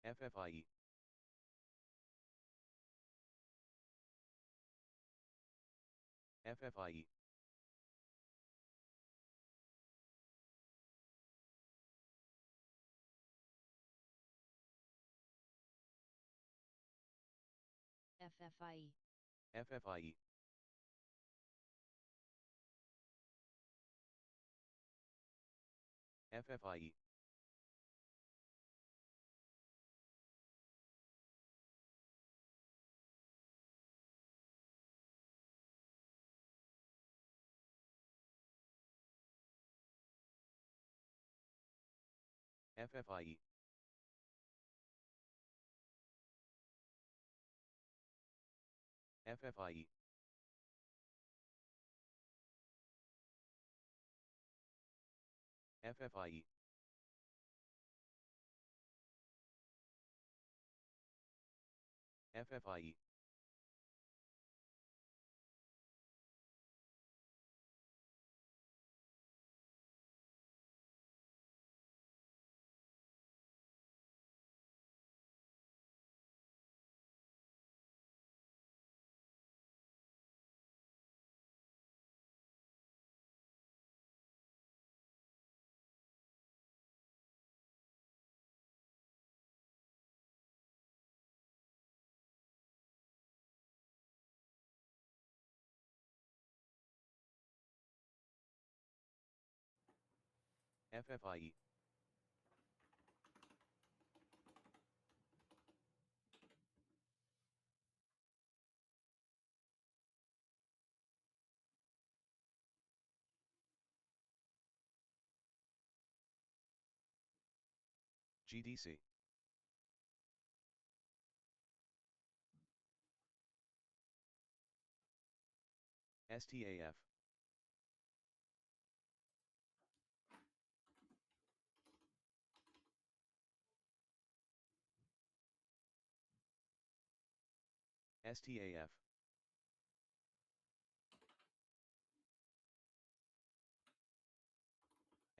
FFIE. FFIE. FFIE. FFIE. FFIE. FFIE. FFIE. FFIE. FFIE. FFIE. GDC. STAF. STAF.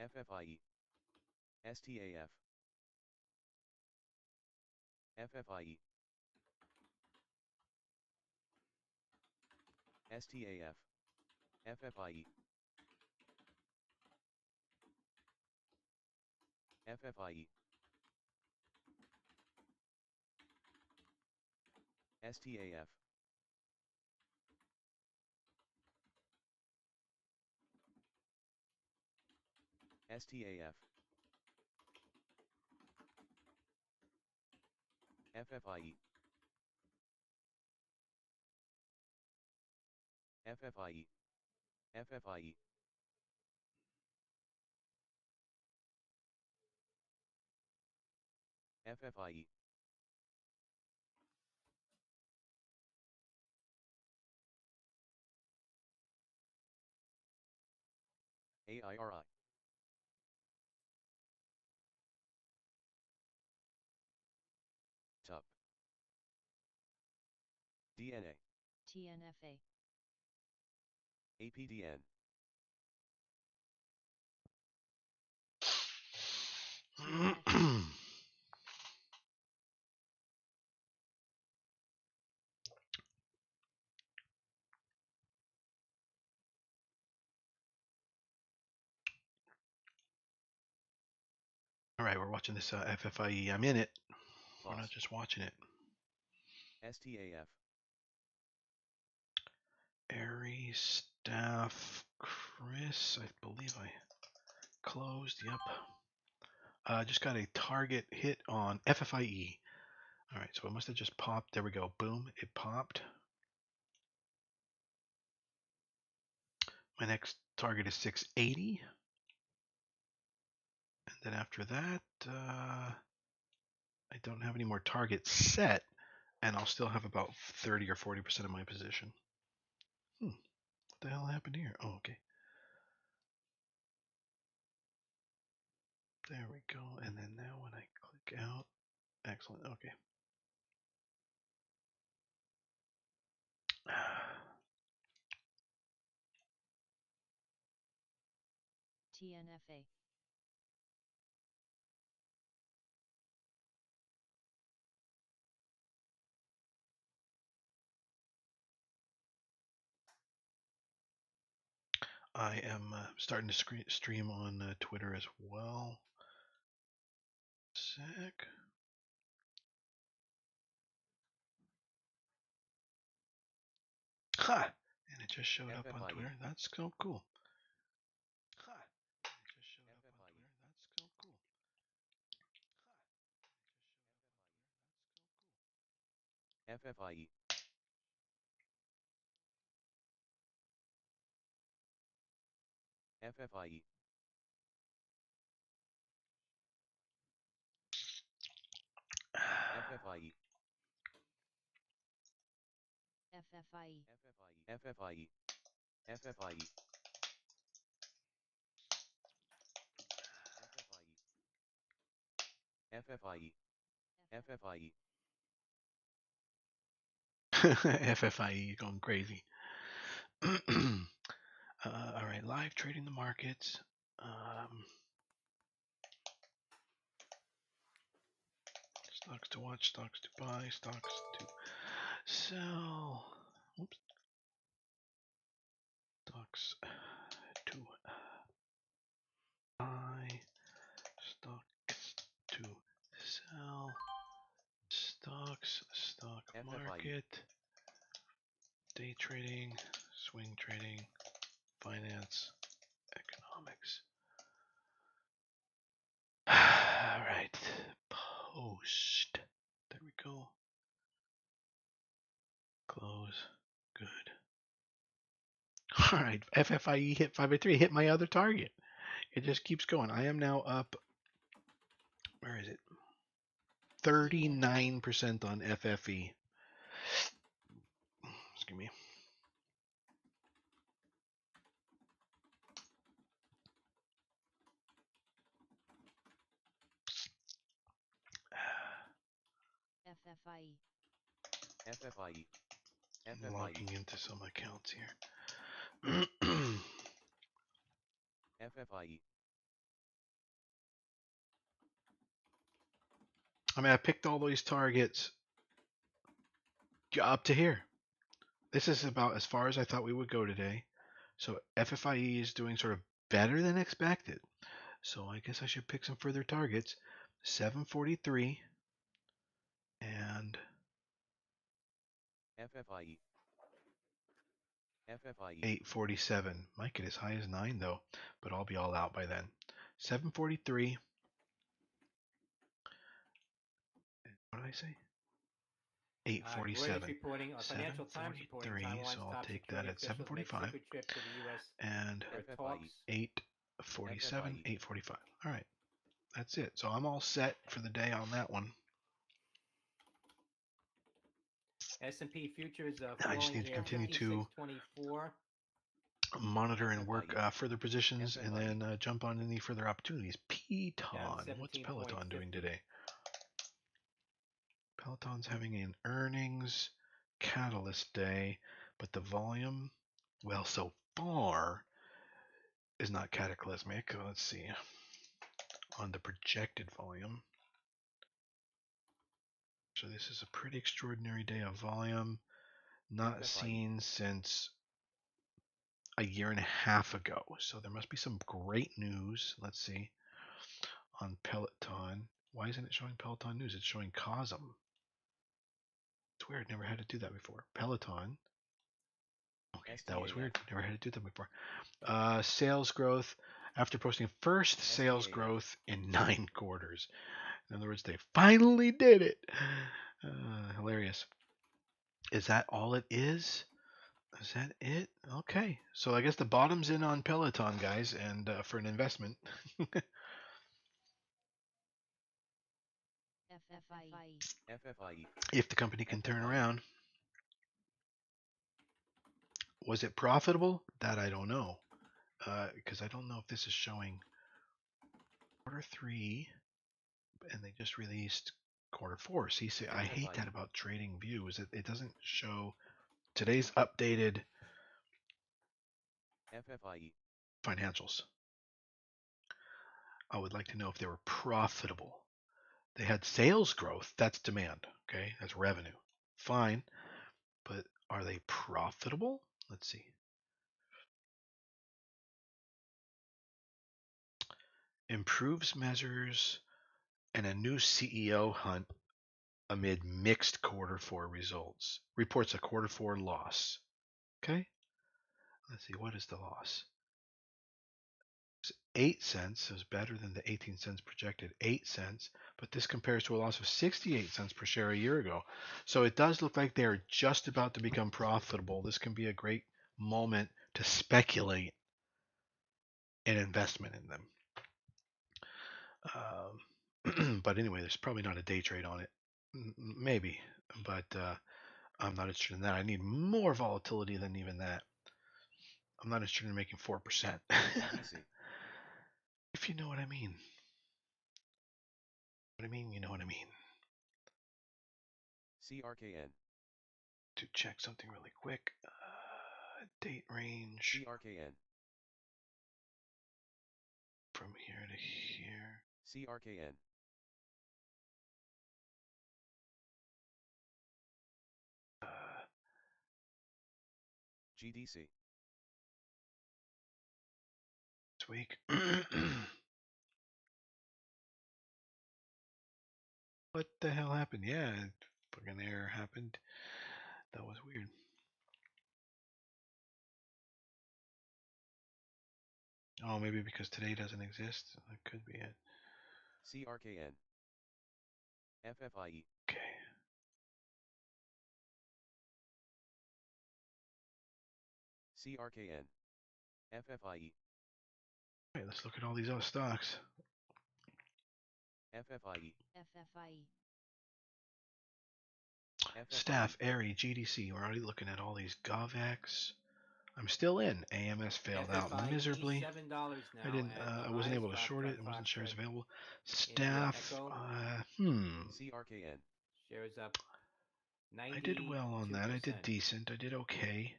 FFIE. STAF. FFIE. STAF. FFIE. FFIE. STAF. STAF. FFIE. FFIE. FFIE. FFIE. AIRI. TUP. DNA. TNFA. APDN. TNFA. All right, we're watching this FFIE. I'm in it. We're not Boss. just watching it. STAF. Aries, staff, Chris. I believe I closed. Yep. Just got a target hit on FFIE. All right, so it must have just popped. There we go. Boom. It popped. My next target is 680. And then after that, I don't have any more targets set, and I'll still have about 30 or 40% of my position. What the hell happened here? Oh, okay. There we go. And then now when I click out, excellent. Okay. TNFA. I am starting to stream on Twitter as well. Sec. Ha! And it just showed up on FFIE. Twitter. That's so cool. Ha! And it just showed up on FFIE. Twitter. That's so cool. FFIE. FFIE. FFIE. FFIE. FFIE. FFIE. FFIE. FFIE. FFIE going crazy. All right, live trading the markets. Stocks to watch, stocks to buy, stocks to sell. Oops. Stocks to buy, stocks to sell, stocks, stock FFIE. market, day trading, swing trading, finance, economics. All right, post. There we go. Close. Good. All right, FFIE hit 583, hit my other target. It just keeps going. I am now up, where is it? 39% on FFE. Excuse me. FFIE. FFIE. I'm logging FFIE. into some accounts here. FFIE. I mean, I picked all these targets up to here. This is about as far as I thought we would go today. So FFIE is doing sort of better than expected. So I guess I should pick some further targets. 743 and FFIE. FFIE. 847. Might get as high as 9 though, but I'll be all out by then. 743. What did I say? 847. Reuters reporting, Financial Times reporting, 743. Taiwan's So I'll top take security that at official makes 745 secret trip to the U.S. and for FFIE. talks. 847, FFIE. 845. All right, that's it. So I'm all set for the day on that one. S&P futures I just falling need to here, continue to 56.24. monitor and work FFIE. further positions and FFIE. then jump on any further opportunities. Down Peloton. What's Peloton doing 17.50. today? Peloton's having an earnings catalyst day, but the volume, well, so far is not cataclysmic. Let's see. On the projected volume. So this is a pretty extraordinary day of volume. Not FFIE. seen since a year and a half ago. So there must be some great news. Let's see. On Peloton. Why isn't it showing Peloton news? It's showing Cosm. It's weird. Never had to do that before. Peloton. Okay, that was STAF. weird. Never had to do that before. Sales growth after posting first sales STAF. growth in 9 quarters. In other words, they finally did it. Hilarious. Is that all it is? Is that it? Okay. So I guess the bottom's in on Peloton, guys, and for an investment. FFIE. FFIE. If the company can turn FFIE. around. Was it profitable? That I don't know. Because I don't know if this is showing Q3, and they just released Q4. See, I hate that about TradingView, is it doesn't show today's updated FFIE. financials. I would like to know if they were profitable. They had sales growth. That's demand. Okay, that's revenue. Fine, but are they profitable? Let's see. improves measures and a new CEO hunt amid mixed quarter four results. Reports a quarter four loss. Okay. Let's see. What is the loss? 8 cents is better than the 18 cents projected, 8 cents, but this compares to a loss of 68 cents per share a year ago. So it does look like they're just about to become profitable. This can be a great moment to speculate an investment in them. But anyway, there's probably not a day trade on it. Maybe, but I'm not interested in that. I need more volatility than even that. I'm not interested in making 4%. GDC. If you know what I mean. What I mean, you know what I mean. CRKN. To check something really quick. Date range CRKN. from here to here. CRKN. GDC. This week. What the hell happened? Yeah, fucking error happened. That was weird. Oh, maybe because today doesn't exist. That could be it. CRKN. FFIE. Okay. CRKN. FFIE. Alright, let's look at all these other stocks. FFIE. FFIE. Staff, ARI, GDC. We're already looking at all these GovX. I'm still in. AMS failed out FFIE, miserably. $7 now. I didn't. at I wasn't able to Fox, short it. It Fox, wasn't shares Fox, available. India, Staff. Echo. CRKN. Shares up 92%. I did well on that. I did decent. I did okay.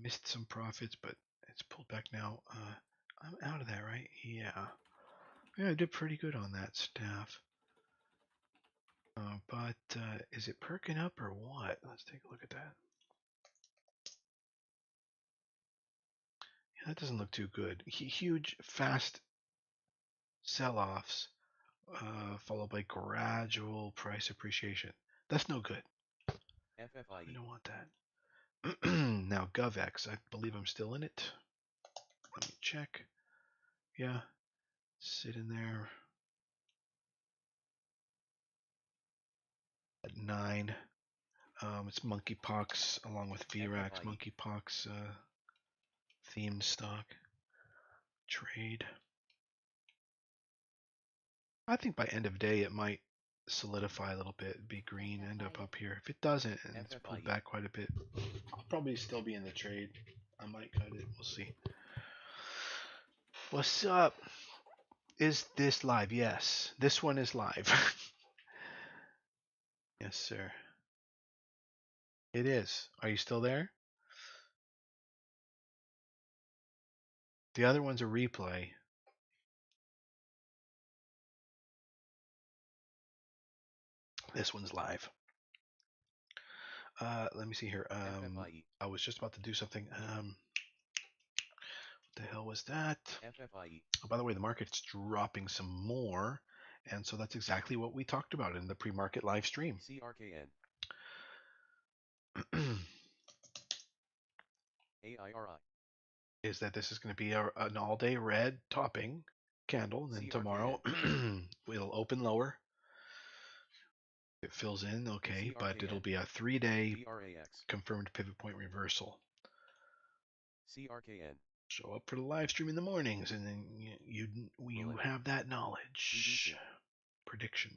Missed some profits, but it's pulled back now. I'm out of that, right? Yeah. Yeah, I did pretty good on that staff. But is it perking up or what? Let's take a look at that. Yeah, that doesn't look too good. Huge, fast sell-offs, followed by gradual price appreciation. That's no good. We FFIE. don't want that. Now, GovX, I believe I'm still in it. Let me check. Yeah, sit in there at 9. It's monkeypox along with VRAX, FFIE. monkeypox themed stock trade. I think by end of day it might solidify a little bit, be green, end up here. If it doesn't and it's pulled FFIE. back quite a bit, I'll probably still be in the trade. I might cut it. We'll see. What's up? Is this live? Yes, this one is live. Yes, sir. It is. Are you still there? The other one's a replay. This one's live. Let me see here. FFIE. I was just about to do something. What the hell was that? FFIE. Oh, by the way, the market's dropping some more, and so that's exactly what we talked about in the pre-market live stream. CRKN. AIRI. Is that this is going to be an all-day red topping candle, and then tomorrow it'll open lower. It fills in, okay, but it'll be a 3-day VRAX. confirmed pivot point reversal. CRKN. Show up for the live stream in the mornings, and then you have that knowledge. GDC. Prediction.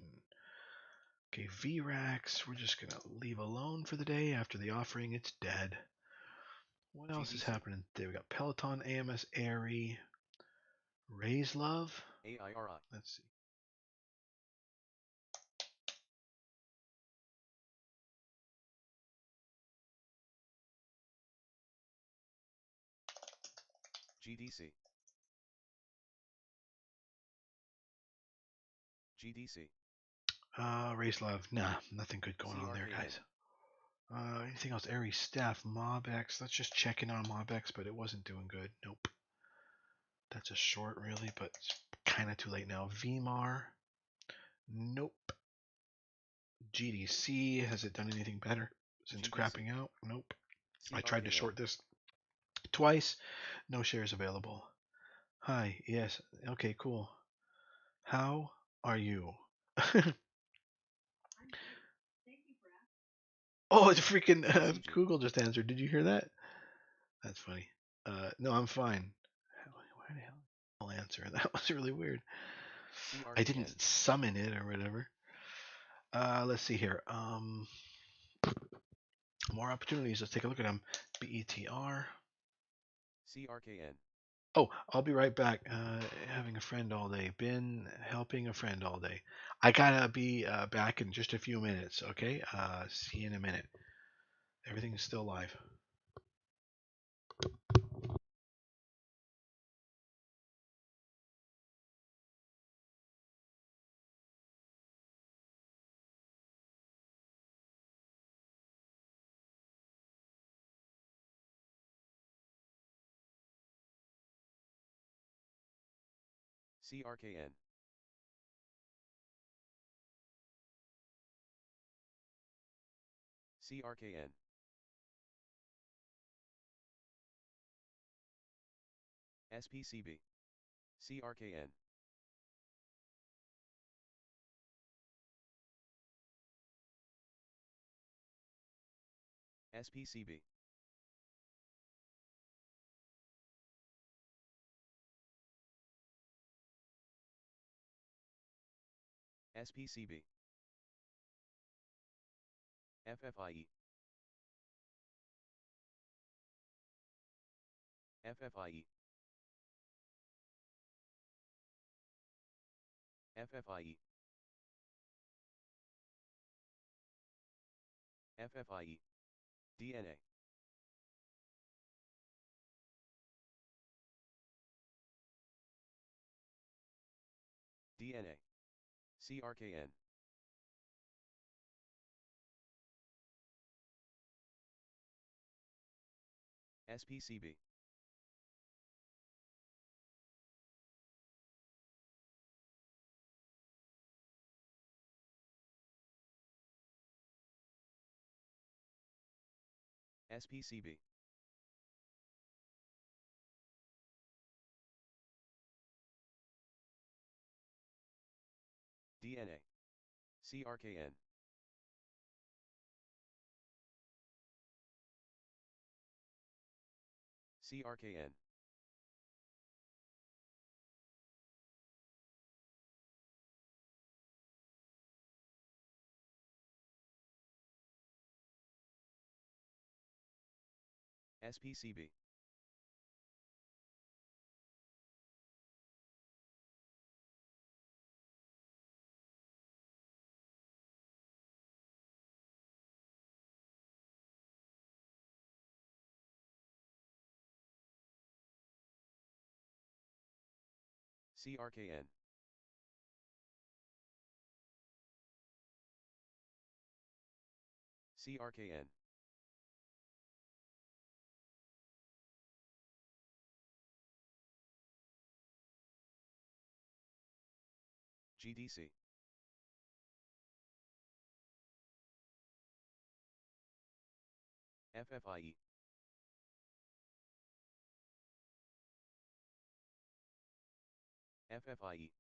Okay, VRAX, we're just going to leave alone for the day. After the offering, it's dead. What else is GDC. happening today? We got Peloton, AMS, ARI, Raise Love. AIRI. Let's see. GDC. GDC. Raise Love. Nah, nothing good going on there, CRKN. guys. Anything else? ARI Staff, MobX. Let's just check in on MobX, but it wasn't doing good. Nope. That's a short, really, but it's kind of too late now. VMAR. Nope. GDC. Has it done anything better since GDC. crapping out? Nope. I tried to CRKN. short this twice. No shares available. Hi. Yes. Okay, cool. How are you? Oh, it's freaking CCG. Google just answered. Did you hear that? That's funny. No, I'm fine. Why the hell? I'll answer. That was really weird. I CRKN. didn't summon it or whatever. Let's see here. More opportunities. Let's take a look at them. BETR. CRKN. Oh, I'll be right back. Having a friend all day. Been helping a friend all day. I gotta be back in just a few minutes. Okay. See you in a minute. Everything's still live. CRKN. CRKN. SPCB. CRKN. SPCB. SPCB. FFIE. FFIE. FFIE. FFIE. DNA. DNA. CRKN. SPCB. SPCB. DNA. CRKN. CRKN. SPCB. CRKN. CRKN. GDC. FFIE. FFIE.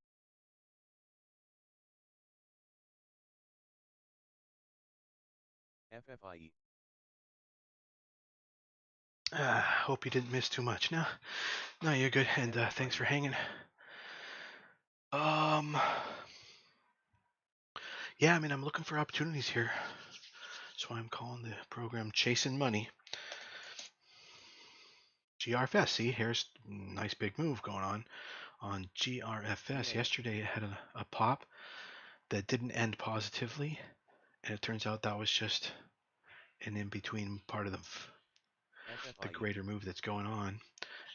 FFIE. Hope you didn't miss too much. No, you're good. And thanks for hanging. Yeah, I mean, I'm looking for opportunities here. That's why I'm calling the program Chasing Money. GRFS. See, here's a nice big move going on GRFS. Yeah. Yesterday it had a pop that didn't end positively, and it turns out that was just an in-between part of the FFIE. greater move that's going on.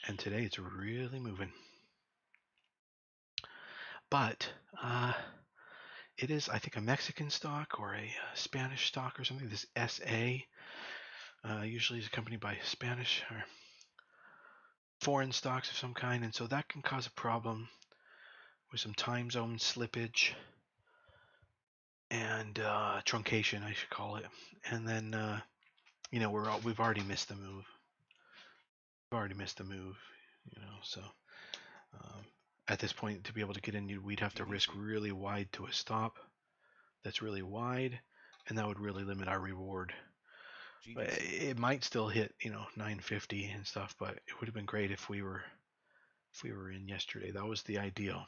And today it's really moving. But it is, I think, a Mexican stock or a Spanish stock or something. This SA usually is accompanied by Spanish or foreign stocks of some kind, and so that can cause a problem with some time zone slippage and truncation, I should call it. And then we've already missed the move. So at this point, to be able to get in, we'd have to risk GDC. really wide to a stop. That's really wide, and that would really limit our reward. But GDC. it might still hit 950 and stuff, but it would have been great if we were in yesterday. That was the ideal.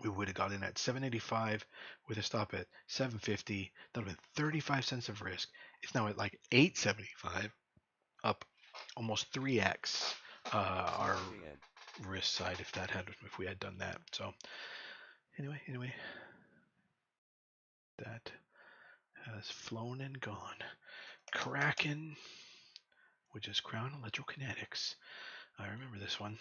We would have got in at 785 with a stop at 750. That would have been 35 cents of risk. It's now at like 875, up almost 3x our CRKN. risk side if we had done that. So anyway, that has flown and gone. Kraken, which is Crown Electrokinetics. I remember this one.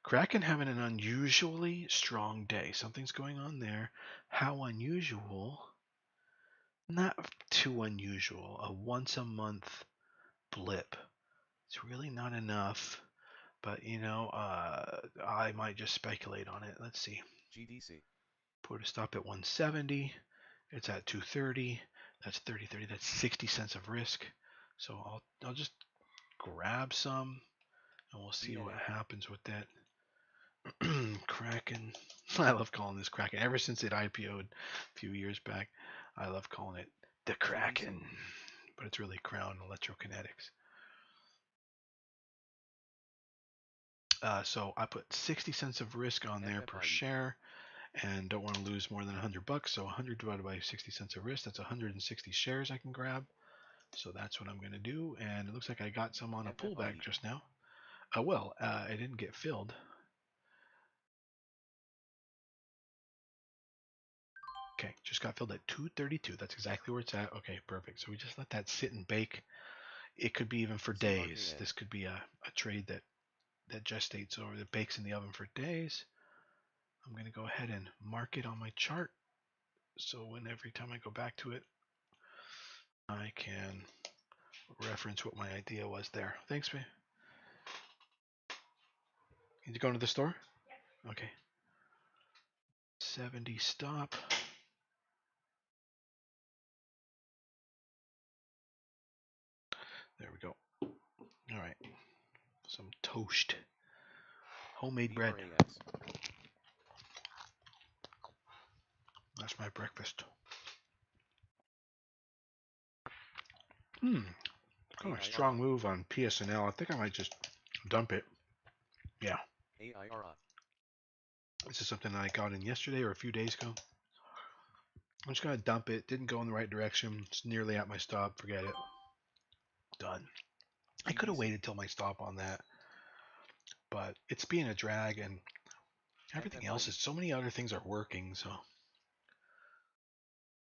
Kraken having an unusually strong day. Something's going on there. How unusual? Not too unusual. A once a month blip. It's really not enough. But I might just speculate on it. Let's see. GDC. Put a stop at 170. It's at 230. That's 30. That's 60 cents of risk. So I'll just grab some, and we'll see what happens with that. Kraken. I love calling this Kraken. Ever since it IPO'd a few years back, I love calling it the Kraken. But it's really Crown Electrokinetics. So I put 60 cents of risk on there per share, and don't want to lose more than $100. So 100 divided by 60 cents of risk, that's 160 shares I can grab. So that's what I'm going to do. And it looks like I got some on a pullback just now. It didn't get filled. Okay, just got filled at 232. That's exactly where it's at. Okay, perfect. So we just let that sit and bake. It could be even for days. This could be a trade that gestates over, that bakes in the oven for days. I'm going to go ahead and mark it on my chart. So every time I go back to it, I can reference what my idea was there. Thanks, man. Need to go into the store? Okay. 70 stop. There we go. All right. Some toast. Homemade bread. That's my breakfast. Kind of a strong move on PSNL. I think I might just dump it. Yeah. This is something I got in yesterday or a few days ago. I'm just going to dump it. Didn't go in the right direction. It's nearly at my stop. Forget it. Done. I could have waited till my stop on that. But it's being a drag, and everything else is, so many other things are working, so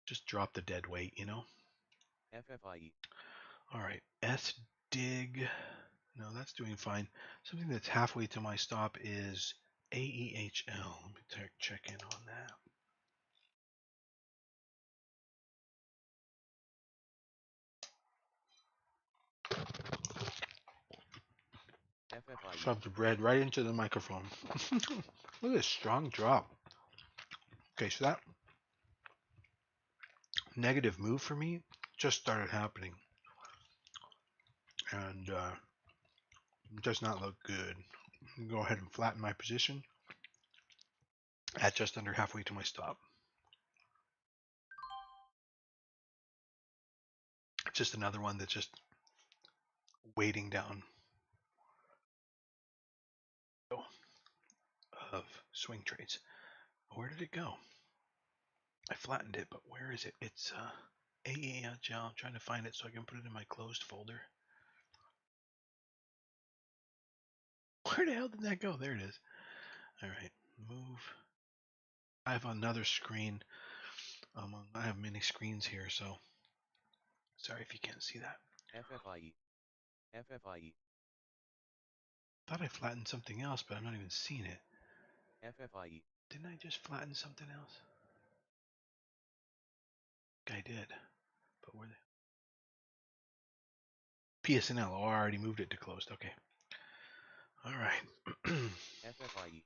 just drop the dead weight, FFIE. All right. SDIG. No, that's doing fine. Something that's halfway to my stop is AEHL. Let me check in on that. FFIE. Shoved the bread right into the microphone. Look at this strong drop. Okay, so that negative move for me just started happening. And does not look good. Go ahead and flatten my position at just under halfway to my stop. It's just another one that's just waiting down of swing trades. Where did it go? I flattened it, but where is it? It's AEHL. I'm trying to find it so I can put it in my closed folder. Where the hell did that go? There it is. All right, move. I have another screen. I have many screens here, so sorry if you can't see that. FFIE. FFIE. Thought I flattened something else, but I'm not even seeing it. FFIE. Didn't I just flatten something else? I did. But where the PSNL? Oh, I already moved it to closed. Okay. All right. FFIE.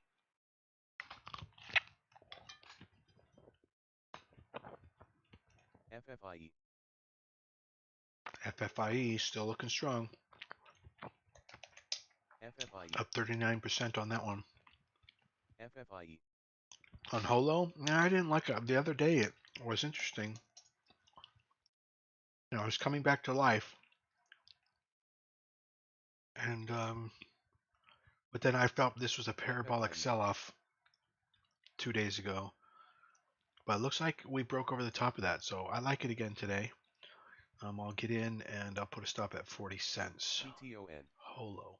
FFIE. FFIE still looking strong. FFIE. Up 39% on that one. FFIE. On Holo? Nah, I didn't like it. The other day it was interesting. You know, I was coming back to life. And, but then I felt this was a parabolic FFIE. sell-off 2 days ago. But it looks like we broke over the top of that, so I like it again today. I'll get in and I'll put a stop at 40 cents. TTON. Holo.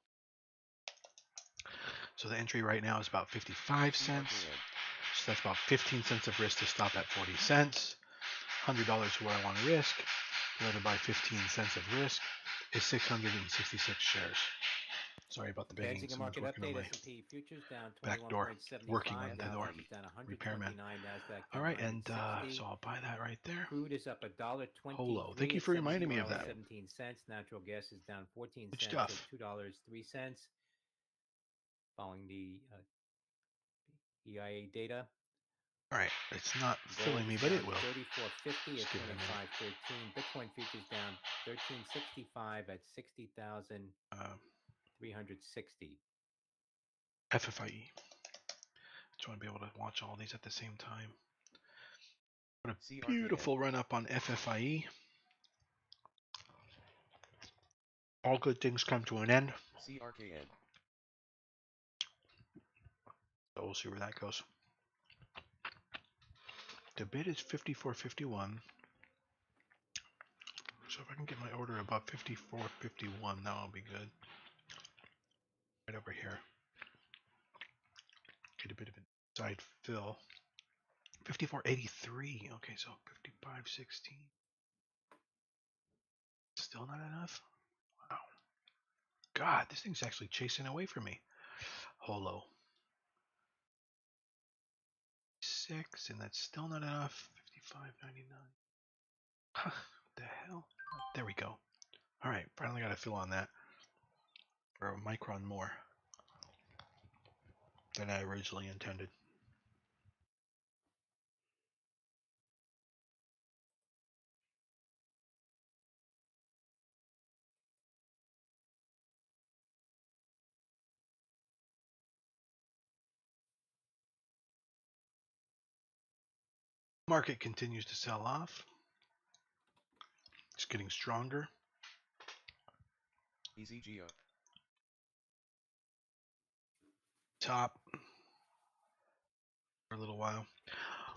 So the entry right now is about 55 cents. CRKN. So that's about 15 cents of risk to stop at 40 cents. $100 is what I want to risk. Divided by 15 cents of risk is 666 shares. Sorry about the banging. Advancing a Someone's market working on update, my S&P futures down back door. 21.75. Working on the Dow door. is down Repairman. 129. Nasdaq All down right, and 160. so I'll buy that right there. Crude is up $1.23 Holo. Thank you at for reminding me of that. $17. Natural gas is down 14 Good cents stuff. at $2.03. Following the EIA data. All right, it's not Gold filling me, is but down it will. 34.50 Just at give it a minute. 25.13. Bitcoin futures down 13.65 at 60,360. FFIE. Just want to be able to watch all these at the same time. What a CRKN. beautiful run up on FFIE. All good things come to an end. CRKN. So we'll see where that goes. The bid is 54.51. So if I can get my order above 54.51, that'll be good. Right over here. Get a bit of an side fill. 54.83. Okay, so 55.16. Still not enough? Wow. God, this thing's actually chasing away from me. Holo. 6, and that's still not enough. 55.99. What the hell? There we go. All right, finally got a fill on that. Or a micron more than I originally intended. Market continues to sell off. It's getting stronger. EZGO. Top for a little while.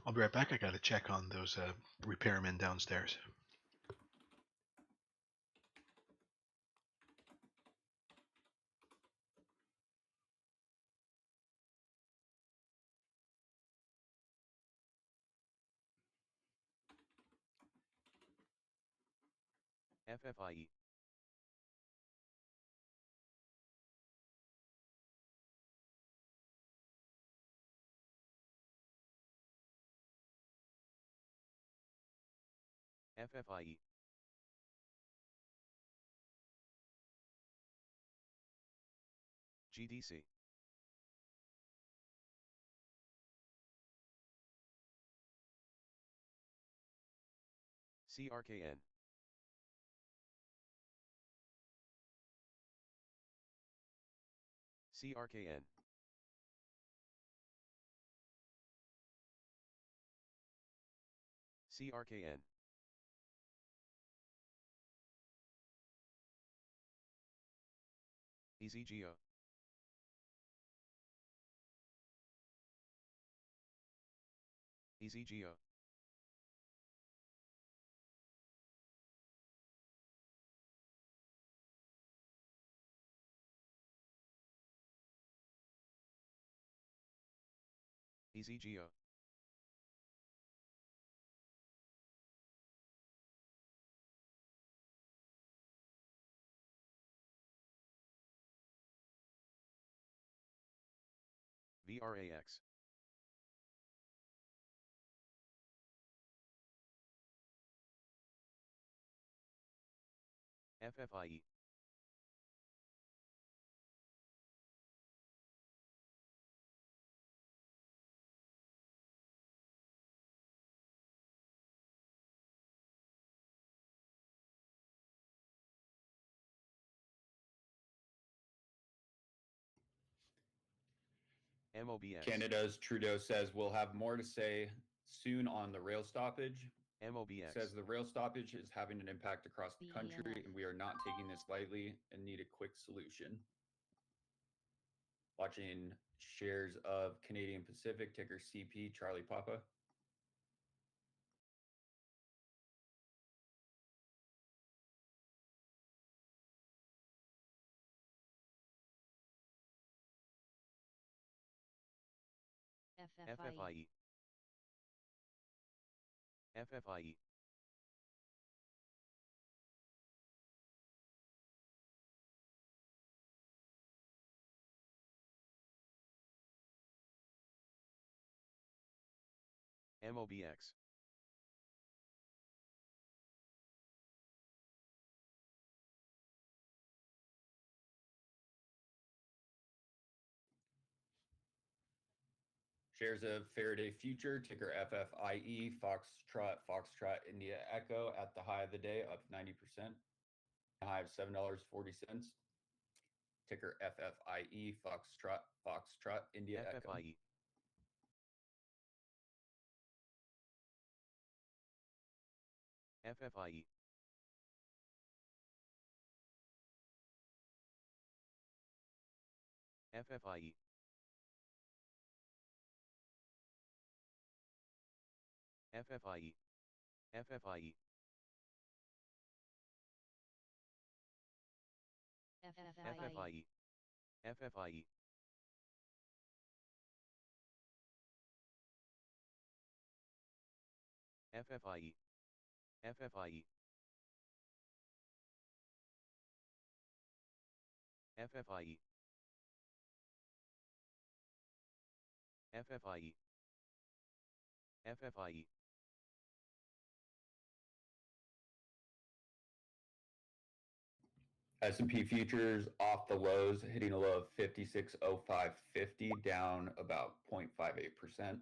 I'll be right back. I got to check on those repairmen downstairs. FFIE. FFIE. GDC. CRKN. CRKN. CRKN. EZGO. EZGO. EZGO. VRAX. FFIE. MOBX. Canada's Trudeau says we'll have more to say soon on the rail stoppage. MOBX. Says the rail stoppage is having an impact across the country, BENF. and we are not taking this lightly and need a quick solution. Watching shares of Canadian Pacific, ticker CP, Charlie Papa. FFIE. FFIE. FFIE. MOBX. Shares of Faraday Future, ticker FFIE, Foxtrot, India Echo at the high of the day, up 90%. High of $7.40. Ticker FFIE, Foxtrot, India Echo. FFIE. FFIE. FFIE. FFIE. FFIE. FFIE. FFIE. FFIE. FFIE. FFIE. FFIE. FFIE. FFIE. S&P futures off the lows, hitting a low of 56.0550, down about 0.58%.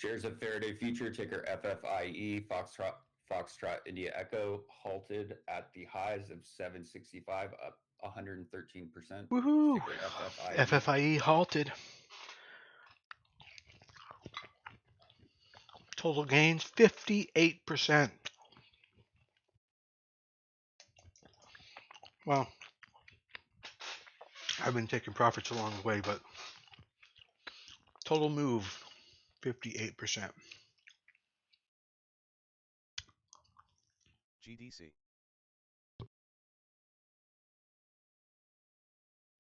Shares of Faraday Future, ticker FFIE, Foxtrot, India Echo, halted at the highs of 765, up 113%. Woohoo! Ticker FFIE. FFIE halted. Total gains 58%. Well, I've been taking profits along the way, but total move 58%. GDC.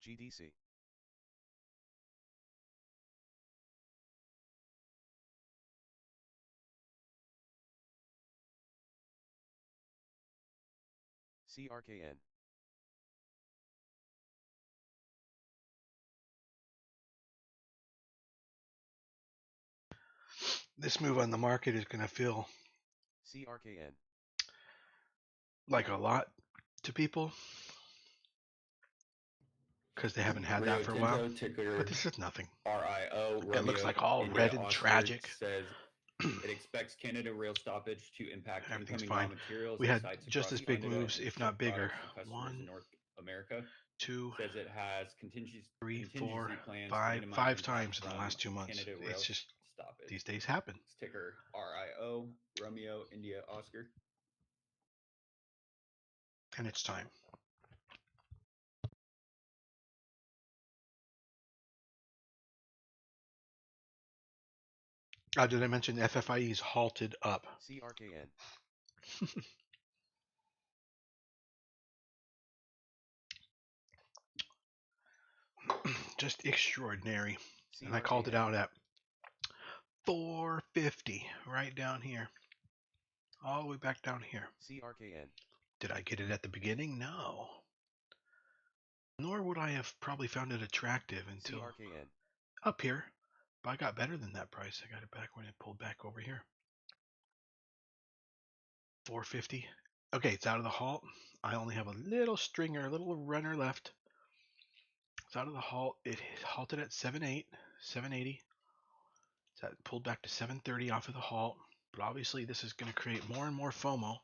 GDC. CRKN. This move on the market is going to feel CRKN. like a lot to people because they haven't had that for a while. But this is nothing. RIO, It looks Romeo, like all India, red and Oscar tragic. Says it expects Canada rail stoppage to impact Everything's incoming raw fine. materials. We at had sites just across as big Canada moves, and if ship not bigger. products to customers 1, in North America. 2, Says it has contingency 3, 4, plans 5, to minimize 5 impact times in the from last 2 months. Canada rail It's just stoppage. these days happen. Ticker RIO, Romeo, India, Oscar. And it's time. Did I mention FFIE is halted up? CRKN. Just extraordinary. And I called it CRKN. out at 450, right down here. All the way back down here. CRKN. Did I get it at the beginning? No. Nor would I have probably found it attractive until CRKN. up here. But I got better than that price. I got it back when it pulled back over here. 450. Okay, it's out of the halt. I only have a little stringer, a little runner left. It's out of the halt. It halted at 780. So that pulled back to 730 off of the halt. But obviously this is going to create more and more FOMO.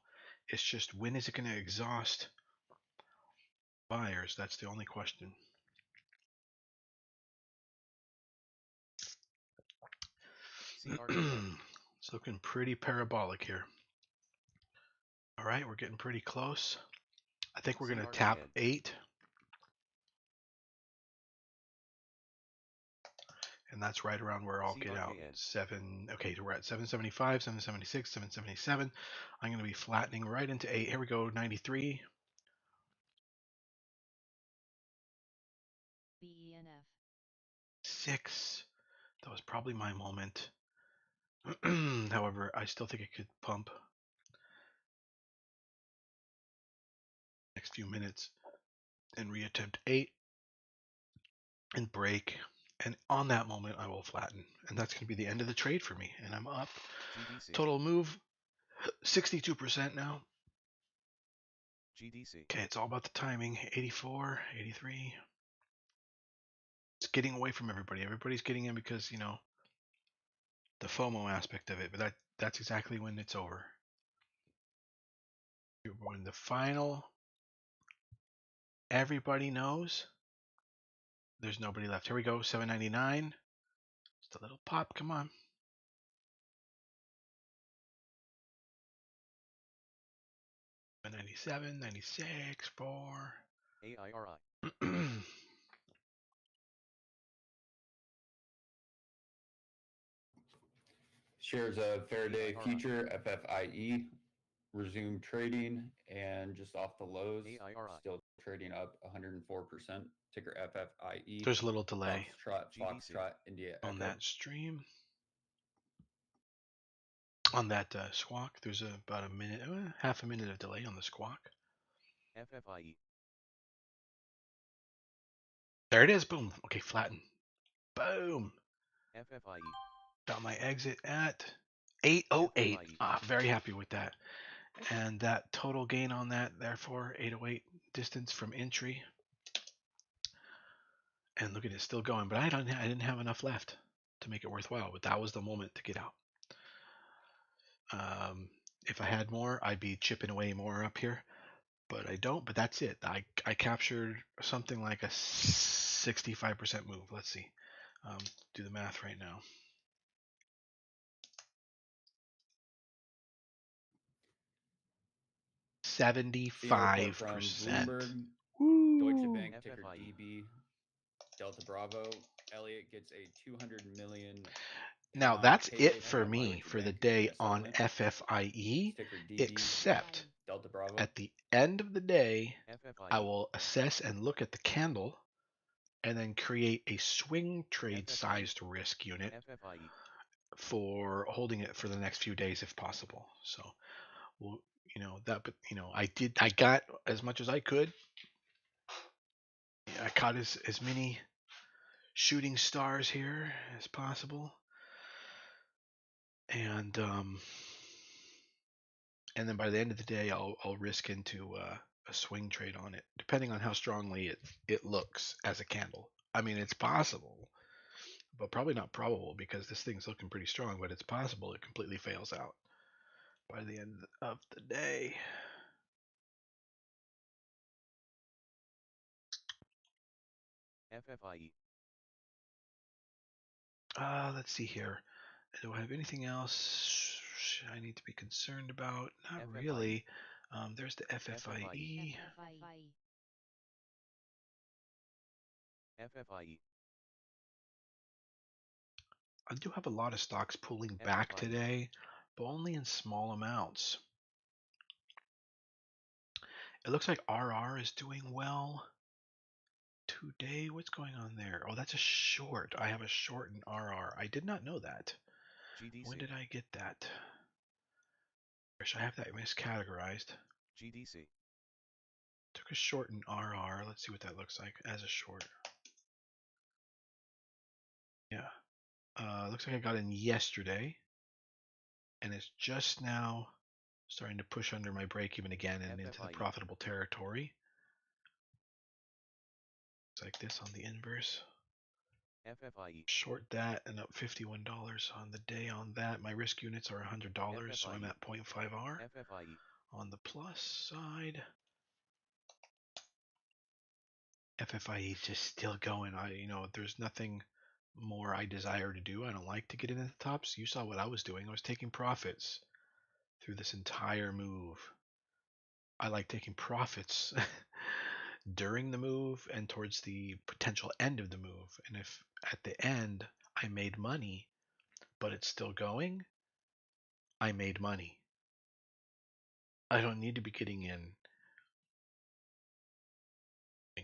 It's just when is it going to exhaust buyers? That's the only question. CRKN. It's looking pretty parabolic here. All right, we're getting pretty close. I think we're going to tap CRKN. 8. And that's right around where I'll get out. CRKN. 7. Okay, we're at 775, 776, 777. I'm going to be flattening right into 8. Here we go, 93. BENF. 6. That was probably my moment. However, I still think it could pump. Next few minutes and reattempt 8 and break. And on that moment, I will flatten. And that's going to be the end of the trade for me. And I'm up. GDC. Total move, 62% now. GDC. Okay, it's all about the timing. 84, 83. It's getting away from everybody. Everybody's getting in because, you know, the FOMO aspect of it. But that's exactly when it's over. When the final, everybody knows, there's nobody left. Here we go, 799. Just a little pop, come on. $97, 96, 4. AIRI. Shares of Faraday AIRI. Future, FFIE, resumed trading, and just off the lows, AIRI. still trading up 104%. Ticker FFIE. There's a little delay Foxtrot, GDC. India on Echo. that stream. On that squawk, there's about a minute, half a minute of delay on the squawk. FFIE. There it is, boom. Okay, flatten. Boom. FFIE. Got my exit at 808. FFIE. Very happy with that. And that total gain on that, therefore, 808 distance from entry. And look at it, still going. But I didn't have enough left to make it worthwhile. But that was the moment to get out. If I had more, I'd be chipping away more up here. But I don't. But that's it. I captured something like a 65% move. Let's see. Do the math right now. Report from 75%. Bloomberg, Woo. Deutsche Bank, ticker FFIE. DB, Delta Bravo. Elliott gets a 200 million. Now pound that's payday it for from me Deutsche for the Bank day in a on settlement. FFIE, Ticker DB, except Delta Bravo. at the end of the day, FFIE. I will assess and look at the candle and then create a swing trade sized risk unit FFIE. for holding it for the next few days if possible. So, well, you know, that, but you know, I got as much as I could. I caught as many shooting stars here as possible. And then by the end of the day, I'll risk into a swing trade on it, depending on how strongly it looks as a candle. I mean, it's possible, but probably not probable because this thing's looking pretty strong. But it's possible it completely fails out by the end of the day. FFIE. Let's see here. Do I have anything else I need to be concerned about? Not FFIE. really. There's the FFIE. FFIE. FFIE. I do have a lot of stocks pulling back FFIE. today, but only in small amounts. It looks like RR is doing well today. What's going on there? Oh, that's a short. I have a short in RR. I did not know that. GDC. When did I get that? I have that miscategorized. GDC. Took a short in RR. Let's see what that looks like as a short. Yeah. Looks like I got in yesterday, and it's just now starting to push under my break even again and into the FFIE. profitable territory. It's like this on the inverse. FFIE. Short that and up $51 on the day on that. My risk units are $100, so I'm FFIE. at 0.5R. FFIE. On the plus side, FFIE is just still going. There's nothing more I desire to do. I don't like to get in at the tops. You saw what I was doing. I was taking profits through this entire move. I like taking profits during the move and towards the potential end of the move. And if at the end I made money, but it's still going, I made money. I don't need to be getting in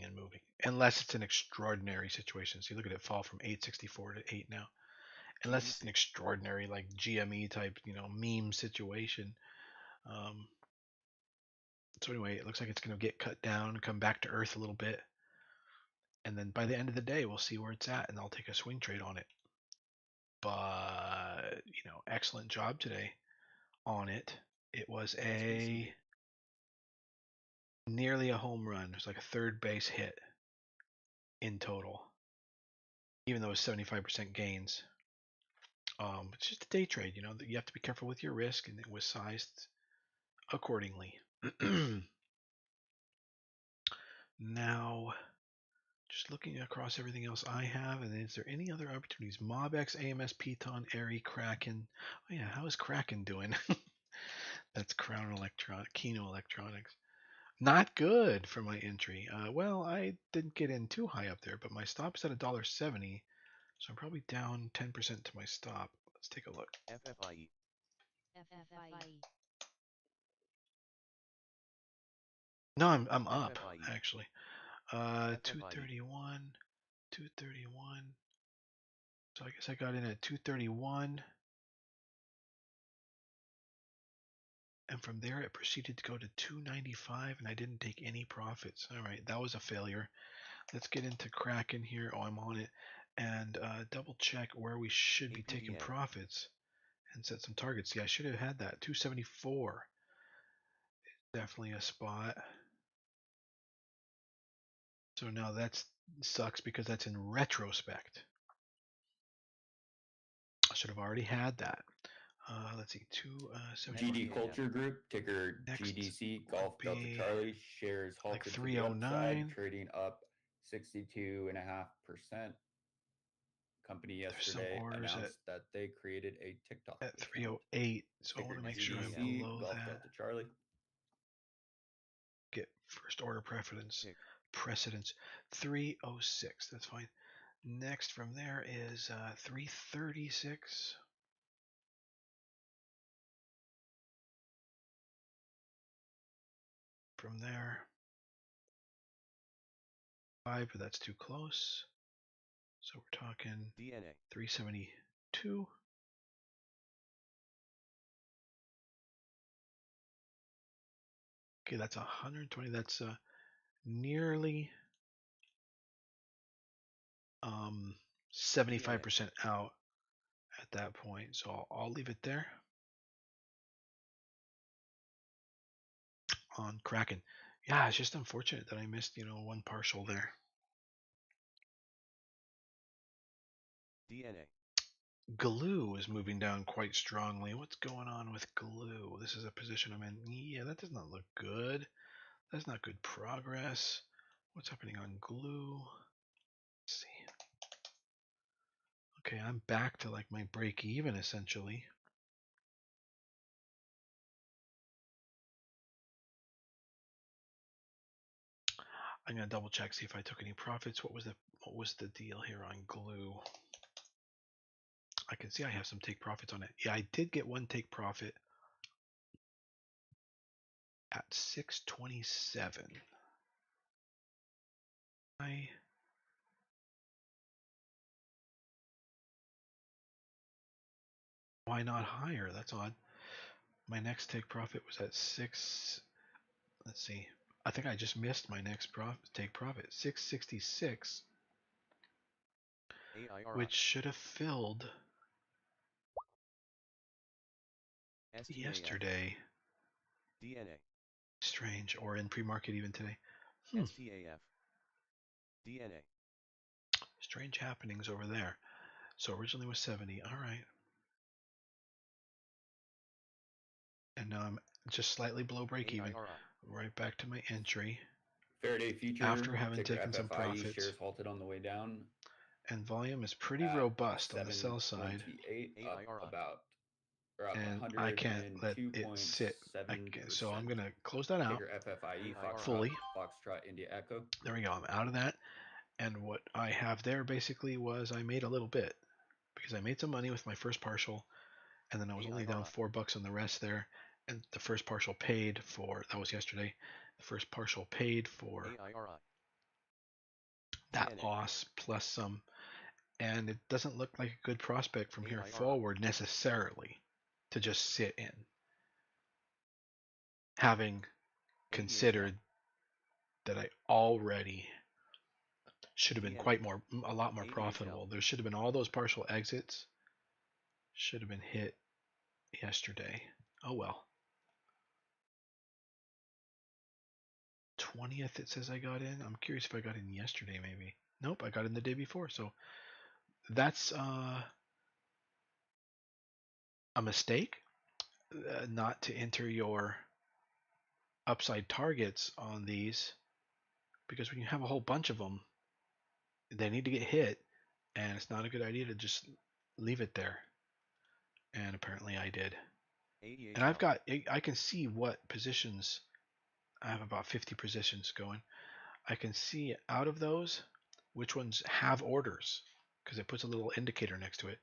and moving unless it's an extraordinary situation. See, look at it fall from 864 to 8 now. Unless it's an extraordinary like GME type, meme situation. So anyway, it looks like it's going to get cut down, come back to earth a little bit, and then by the end of the day, we'll see where it's at, and I'll take a swing trade on it. But excellent job today on it. It was SBC. nearly a home run. It was like a third base hit in total, even though it was 75% gains. It's just a day trade, that you have to be careful with your risk, and it was sized accordingly. Now, just looking across everything else I have, and is there any other opportunities? MobX, AMS, Piton, Airy, Kraken. Oh yeah, how is Kraken doing? That's Crown Electronic, Kino Electronics. Not good for my entry. Well, I didn't get in too high up there, but my stop's at $1.70, so I'm probably down 10% to my stop. Let's take a look. FFIE. FFIE. No, I'm up FFIE. actually. FFIE. 231, 231. So I guess I got in at 231. And from there it proceeded to go to 295, and I didn't take any profits. All right, that was a failure. Let's get into Kraken here. Oh, I'm on it. And double check where we should be taking APDN. profits and set some targets. See, I should have had that. 274. Definitely a spot. So now that sucks because that's in retrospect. I should have already had that. Let's see, 274. GD Culture Group, ticker Next GDC, would Golf Delta be Charlie, shares like halted to the upside, 309. trading up 62.5%. Company There's some yesterday orders announced that they created a TikTok at account. 308. So I Ticker want to make sure I'm GDC, below Golf that. Delta Charlie. Get first order preference. Tick. Precedence 306. That's fine. Next from there is 336. From there, 5, but that's too close. So we're talking DNA. 372. Okay, that's 120. That's nearly 75% out at that point. So I'll leave it there on Kraken. Yeah, it's just unfortunate that I missed, one partial there. DNA. Glue is moving down quite strongly. What's going on with glue? This is a position I'm in. Yeah, that does not look good. That's not good progress. What's happening on glue? Let's see. Okay, I'm back to like my break even essentially. I'm gonna double check, see if I took any profits. What was the deal here on glue? I can see I have some take profits on it. Yeah, I did get one take profit at 627. Why not higher? That's odd. My next take profit was at 6. Let's see. I think I just missed my next take profit. 666, AIRI. which should have filled STAF. yesterday. DNA. Strange. Or in pre-market even today. STAF. DNA. Strange happenings over there. So originally was 70. All right. And now I'm just slightly below break even. AIRI. Right back to my entry. Faraday Future. After having ticker taken some FFIE, profits. Shares halted on the way down. And volume is pretty at robust on the sell side. 728, up AIRI. about or up And I can't let it sit. 102.7%. So I'm going to close that out Ticker FFIE, Foxtrot, fully. Foxtrot, India Echo. There we go. I'm out of that. And what I have there basically was I made a little bit because I made some money with my first partial, and then I was only down $4 on the rest there. And the first partial paid for, that was yesterday, the first partial paid for AIRI. that DNA. loss plus some. And it doesn't look like a good prospect from here AIRI. forward necessarily to just sit in. Having considered that I already should have been a lot more profitable. There should have been all those partial exits should have been hit yesterday. Oh well. 20th it says I got in. I'm curious if I got in yesterday maybe. Nope, I got in the day before. So that's a mistake not to enter your upside targets on these, because when you have a whole bunch of them, they need to get hit, and it's not a good idea to just leave it there. And apparently I did. And I can see what positions. I have about 50 positions going. I can see out of those which ones have orders, because it puts a little indicator next to it,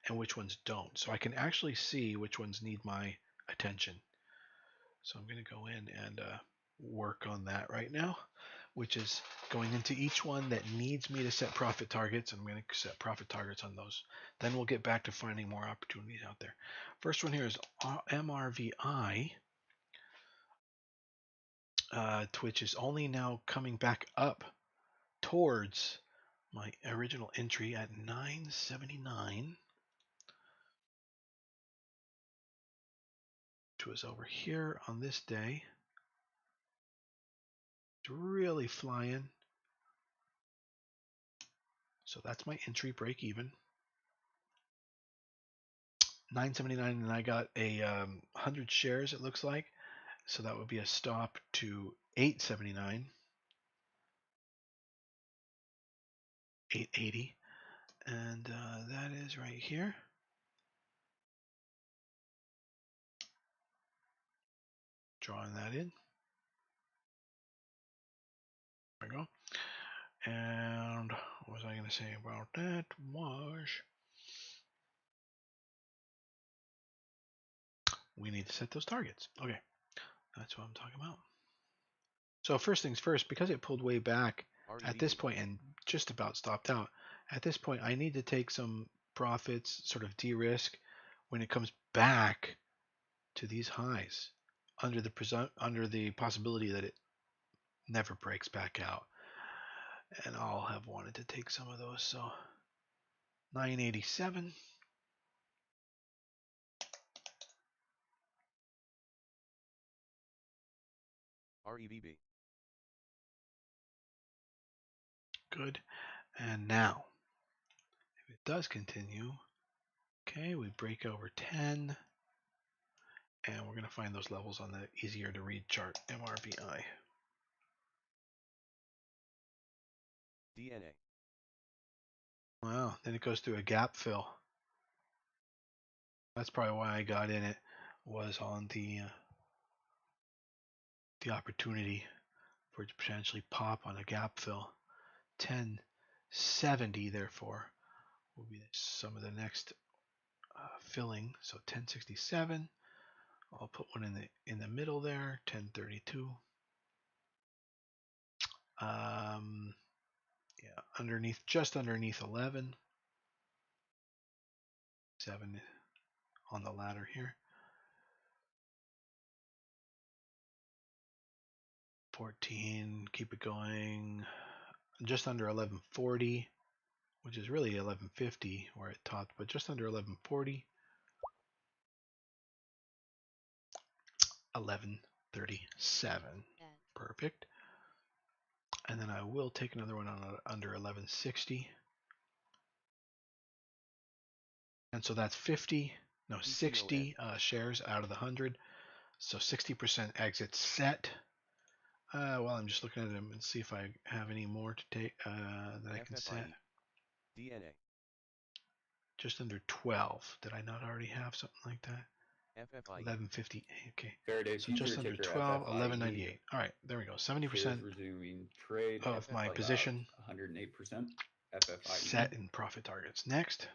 and which ones don't. So I can actually see which ones need my attention. So I'm going to go in and work on that right now, which is going into each one that needs me to set profit targets. I'm going to set profit targets on those. Then we'll get back to finding more opportunities out there. First one here is MRVI. Twitch is only now coming back up towards my original entry at 979, which was over here on this day. It's really flying. So that's my entry break even. 979, and I got a 100 shares, it looks like. So that would be a stop to 879, 880, and that is right here. Drawing that in. There we go. And what was I going to say about that? Was we need to set those targets. Okay, that's what I'm talking about. So first things first, because it pulled way back at this point and just about stopped out, at this point I need to take some profits, sort of de-risk when it comes back to these highs, under the possibility that it never breaks back out. And I'll have wanted to take some of those. So 987. REVB. Good. And now, if it does continue, okay, we break over 10, and we're going to find those levels on the easier to read chart, MRVI. DNA. Wow, then it goes through a gap fill. That's probably why I got in it, was on the opportunity for it to potentially pop on a gap fill. 1070 therefore will be some of the next filling. So 1067. I'll put one in the middle there. 1032. Yeah, underneath, just underneath 11. 7 on the ladder here. 14, keep it going. Just under 1140, which is really 1150 where it topped, but just under 1140. 1137. Perfect. And then I will take another one on under 1160. And so that's 60 shares out of the 100. So 60% exit set. Well, I'm just looking at them and see if I have any more to take that I can set. DNA. Just under 12. Did I not already have something like that? FFIE. 1150. Okay. Faraday So just under 12, 1198. All right, there we go. 70% resuming trade of my position 108%. FFIE. set in profit targets. Next,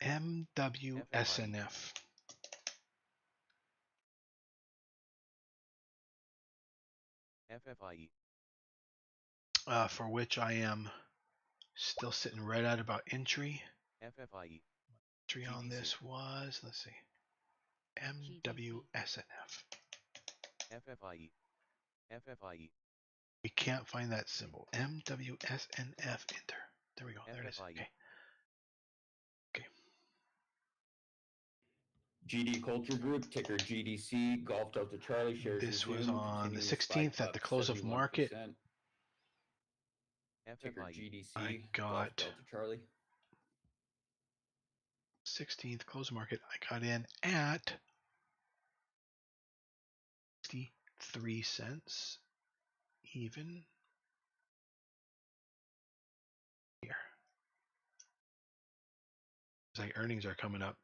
MWSNF. FFIE. For which I am still sitting right at about entry. FFIE. Entry on GDC. this was, let's see, MWSNF. FFIE. FFIE. We can't find that symbol. MWSNF. Enter. There we go. There it is. FFIE. Okay. GD Culture Group, ticker GDC, Golf Delta Charlie shares. This was resumed, on the continuing to spike 16th at up the close of 71%. market. Ticker FFIE. GDC, I Golf got Delta Charlie. 16th close of market. I got in at 63 cents even. Here. It's like earnings are coming up.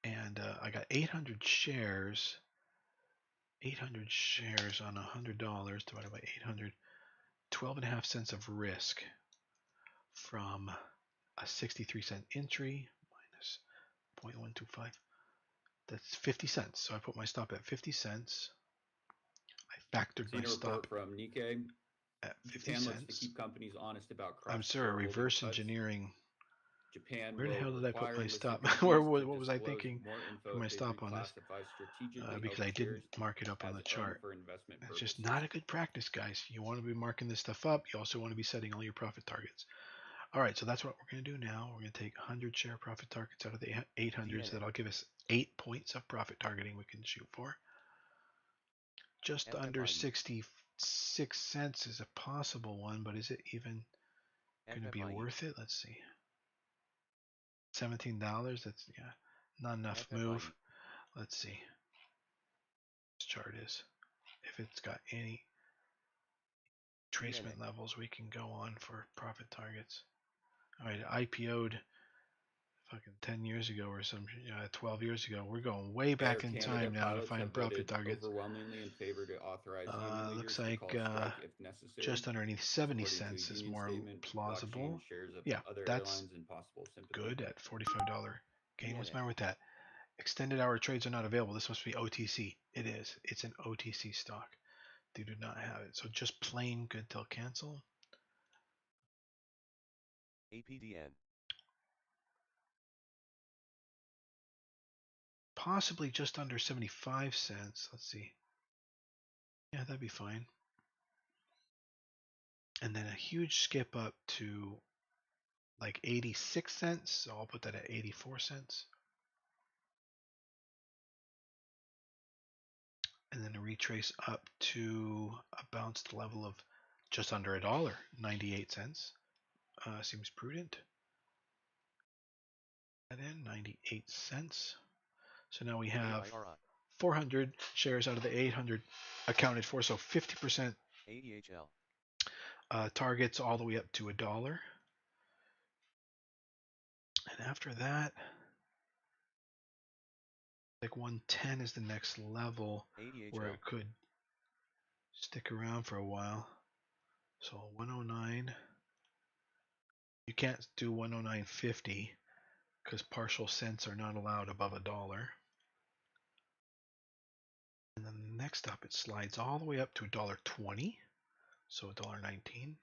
And I got 800 shares. 800 shares on $100 divided by 800. 12.5 cents of risk from a 63-cent entry minus 0.125. That's 50 cents. So I put my stop at 50 cents. I factored my stop from Nikkei at 50 Japan cents. looks to keep companies honest about I'm sorry, reverse engineering. Japan Where the hell did I put my stop? What was I thinking for my stop on this? Because I didn't mark it up on the chart. It's just not a good practice, guys. You want to be marking this stuff up. You also want to be setting all your profit targets. All right, so that's what we're going to do now. We're going to take 100 share profit targets out of the 800s. That'll give us 8 points of profit targeting we can shoot for. Just under 66 cents is a possible one, but is it even going to be worth it? Let's see. $17. That's, yeah, not enough move. Let's see. This chart is, if it's got any tracement levels we can go on for profit targets. All right, IPO'd fucking 10 years ago or some, 12 years ago. We're going way back in time now to find profit targets. Overwhelmingly in favor to authorize looks like just underneath 70 cents is more plausible. Yeah, that's good at $45 gain. What's the matter with that? Extended hour trades are not available. This must be OTC. It is. It's an OTC stock. They do not have it. So just plain good till cancel. APDN. Possibly just under 75 cents. Let's see. Yeah, that'd be fine. And then a huge skip up to like 86 cents. So I'll put that at 84 cents. And then a retrace up to a bounced level of just under $1, 98 cents. Seems prudent. And then 98 cents. So now we have 400 shares out of the 800 accounted for. So 50% ADHL. Targets all the way up to $1. And after that, Like 110 is the next level where ADHL. it could stick around for a while. So 109. You can't do 109.50 because partial cents are not allowed above $1. And then next up, it slides all the way up to $1.20, so $1.19.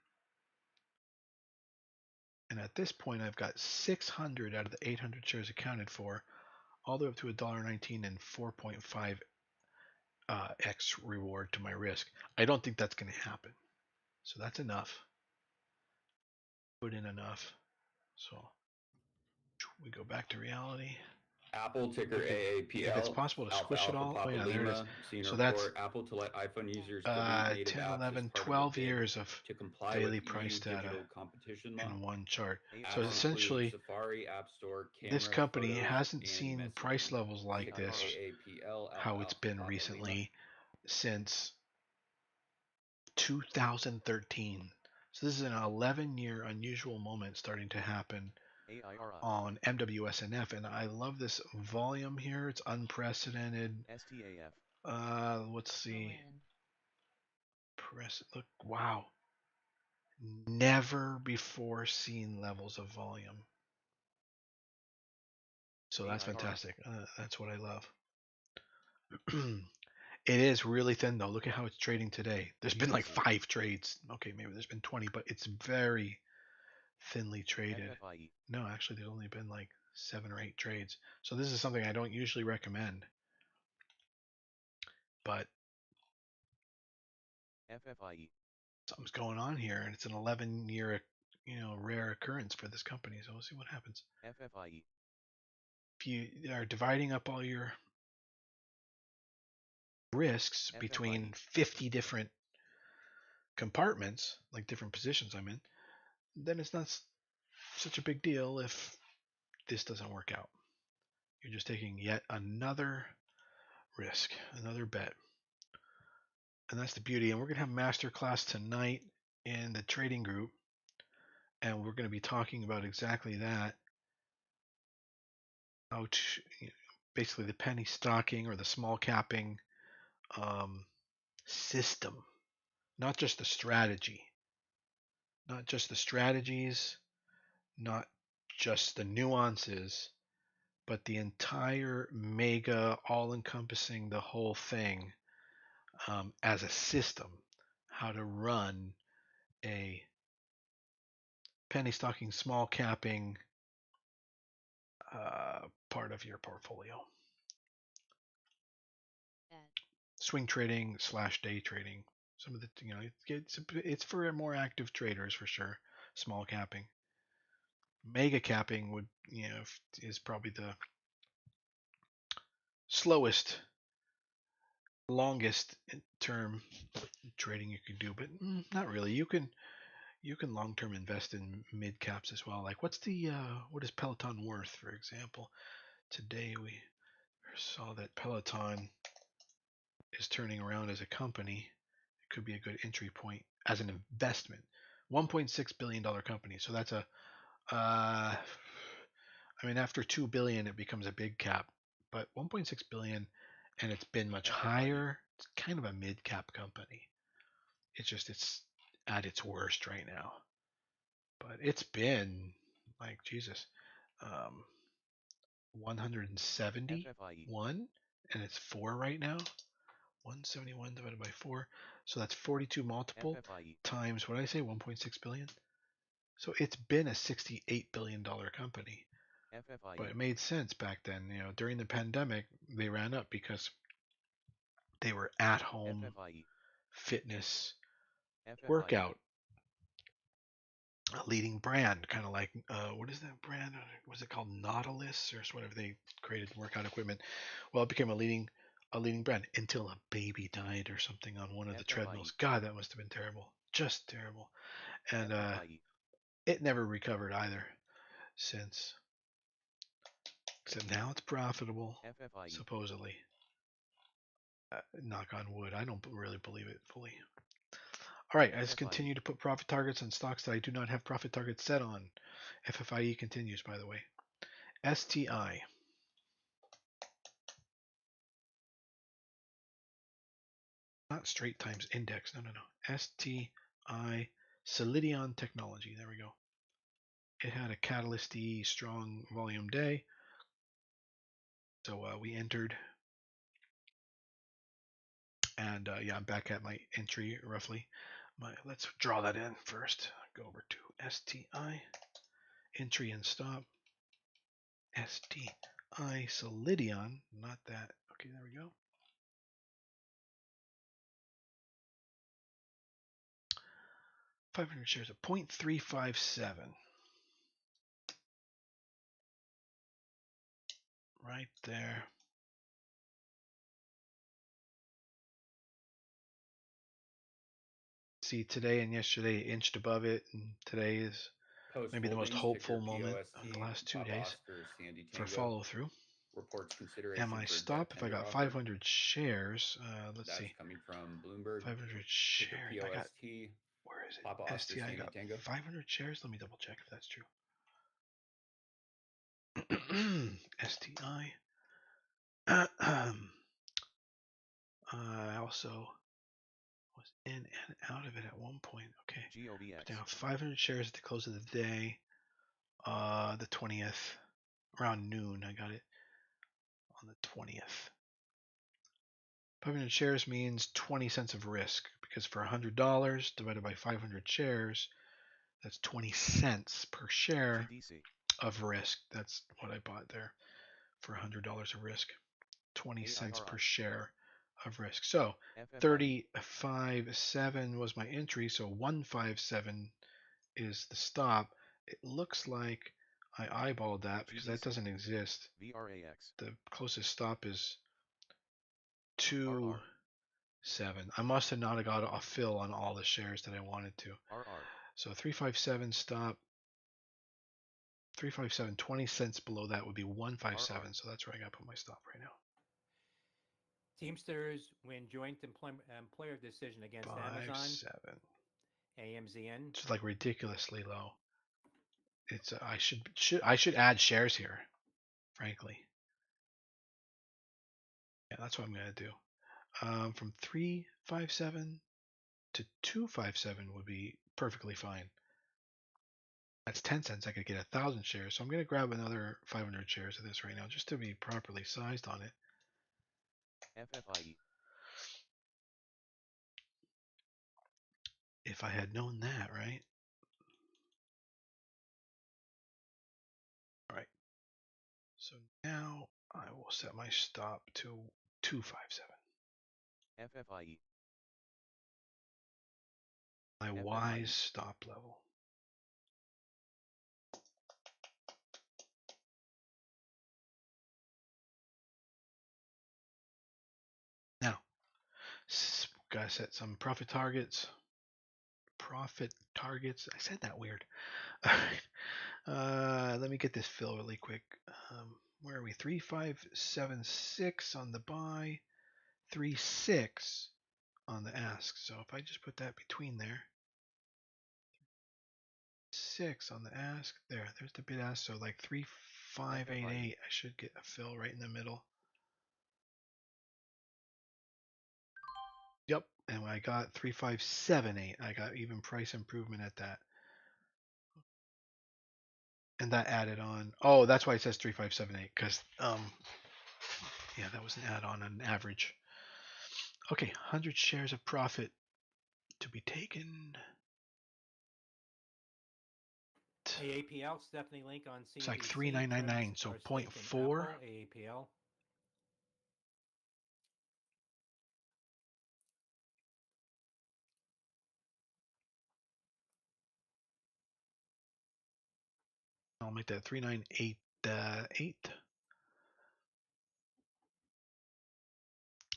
And at this point, I've got 600 out of the 800 shares accounted for, all the way up to $1.19 and 4.5 X reward to my risk. I don't think that's going to happen. So that's enough. Put in enough. So we go back to reality. Apple ticker Okay, AAPL. if it's possible to Alpha squish it Alpha all. Papa Oh yeah, there it is. Lima. Seen So report. that's Apple to let iPhone users delete native 10, apps 11, as part 12 of a bid years of to comply daily with price EU data digital competition law. in one chart. AI So Apps include essentially, Safari, App Store, this camera, company photos, hasn't and seen price messaging. levels like Ticker this, AAPL. Alpha how it's Alpha been Papa Lima. recently, since 2013. So this is an 11-year unusual moment starting to happen AIRI. on MWSNF, and I love this volume here. It's unprecedented. STAF. Let's see. ON. Press. Look. Wow. Never before seen levels of volume. So that's AIRI. fantastic. That's what I love. It is really thin though. Look at how it's trading today. There's been like USD. 5 trades. Okay, maybe there's been 20, but it's very thinly traded. FFIE. No, actually, there's only been like 7 or 8 trades. So this is something I don't usually recommend. But FFIE. something's going on here, and it's an 11-year, rare occurrence for this company. So we'll see what happens. FFIE. If you are dividing up all your risks between FFIE. 50 different compartments, like different positions I'm in, then it's not such a big deal if this doesn't work out. You're just taking yet another risk, another bet. And that's the beauty. And we're going to have masterclass tonight in the trading group. And we're going to be talking about exactly that. How to, basically the penny stocking or the small capping system. Not just the strategy. Not just the strategies. Not just the nuances. But the entire mega, all-encompassing, the whole thing as a system. How to run a penny stocking, small capping part of your portfolio. Swing trading / day trading. Some of the, it's for more active traders for sure. Small capping. Mega capping would, is probably the slowest, longest term trading you can do, but not really. You can long term invest in mid caps as well. Like what is Peloton worth, for example? Today we saw that Peloton is turning around as a company. It could be a good entry point as an investment. $1.6 billion company. So that's after 2 billion, it becomes a big cap, but 1.6 billion, and it's been much higher. It's kind of a mid cap company. It's at its worst right now, but it's been like Jesus, 171, and it's 4 right now. 171 divided by 4, so that's 42 multiple FFIE. times what did I say, 1.6 billion. So it's been a $68 billion company. FFIE. But it made sense back then. During the pandemic, they ran up because they were at home FFIE. fitness FFIE. workout, a leading brand, kind of like what is that brand? Was it called Nautilus or whatever? They created workout equipment. Well, it became a leading brand until a baby died or something on one of the FFIE. treadmills. God, that must have been terrible, just terrible. And FFIE. it never recovered either since. Except now it's profitable, FFIE. supposedly. Knock on wood. I don't really believe it fully. All right, let's FFIE. continue to put profit targets on stocks that I do not have profit targets set on. FFIE continues, by the way. STI. not straight times index. No. STI Solidion Technology. There we go. It had a catalyst-y strong volume day. So we entered. And yeah, I'm back at my entry roughly. Let's draw that in first. Go over to STI, entry and stop. STI Solidion, not that. Okay, there we go. $500 shares of 0.357. Right there. See, today and yesterday inched above it, and today is Post maybe the most Holdings, hopeful ticker moment POST, of the last 2 Papa days Oscar, Sandy for Tango, follow through. reports And consideration my for stop, debt if I tender got offer. 500 shares, let's That's see, coming from Bloomberg, 500 ticker shares. I got, POST, where is it? Papa Oscar, STI Sandy got Tango. 500 shares. Let me double check if that's true. STI. I also was in and out of it at one point. Okay. GOBX. Now 500 shares at the close of the day. The 20th, around noon. I got it on the 20th. 500 shares means 20 cents of risk, because for $100 divided by 500 shares, that's 20 cents per share GDC. of risk. That's what I bought there for $100 of risk. 20 cents per AIRI. share of risk. So FFIE. 35.7 was my entry, so 157 is the stop. It looks like I eyeballed that because that GDC. doesn't exist. VRAX. The closest stop is RR. 2.7. I must have not got a fill on all the shares that I wanted to. RR. So 357 stop. 357, 20 cents below that would be 157. RR. So that's where I got to put my stop right now. Teamsters win joint employer decision against Amazon, 5.7. AMZN. It's like ridiculously low. It's I should add shares here, frankly. Yeah, that's what I'm gonna do. From 357 to 257 would be perfectly fine. That's 10 cents. I could get 1,000 shares. So I'm gonna grab another 500 shares of this right now, just to be properly sized on it. FFIE. If I had known that, right? All right. So now I will set my stop to 257. FFIE. My FFIE. wise stop level. Now, gotta set some profit targets. Profit targets. I said that weird. Let me get this fill really quick. Where are we? 3576 on the buy, 36 on the ask. So if I just put that between there, 6 on the ask. There's the bid ask. So like 3588. I should get a fill right in the middle. Yep, and I got 3578. I got even price improvement at that. And that added on. Oh, that's why it says 3578, because yeah, that was an add-on, an average. Okay, 100 shares of profit to be taken. AAPL, Stephanie Link on CNBC. It's like 3999, so 0.4. AAPL. I'll make that 3988.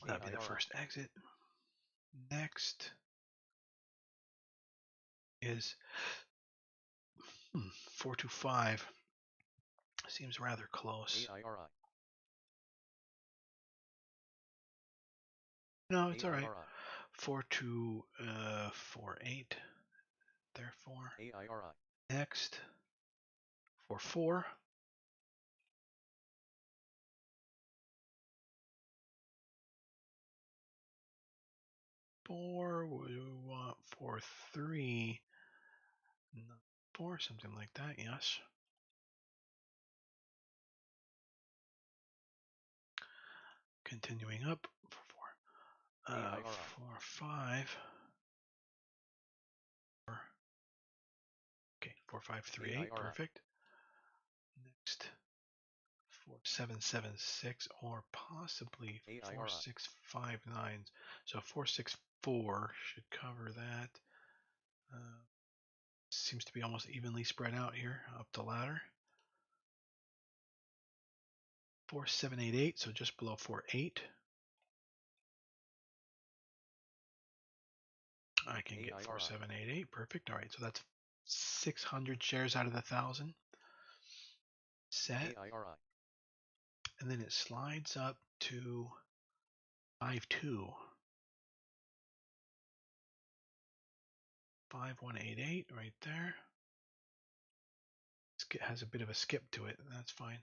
That'll be the first exit. Next is 425. Seems rather close. AIRI. No, it's all right. AIRI. 4248. Therefore, AIRI. next 44. 4. We want 4.3. 4, something like that. Yes. Continuing up for 4. AIRI. 4.5. Okay, 4.5.3.8. AIRI. Perfect. Next, 4.7.7.6 or possibly AIRI. 4.6.5.9. So 4.6.4 should cover that. Seems to be almost evenly spread out here up the ladder. 4.7.8.8, so just below 4.8. I can get AIRI. 4.7.8.8. Perfect. All right, so that's 600 shares out of the 1,000. Set. AIRI. And then it slides up to 5.2. 5.188 right there. It has a bit of a skip to it. That's fine.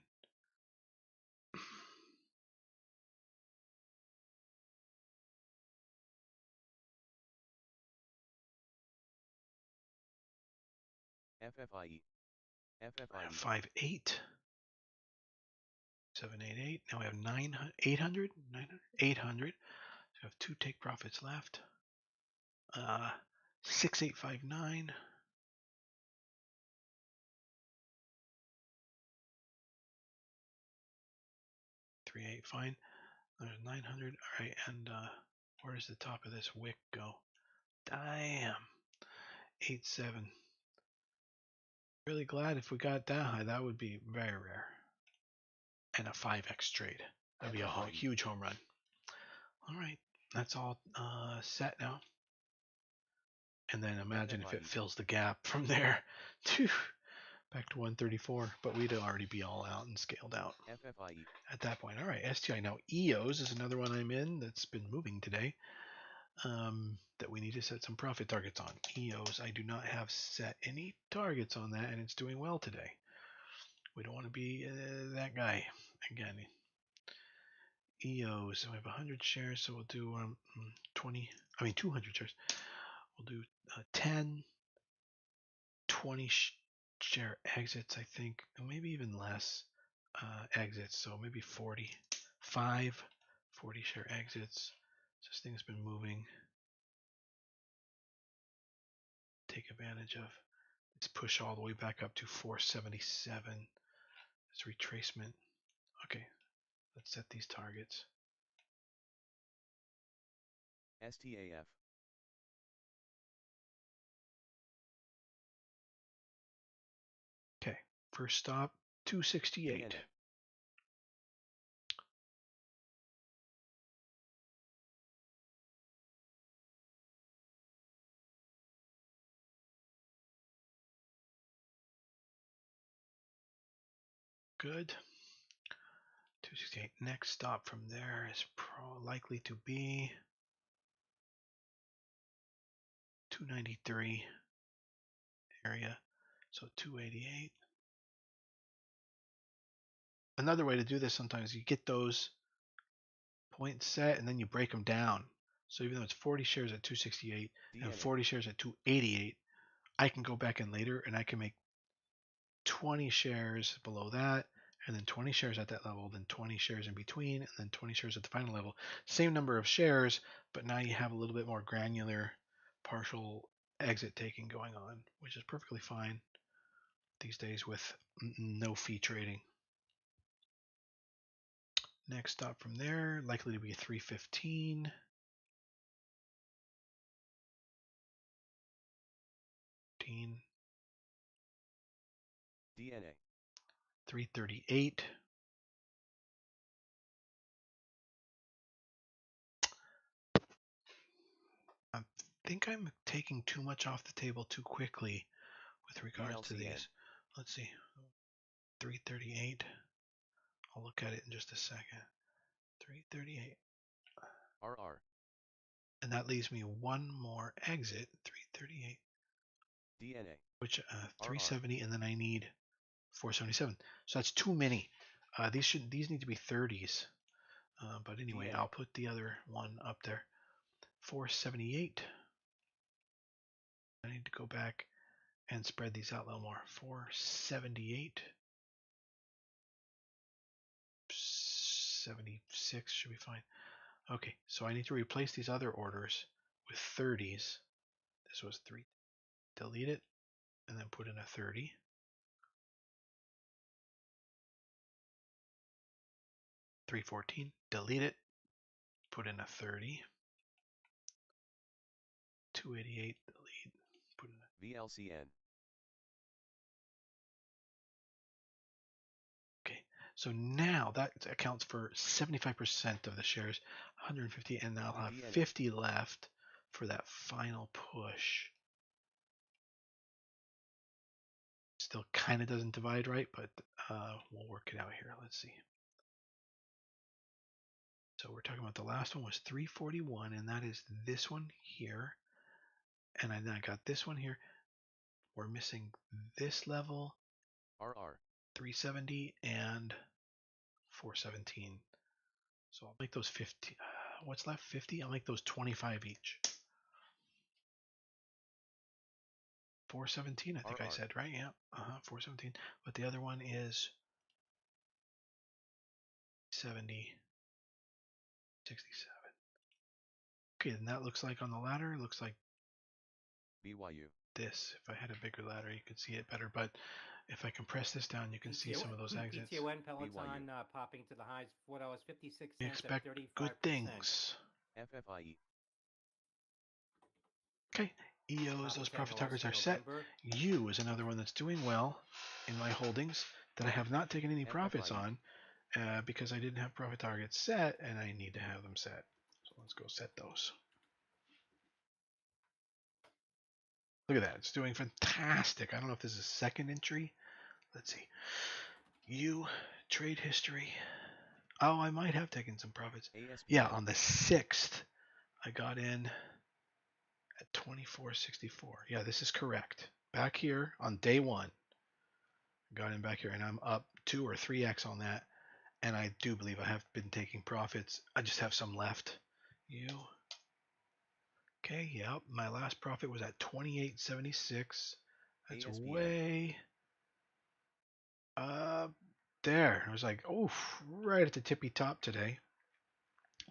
FFIE. FFIE. 5.8. 7.88. Now we have 900, 800, 900, 800. So we have 2 take profits left. 6.859. 3.8, fine. There's 900. All right, and where does the top of this wick go? Damn. 8.7. Really glad if we got that high. That would be very rare. And a 5x trade. That'd be a huge home run. All right, that's all set now. And then imagine if it FFIE. fills the gap from there to back to 134, but we'd already be all out and scaled out FFIE. at that point. All right, STI. Now EOS is another one I'm in that's been moving today that we need to set some profit targets on. EOS, I do not have set any targets on that, and it's doing well today. We don't want to be that guy again. EOS, so we have 100 shares, so we'll do 200 shares. We'll do 10, 20 share exits, I think, and maybe even less exits, so maybe 40 share exits. This thing's been moving. Take advantage of this push all the way back up to 477. This retracement. Okay, let's set these targets. STAF. Okay, first stop 268. DNA. Good. 268. Next stop from there is likely to be 293 area. So 288. Another way to do this sometimes you get those points set and then you break them down. So even though it's 40 shares at 268 and 40 shares at 288, I can go back in later and I can make 20 shares below that, and then 20 shares at that level, then 20 shares in between, and then 20 shares at the final level. Same number of shares, but now you have a little bit more granular partial exit taking going on, which is perfectly fine these days with no fee trading. Next stop from there, likely to be 315. DNA. 338. I think I'm taking too much off the table too quickly with regards to DLCN. these. Let's see. 338. I'll look at it in just a second. 338. RR. And that leaves me one more exit, 338, DNA. which 370, and then I need 477. So that's too many. These need to be 30s. But anyway, DNA. I'll put the other one up there. 478. I need to go back and spread these out a little more. 478. 76 should be fine. Okay, so I need to replace these other orders with 30s. This was 3. Delete it and then put in a 30. $314. Delete it. Put in a 30. 288. Delete. Put in a VLCN. Okay, so now that accounts for 75% of the shares, 150, and now I'll have DNA. 50 left for that final push. Still kind of doesn't divide right, but we'll work it out here. Let's see. So we're talking about the last one was 341, and that is this one here. And then I got this one here. We're missing this level, RR. 370 and 417. So I'll make those 50. What's left? 50? I'll make those 25 each. 417, I think I RR. said, right? Yeah. 417. But the other one is 70, 67. Okay, and that looks like on the ladder, it looks like BYU. this. If I had a bigger ladder, you could see it better. But if I compress this down, you can see some of those exits. PTON Peloton popping to the highs. What I was 56 We cents expect at 35%. good things. FFIE. Okay, EOs, those profit targets are set. U is another one that's doing well in my holdings that I have not taken any profits FFIE. on because I didn't have profit targets set and I need to have them set. So let's go set those. Look at that. It's doing fantastic. I don't know if this is a second entry. Let's see. U, trade history. Oh, I might have taken some profits. ASPN. Yeah, on the 6th, I got in at 24.64. Yeah, this is correct. Back here on day 1. Got in back here, and I'm up 2 or 3x on that. And I do believe I have been taking profits. I just have some left. U. Okay, yep. My last profit was at 28.76. That's ASPN. way there. I was like, oh, right at the tippy top today.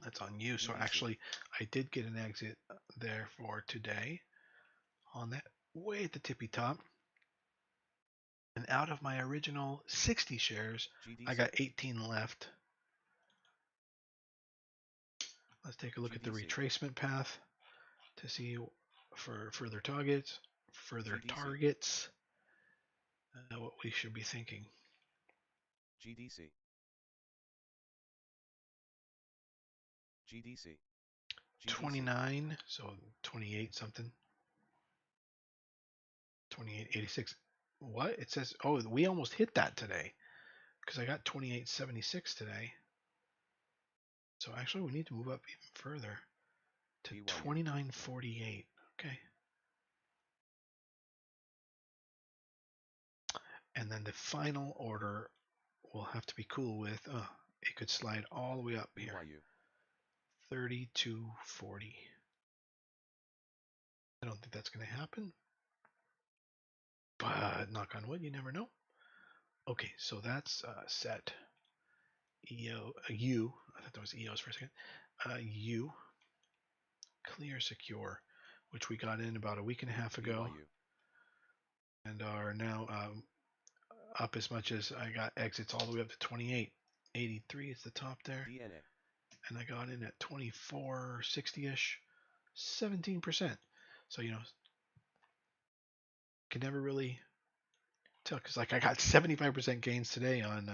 That's on you. So GDC. actually, I did get an exit there for today on that way at the tippy top. And out of my original 60 shares, GDC. I got 18 left. Let's take a look at the GDC. retracement path to see for further targets, GDC. what we should be thinking. GDC. GDC. 29, so 28 something. 28.86. What? It says, oh, we almost hit that today because I got 28.76 today. So actually, we need to move up even further to BYU. 29.48. Okay. And then the final order will have to be cool with, it could slide all the way up here. BYU. 32.40. I don't think that's going to happen. But knock on wood, you never know. Okay, so that's set. U. I thought that was EOS for a second. U. Clear Secure, which we got in about a week and a half ago. BYU. And are now up as much as I got exits all the way up to 28.83 is the top there. DNA. And I got in at 24.60ish, 17%. So, you know, can never really tell because like I got 75% gains today on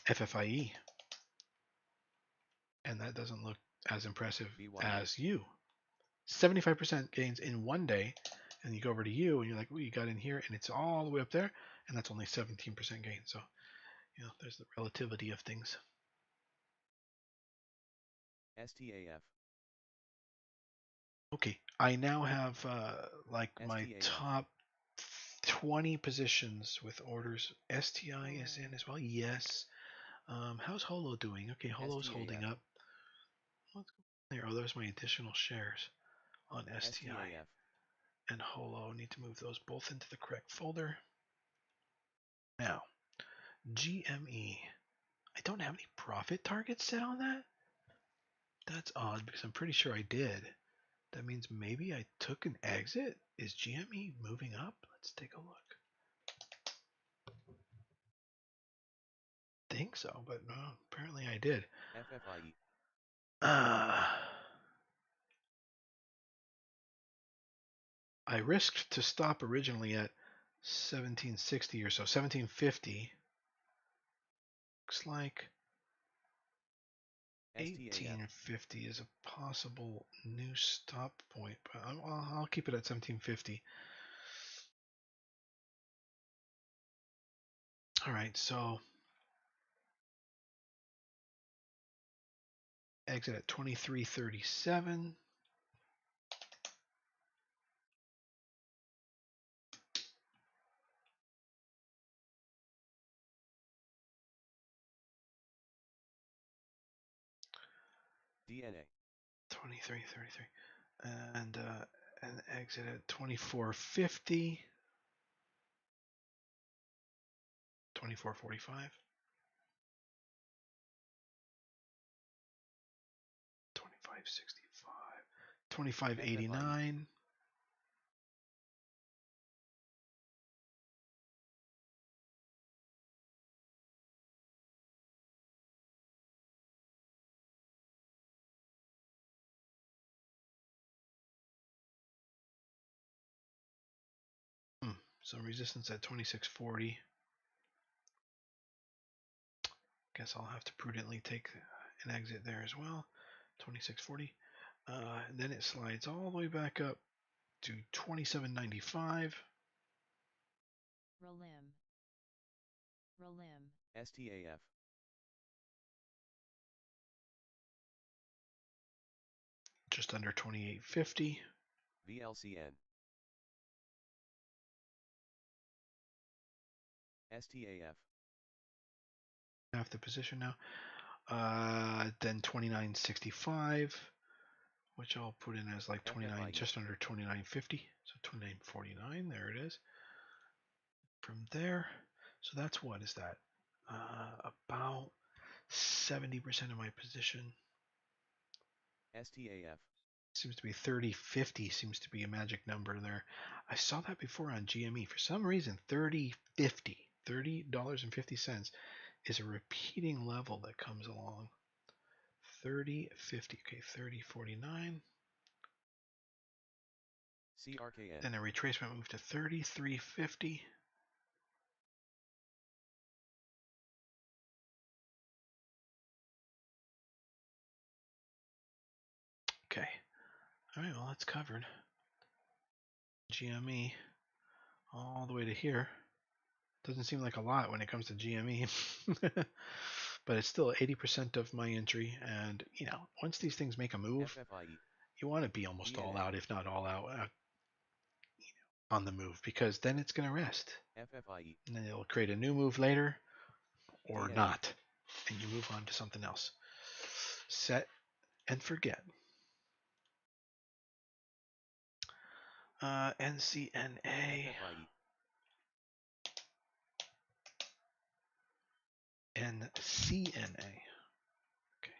FFIE. And that doesn't look as impressive BYU. as you. 75% gains in one day. And you go over to you and you're like, oh, you got in here and it's all the way up there. And that's only 17% gain. So, you know, there's the relativity of things. STAF. Okay, I now have like my STAF. top 20 positions with orders. STI is in as well. Yes. How's Holo doing? Okay, Holo's holding STAF. up. There, oh, those are my additional shares on STI STAF. and Holo. Need to move those both into the correct folder. Now, GME. I don't have any profit targets set on that. That's odd because I'm pretty sure I did. That means maybe I took an exit. Is GME moving up? Let's take a look. Think so, but no, apparently I did. FFIE. I risked to stop originally at 1760 or so, 1750. Looks like STAF. 1850 is a possible new stop point, but I'll keep it at 1750. All right, so exit at 2337. DNA. 2333 and exit at 2450. 2445. 2565. 2589. Some resistance at 2640. Guess I'll have to prudently take an exit there as well. 2640. Then it slides all the way back up to 2795. Relim. STAF. Just under 2850. VLCN. STAF. Half the position now. Then 2965, which I'll put in as like 29, FFIE. just under 2950. So 2949, there it is. From there, so that's what is that? About 70% of my position. STAF. Seems to be 3050 seems to be a magic number there. I saw that before on GME. For some reason, 3050, $30.50 is a repeating level that comes along. 3050, okay, 3049. CRKN. Then a retracement move to 3350. Okay. All right, well, that's covered. GME all the way to here. Doesn't seem like a lot when it comes to GME. But it's still 80% of my entry. And, you know, once these things make a move, FFIE. you want to be almost all DNA. out, if not all out, on the move, because then it's going to rest. FFIE. And then it'll create a new move later or DNA. not. And you move on to something else. Set and forget. NCNA. FFIE. NCNA. Okay.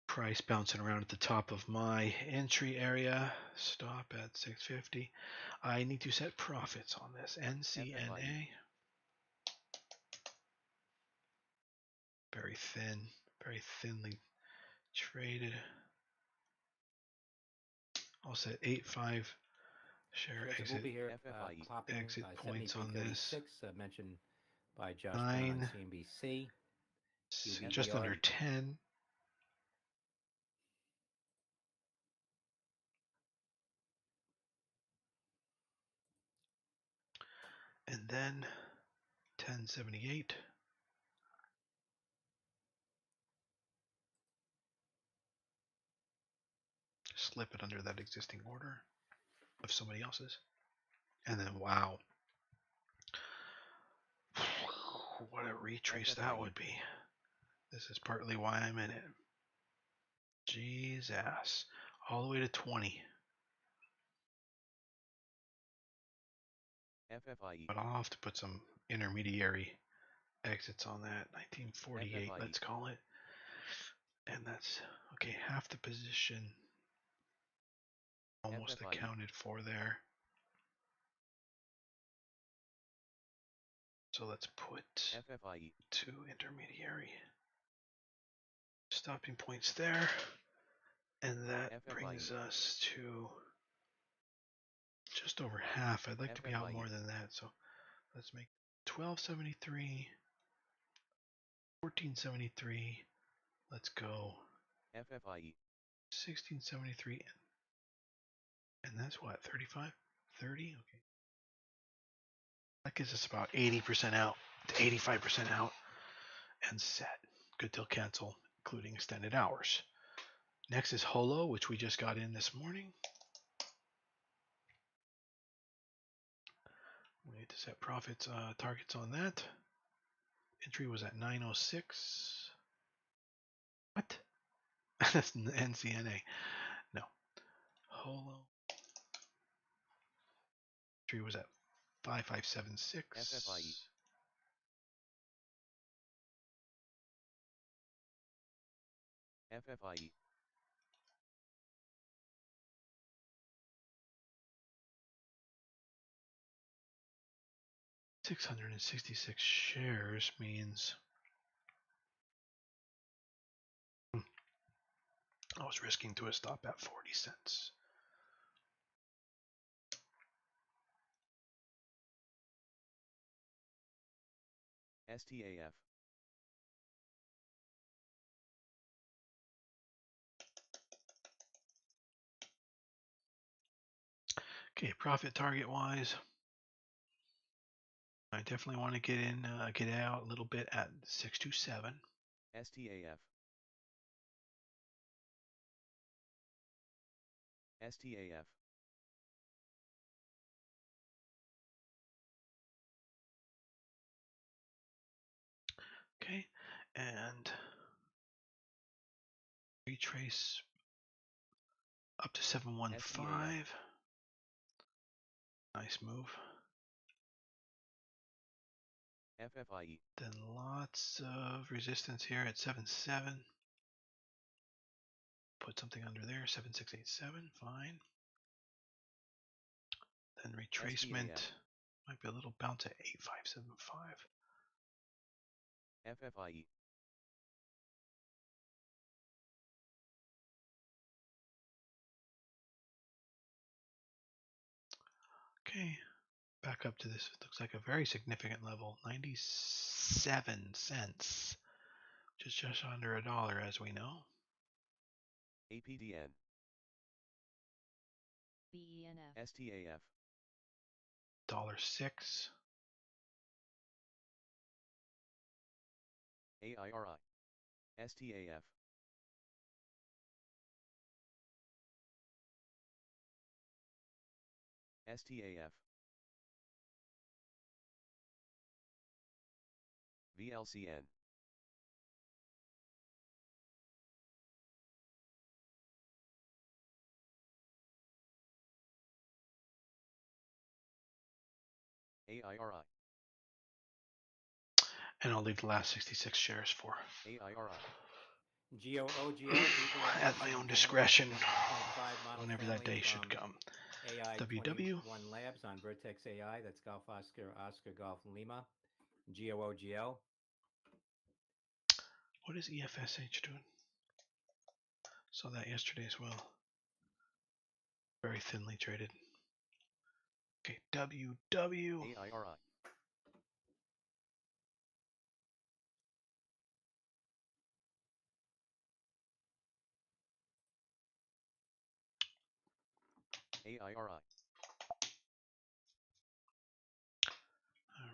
Price bouncing around at the top of my entry area. Stop at 650. I need to set profits on this. NCNA. FFIE. Very thin, very thinly traded. I'll set 8.5 share So exit. we'll be here FFIE. clopping Exit points on this. 7336, mentioned by Josh 9. on CNBC. Just under 10. And then 1078. Slip it under that existing order of somebody else's. And then, wow. What a retrace that would be. This is partly why I'm in it. Jesus. All the way to 20. FFIE. But I'll have to put some intermediary exits on that. 1948, FFIE. let's call it. And that's, okay, half the position almost FFIE. accounted for there. So let's put FFIE. 2 intermediary stopping points there. And that FFIE. brings us to just over half. I'd like to be out FFIE. more than that. So let's make 1273, 1473. Let's go FFIE. 1673. And that's what, 35? 30? Okay. That gives us about 80% out to 85% out and set. Good till cancel, including extended hours. Next is Holo, which we just got in this morning. We need to set profits targets on that. Entry was at 906. What? That's NCNA. No. Holo. Entry was at 5576. FFIE. FFIE. $666 shares means I was risking to a stop at 40 cents. STAF. Okay, profit target wise, I definitely want to get in, get out a little bit at 627. STAF. STAF. Okay, and retrace up to 715. Nice move. FFIE. Then lots of resistance here at 77. Put something under there, 7687, fine. Then retracement STAF. might be a little bounce at 8575. FFIE. Okay, back up to this. It looks like a very significant level, 97 cents, which is just under $1, as we know. APDN. BENF. STAF. $1.06. AIRI. STAF. STAF. VLCN. AIRI. And I'll leave the last 66 shares for AIRI. GOOGO. at my own discretion whenever that day should come. AI WW. 21 Labs on Vertex AI. That's Golf Oscar, Oscar Golf Lima. GOOGL. What is EFSH doing? Saw that yesterday as well. Very thinly traded. Okay, WW. AIRI. AIRI. All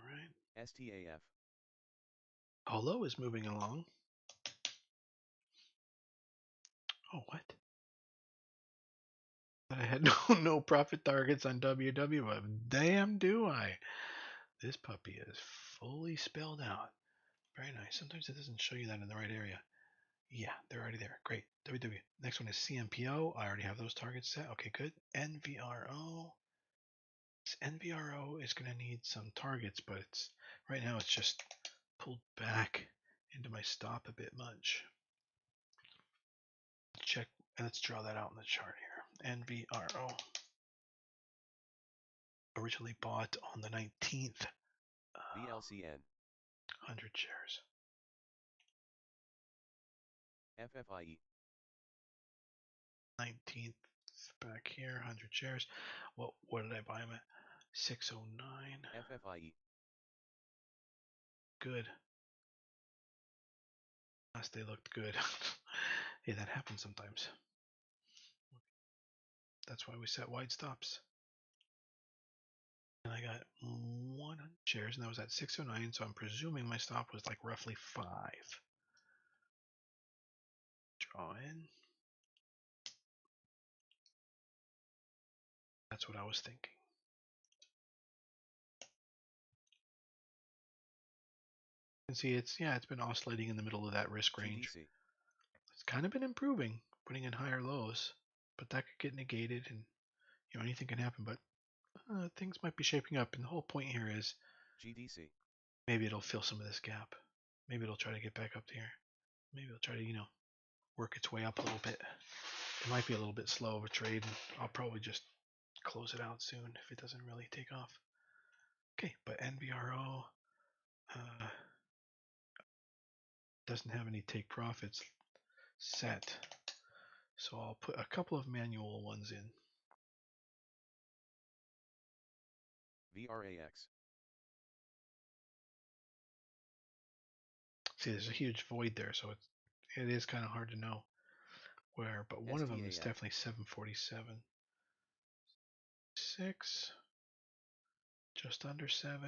right. STAF. Holo is moving along. Oh, what? But I had no profit targets on WW. Damn, do I? This puppy is fully spelled out. Very nice. Sometimes it doesn't show you that in the right area. Yeah, they're already there. Great. WW. Next one is CMPO. I already have those targets set. Okay, good. NVRO. This NVRO is going to need some targets, but it's right now it's just pulled back into my stop a bit much. Check. Let's draw that out in the chart here. NVRO. Originally bought on the 19th. VLCN. 100 shares. FFIE. 19th back here, 100 shares. What did I buy them at? 609. FFIE. Good. Last they looked good. Hey, that happens sometimes. That's why we set wide stops. And I got 100 shares, and that was at 609, so I'm presuming my stop was like roughly 5. Draw in. That's what I was thinking. You can see it's been oscillating in the middle of that risk range. GDC. It's kind of been improving, putting in higher lows, but that could get negated, and anything can happen. But things might be shaping up, and the whole point here is GDC. maybe it'll fill some of this gap. Maybe it'll try to get back up here. Maybe it'll try to work its way up a little bit. It might be a little bit slow of a trade, and I'll probably just close it out soon if it doesn't really take off. Okay, but NVRO doesn't have any take profits set, so I'll put a couple of manual ones in. VRAX. See, there's a huge void there, so it is kind of hard to know where, but one of them is STAF. definitely 747. 6, just under 7,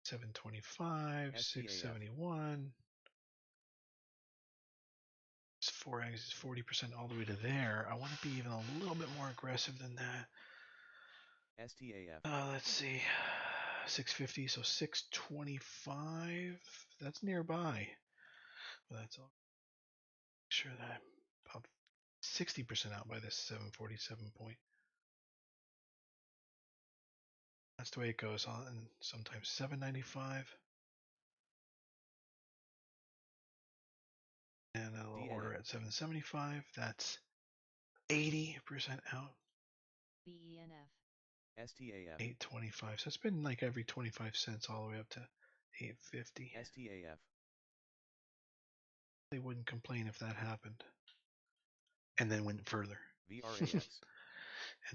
725, STAF. 671. It's 4x is 40% all the way to there. I want to be even a little bit more aggressive than that. STAF. Let's see, 650, so 625. That's nearby. But that's all. Make sure that I'm about 60% out by this 747 point. That's the way it goes on, and sometimes 795. And I'll DNA. order at 775. That's 80% out. BENF. STAF. 825. So it's been like every 25 cents all the way up to 850. STAF. They wouldn't complain if that happened. And then went further. VRAX.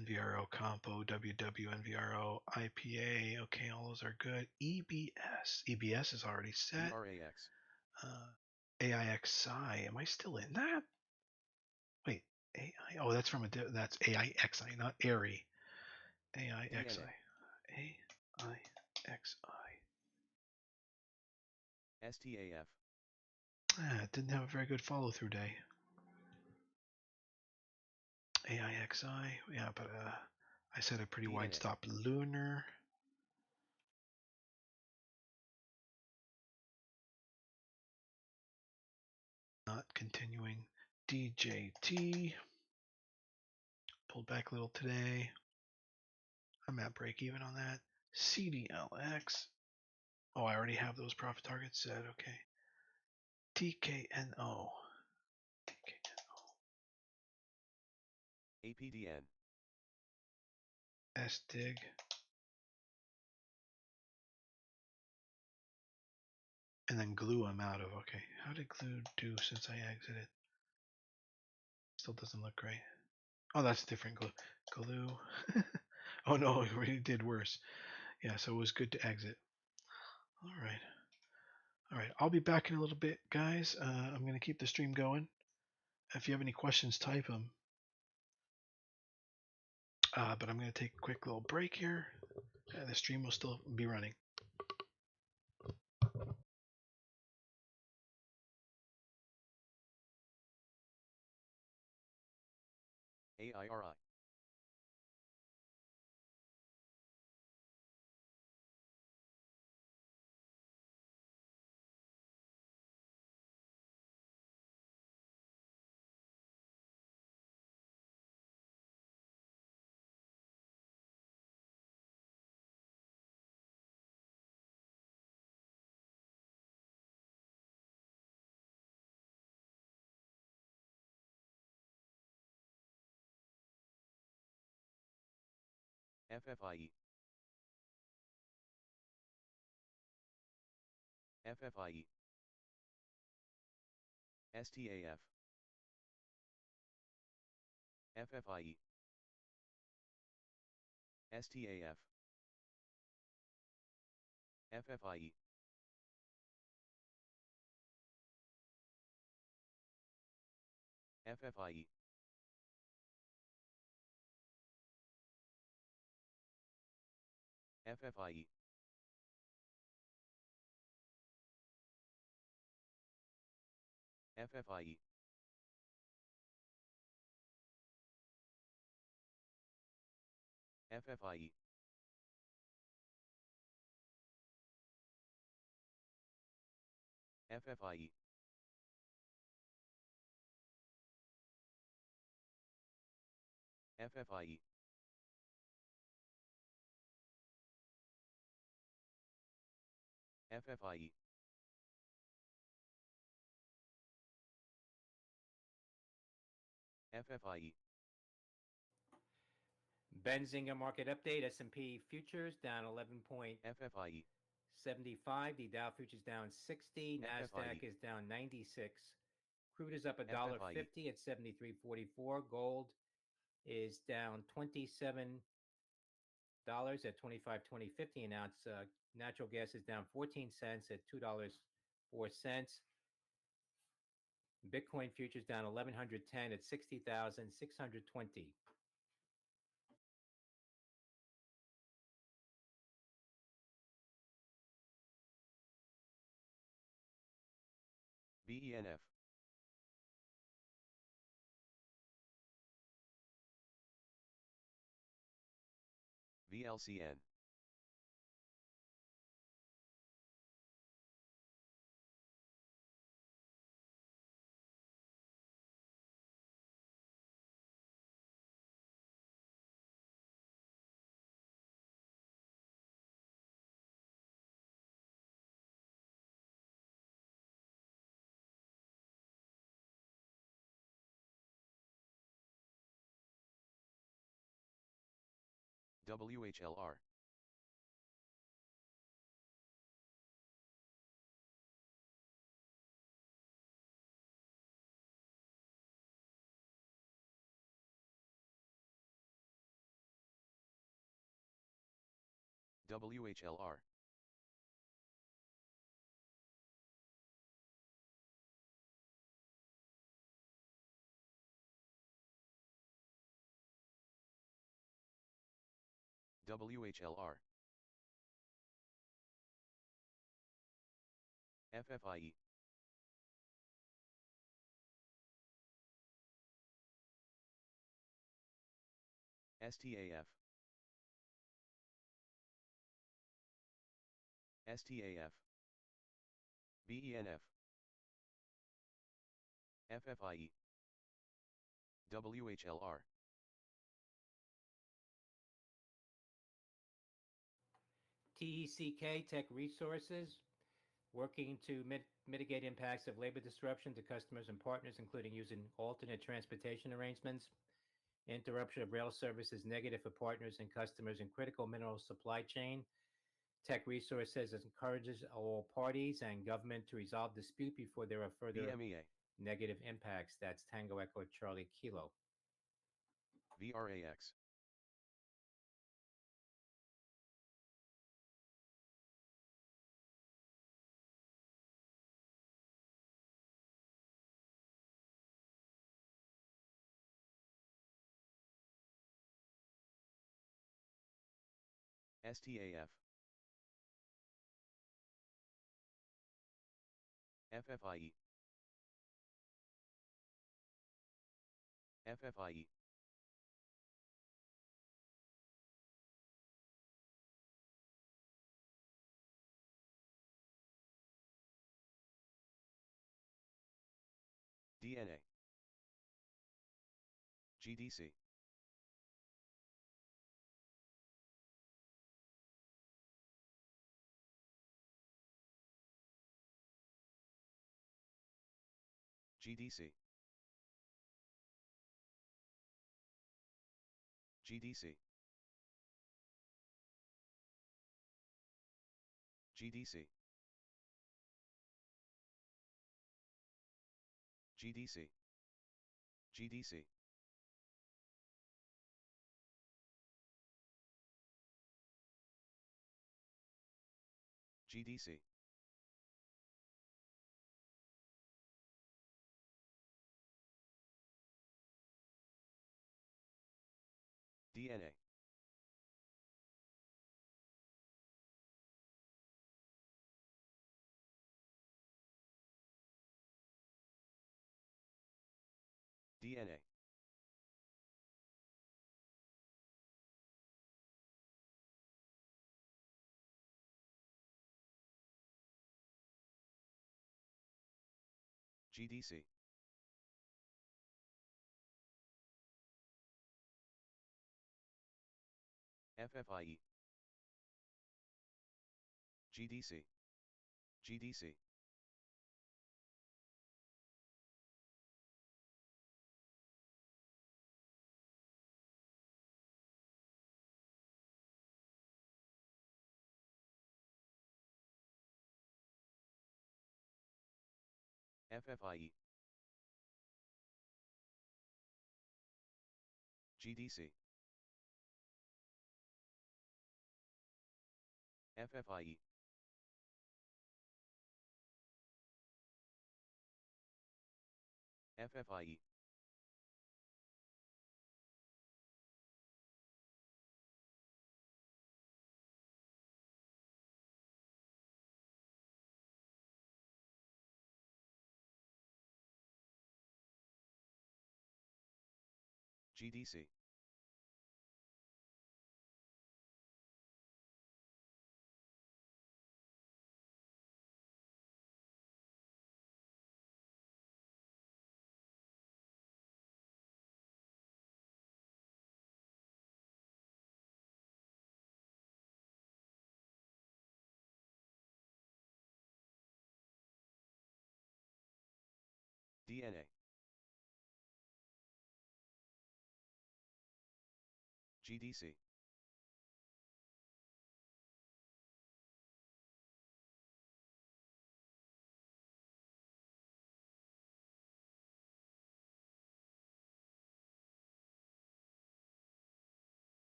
NVRO, Compo, WW, NVRO, IPA. Okay, all those are good. EBS. EBS is already set. VRAX. AIXI. Am I still in that? Wait, AI. Oh, that's from that's AIXI, not AIRI. AIXI. AIXI. STAF. It didn't have a very good follow through day. AIXI. Yeah, but I set a pretty wide DNA. stop. Lunar. Not continuing. DJT. Pulled back a little today. I'm at break even on that. CDLX. Oh, I already have those profit targets set. Okay. TKNO. APDN. SDIG. And then glue I'm out of. Okay. How did glue do since I exited? Still doesn't look great. Oh, that's different glue. Glue. Oh no, it really did worse. Yeah, so it was good to exit. All right. All right. I'll be back in a little bit, guys. I'm going to keep the stream going. If you have any questions, type them. But I'm going to take a quick little break here. The stream will still be running. AIRI. FFIE. FFIE. STAF. FFIE. STAF. FFIE. FFIE. FFIE. FFIE. FFIE. FFIE. FFIE. FFIE. FFIE. Benzinga market update. S&P futures down 11.75. FFIE. The Dow futures down 60. Nasdaq is down 96. Crude is up $1.50 at 73.44. Gold is down $27 at 25.20.50 an ounce. Natural gas is down 14 cents at $2.04. Bitcoin futures down 1,110 at 60,620. BENF. VLCN. WHLR. WHLR. WHLR. FFIE. STAF. STAF. BENF. FFIE. WHLR. TECK Tech Resources, working to mitigate impacts of labor disruption to customers and partners, including using alternate transportation arrangements. Interruption of rail service is negative for partners and customers in critical mineral supply chain. Tech Resources encourages all parties and government to resolve dispute before there are further BMEA. negative impacts. That's Tango Echo Charlie Kilo. VRAX. STAF. FFIE. FFIE. DNA. GDC. GDC. GDC. GDC. GDC. GDC. GDC. DNA. DNA. GDC. FFIE. GDC. GDC. FFIE. GDC. FFIE. FFIE. GDC. DNA. GDC.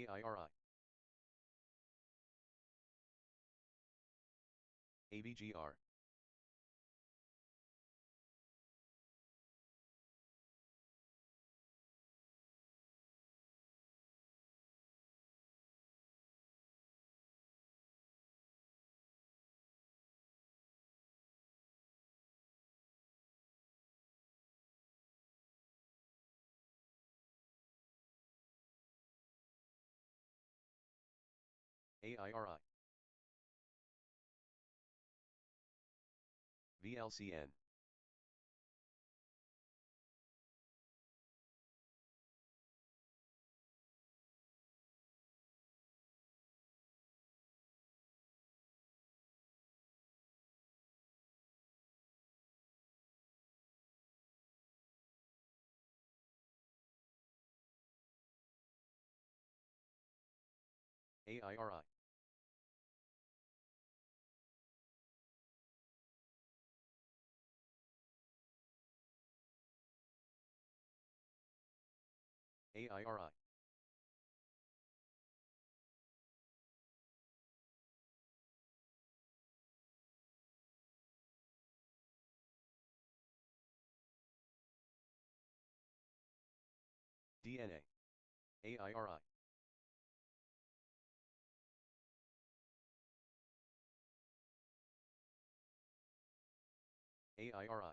AIRI. ABGR. AIRI. VLCN. AIRI. AIRI. DNA. AIRI. AIRI.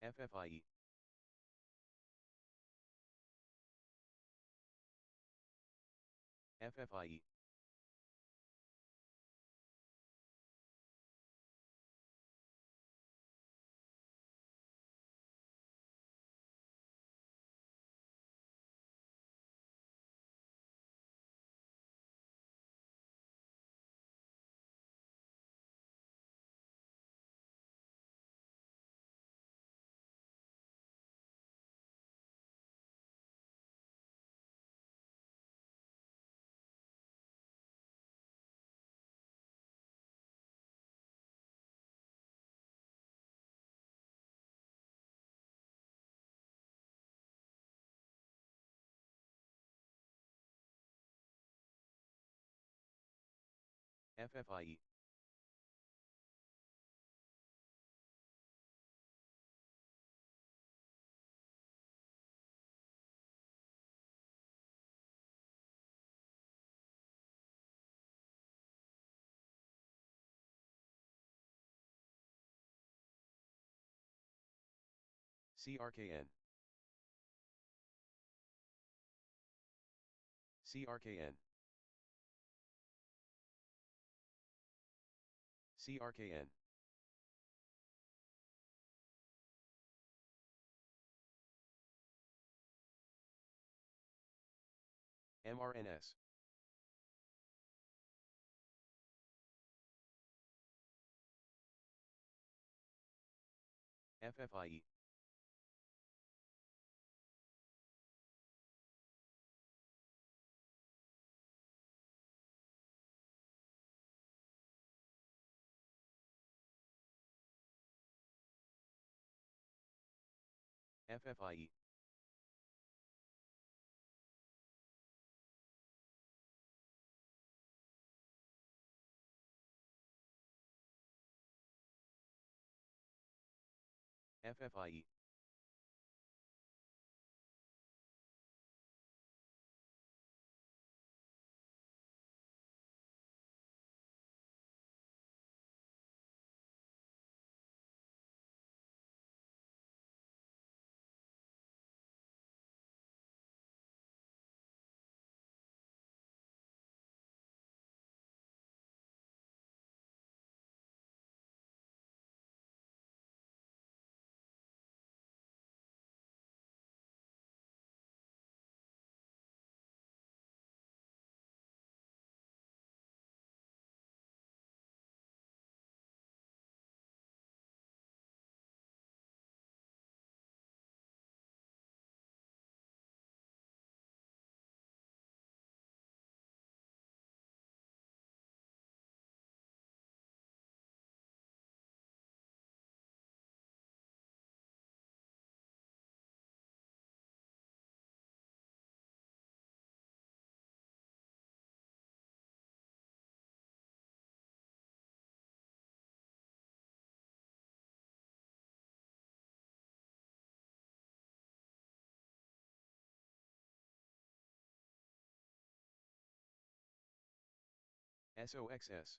FFIE. FFIE. FFIE. CRKN. CRKN. CRKN. MRNS. FFIE. FFIE. FFIE. SOXS.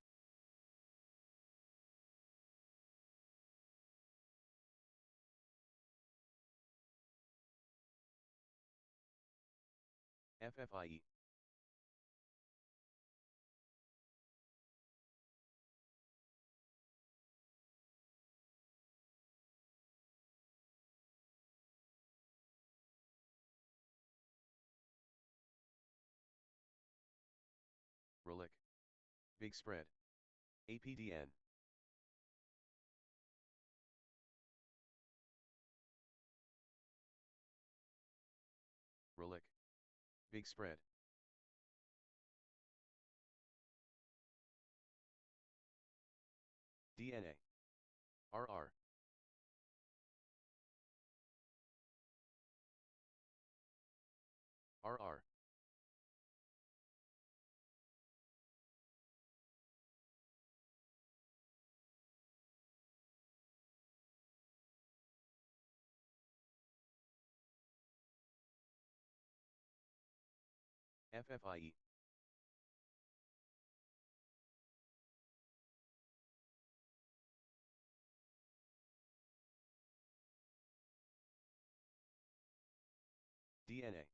FFIE. Relic. Big spread. APDN. Relic. Big spread. DNA. RR. RR. FFIE. DNA.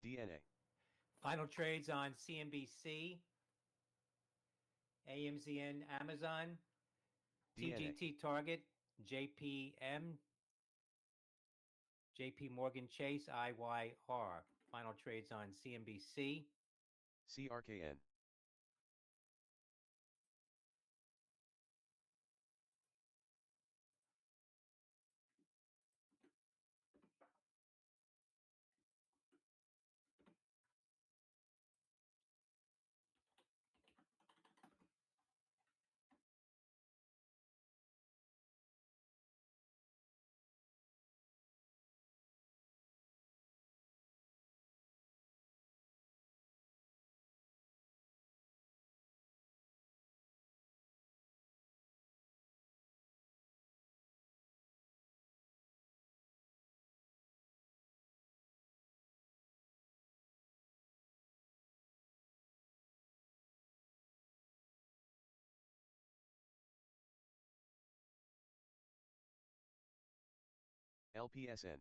DNA. Final trades on CNBC, AMZN, Amazon, DNA. TGT Target, JPM, JP Morgan Chase, IYR. Final trades on CNBC, CRKN. LPSN.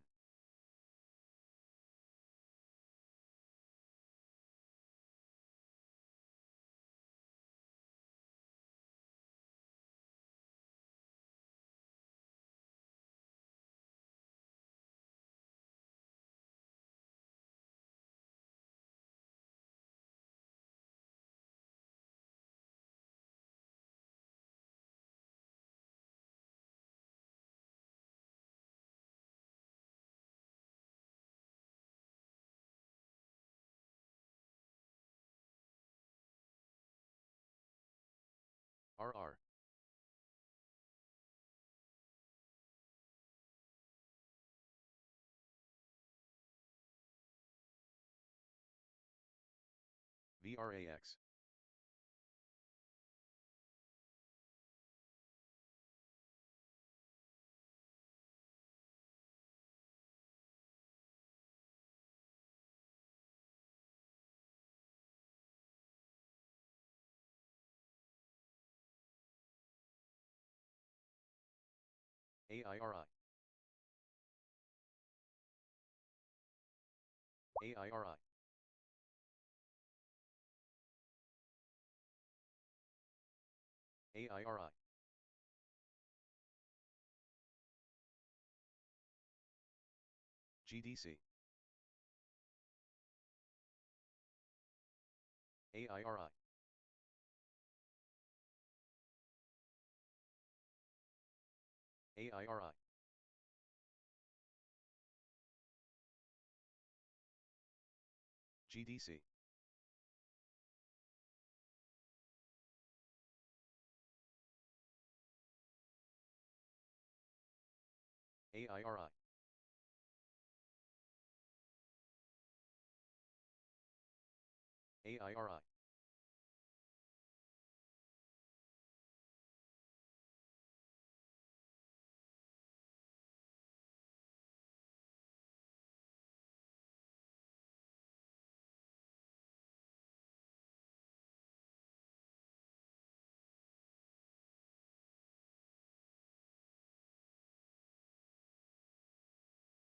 RR. VRAX. AIRI. AIRI. AIRI. GDC. AIRI. AIRI. GDC. AIRI. AIRI.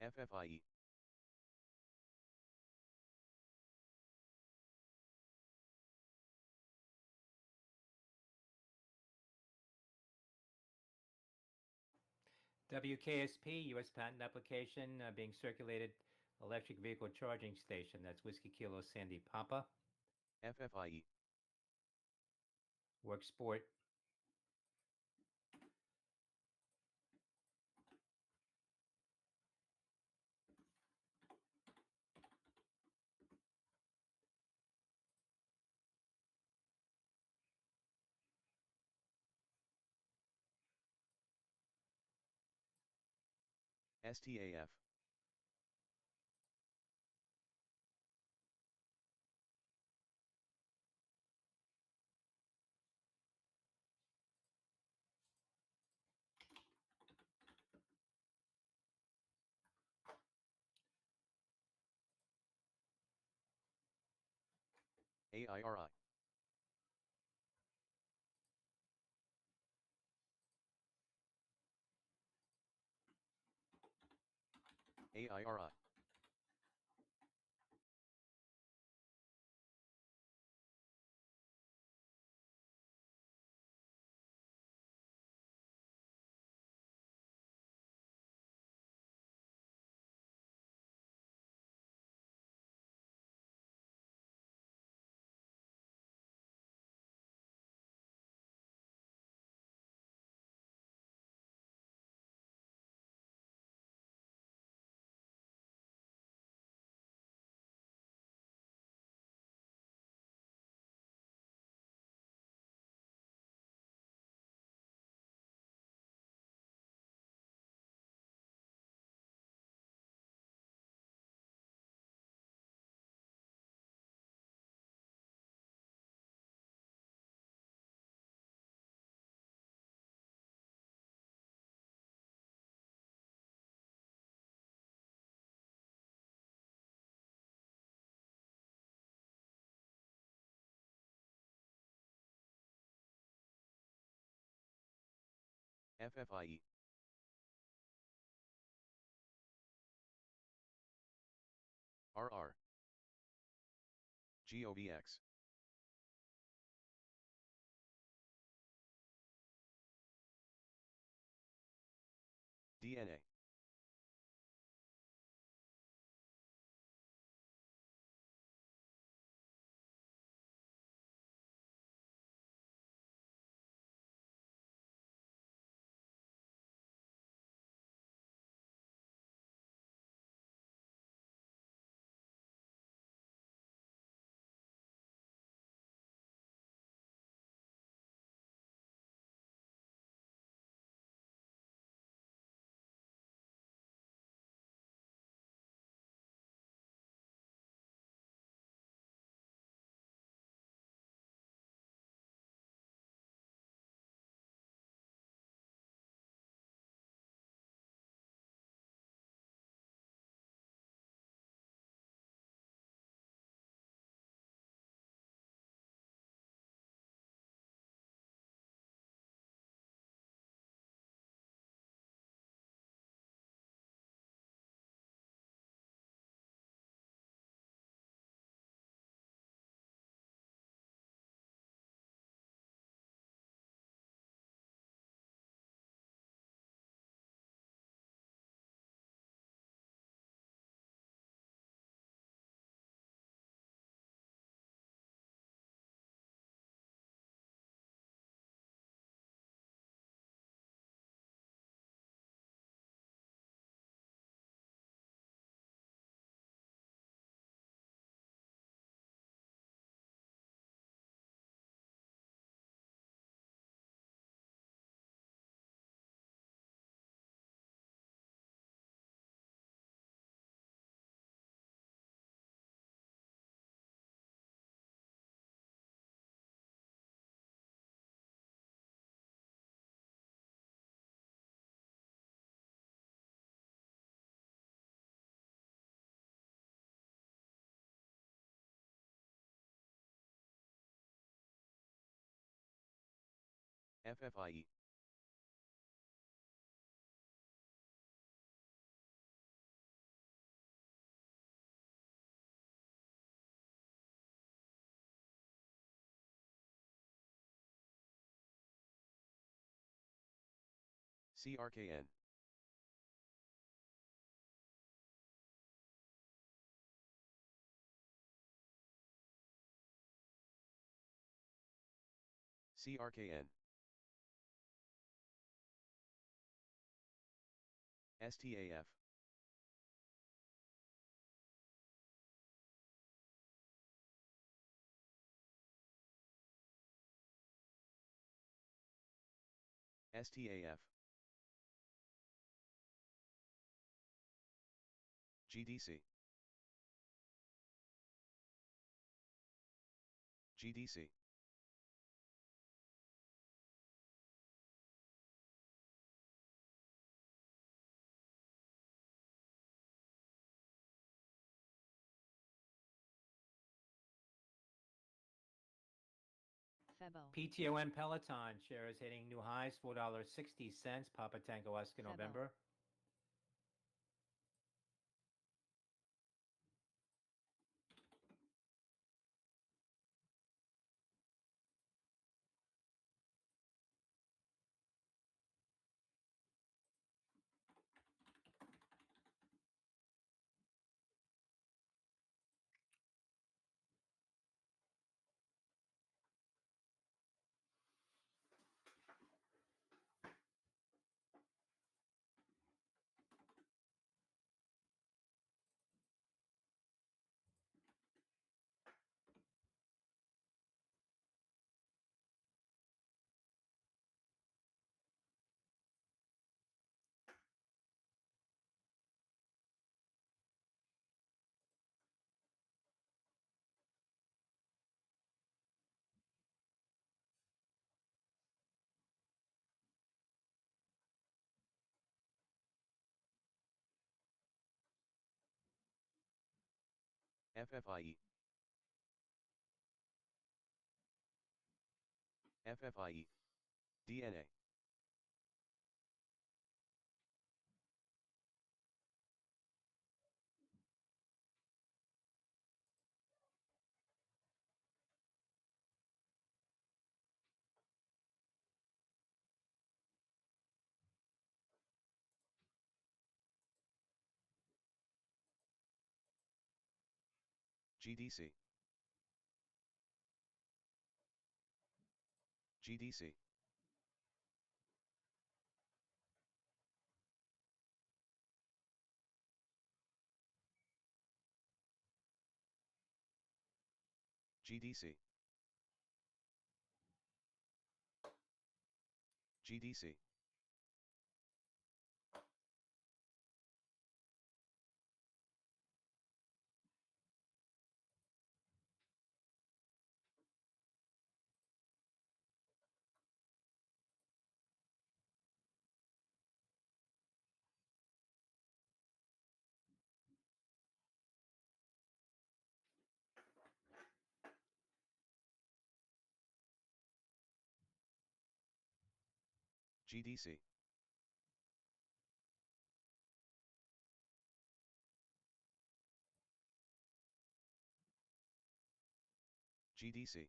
FFIE. WKSP, U.S. patent application being circulated, electric vehicle charging station. That's Whiskey Kilo Sandy Papa. FFIE. Work Sport. STAF. AIRI. AIRI. FFIE, RR, GOVX, DNA, FFIE, CRKN, CRKN, STAF, STAF, GDC, GDC, Febo. PTON Peloton shares hitting new highs, $4.60. Papa Tango Oscar Febo. November. FFIE, FFIE, DNA, GDC. GDC. GDC. GDC. GDC. GDC.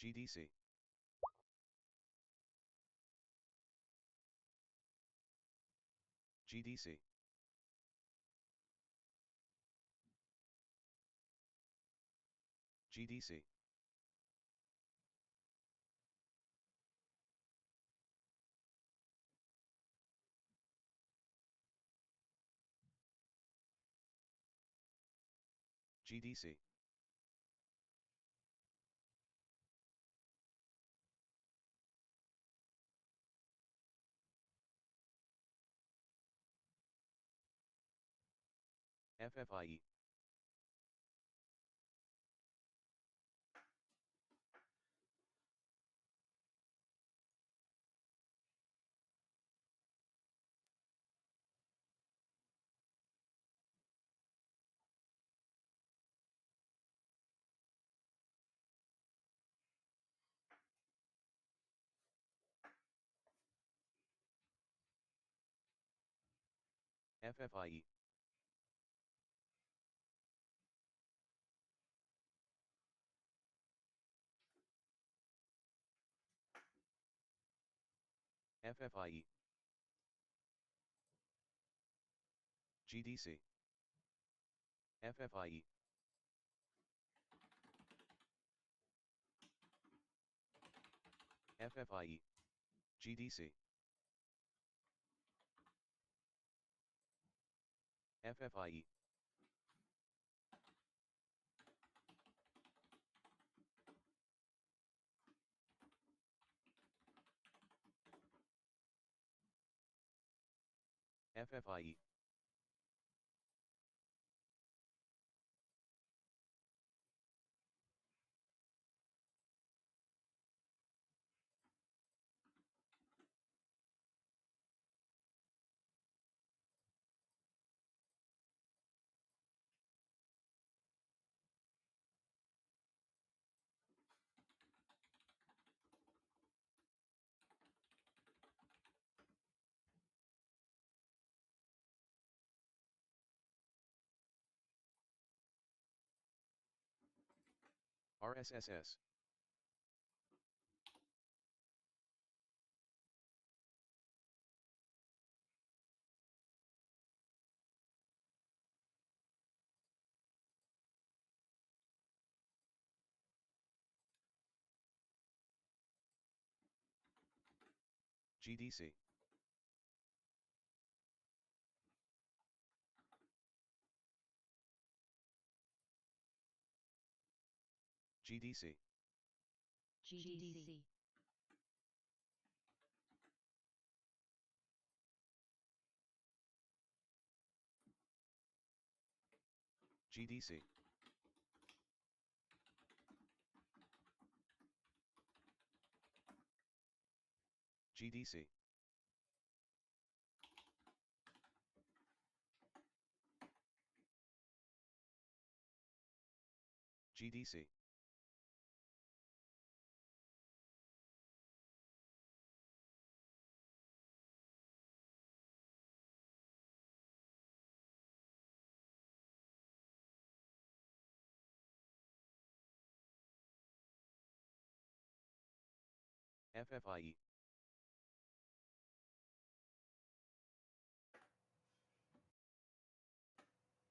GDC. GDC. GDC. GDC. FFIE. FFIE. FFIE. GDC. FFIE. FFIE. GDC. FFIE. FFIE. RSSS. GDC. GDC. GDC. GDC. GDC. GDC. FFIE.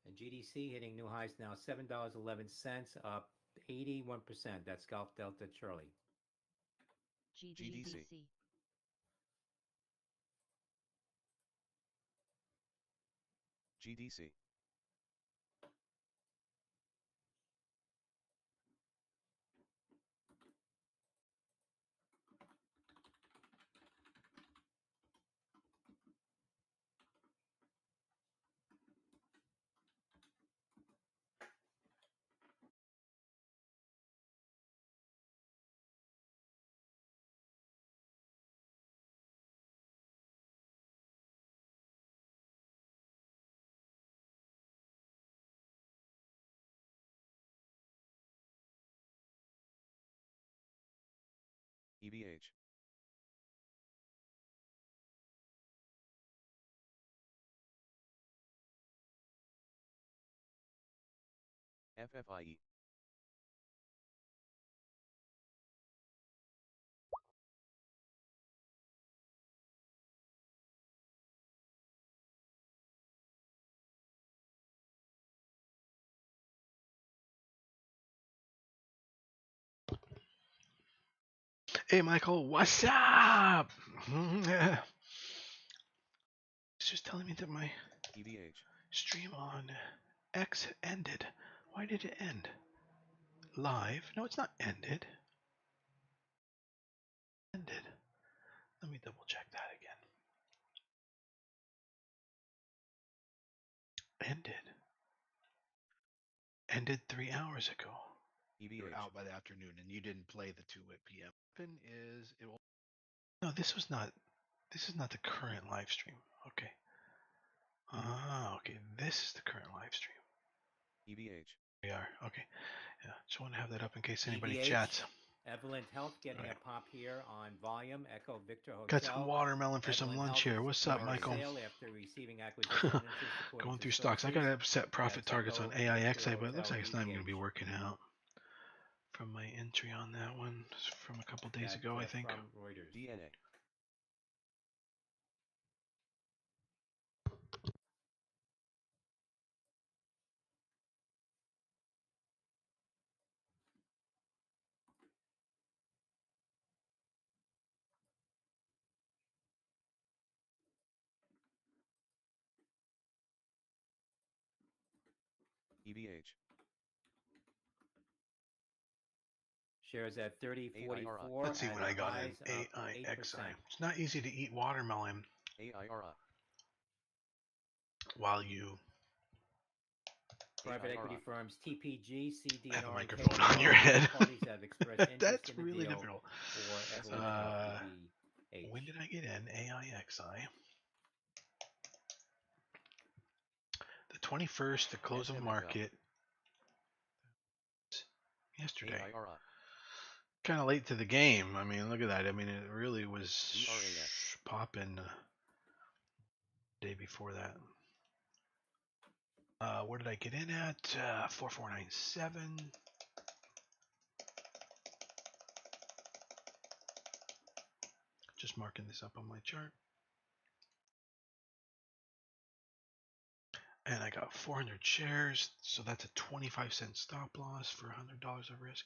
And GDC hitting new highs now, $7.11, up 81%. That's Golf Delta Charlie. GDC. GDC. EBH. FFIE. Hey, Michael, what's up? It's just telling me that my EBH. stream on X ended. Why did it end? Live? No, it's not ended. Ended. Let me double check that again. Ended 3 hours ago. You were EBH. out by the afternoon and you didn't play the 2 p.m. Is it will No, this is not the current live stream. Okay. Ah, okay. This is the current live stream. EBH. We are. Okay. Yeah. Just want to have that up in case anybody EBH, chats. Evolent Health getting Right. a pop here on volume. Echo Victor Hotel. Got some watermelon for some Evolent lunch Health here. is What's up, declaring Michael? sale after receiving acquisition bonuses, according Going to through stocks. I sources. got to set profit That's targets on Echo AIXA, Victor but it looks Hotel like it's not even going to be EBH. working out. From my entry on that one from a couple days That, ago, I think. From Reuters. DNA. EBH. Shares at 30.44. Let's see what I got in in AIXI. It's not easy to eat watermelon AIRA. while you Private equity firms TPG, CDR, have a and microphone KKR on your head. parties have expressed interest That's in the really deal difficult. for Evolent Health EBH. When did I get in AIXI? The 21st, the close of SMFL. market yesterday. AIRA. Kind of late to the game. I mean, look at that. I mean, it really was ERAS. popping day before that. Where did I get in at? 4497. Just marking this up on my chart. And I got 400 shares, so that's a 25-cent stop loss for $100 of risk.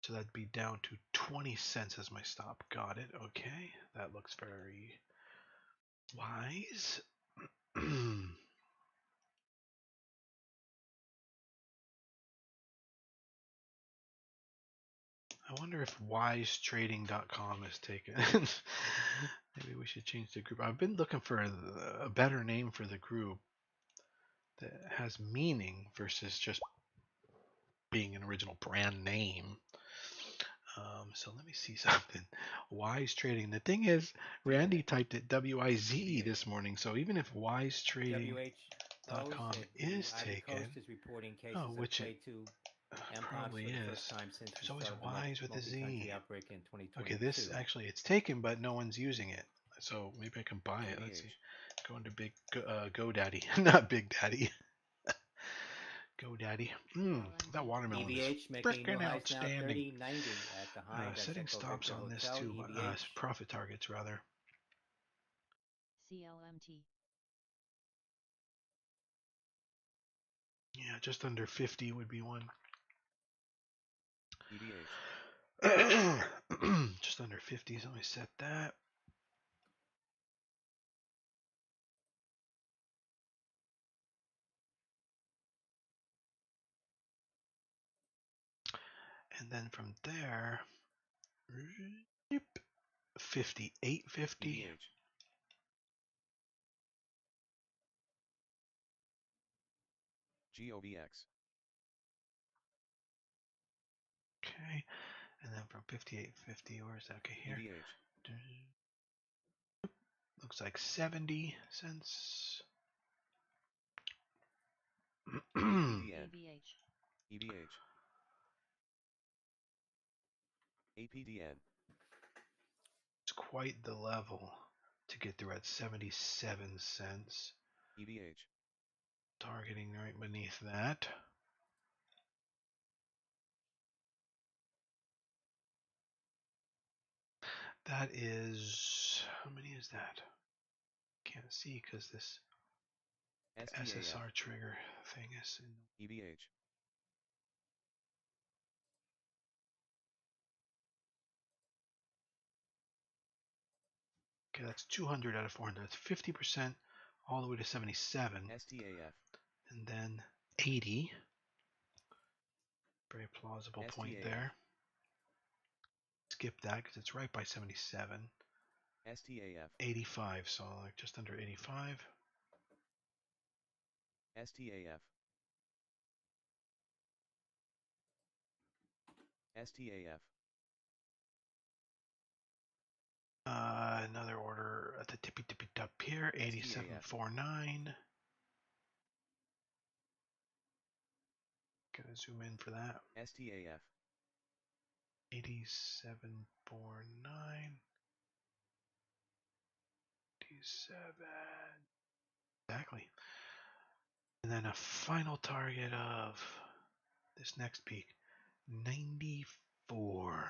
So that'd be down to 20 cents as my stop. Got it. Okay, that looks very wise. I wonder if wisetrading.com is taken. Maybe we should change the group. I've been looking for a better name for the group that has meaning versus just being an original brand name. So let me see something. Wise Trading. The thing is, Randy typed it WIZE this morning. So even if wisetrading.com is taken, Coast is reporting cases oh, which of it Play 2 probably for the is. first time since There's the always start of the Wise with a Z. multi-country outbreak in 2022. Okay, this actually it's taken, but no one's using it. So maybe I can buy it. Let's see. Go into Big GoDaddy, not Big Daddy. Go, Daddy. That LMT. watermelon is EVH making new frickin' highs now, outstanding. 3090 at the high. That's Setting Echo stops Victor on this Hotel, too. EVH. Profit targets rather. CLMT. Yeah, just under 50 would be one. EBH. Just under 50. So let me set that. And then from there, 58.50. EBH. GOBX. Okay, and then from 58.50, where's that? Okay, here. EBH. Looks like 70 cents. APDN. AVH. EBH. APDN. It's quite the level to get through at 77 cents. EBH. Targeting right beneath that. That is, how many is that? Can't see because this STAF. SSR trigger thing is in. EBH. Okay, that's 200 out of 400. That's 50% all the way to 77. STAF. And then 80. Very plausible point STAF. there. Skip that because it's right by 77. STAF. 85, so like just under 85. STAF. STAF. Another order at the tippy top here, 87.49. Gonna zoom in for that. STAF. 87.49. 87. Exactly. And then a final target of this next peak, 94.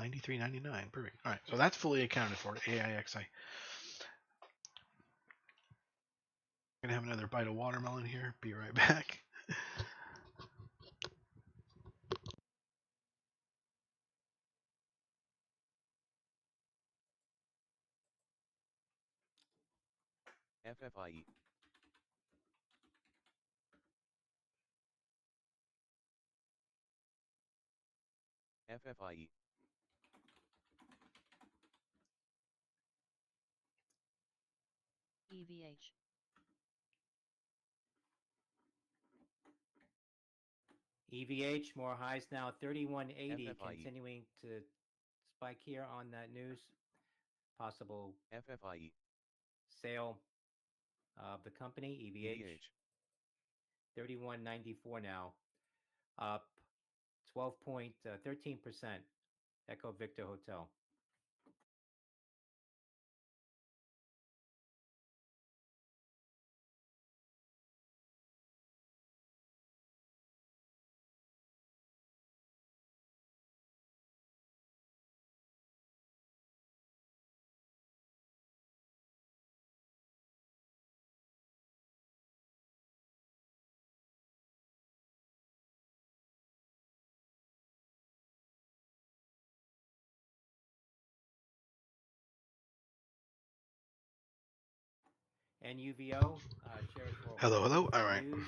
93.99. Perfect. All right, so that's fully accounted for. AIXI. Gonna have another bite of watermelon here. Be right back. FFIE. FFIE. EVH. EVH, more highs now, 3180, FFIE. continuing to spike here on that news. Possible FFIE. sale of the company, EVH. EBH. 3194 now, up 12.13%. Echo Victor Hotel. NUVO shares were Hello, holding hello. for All right. news.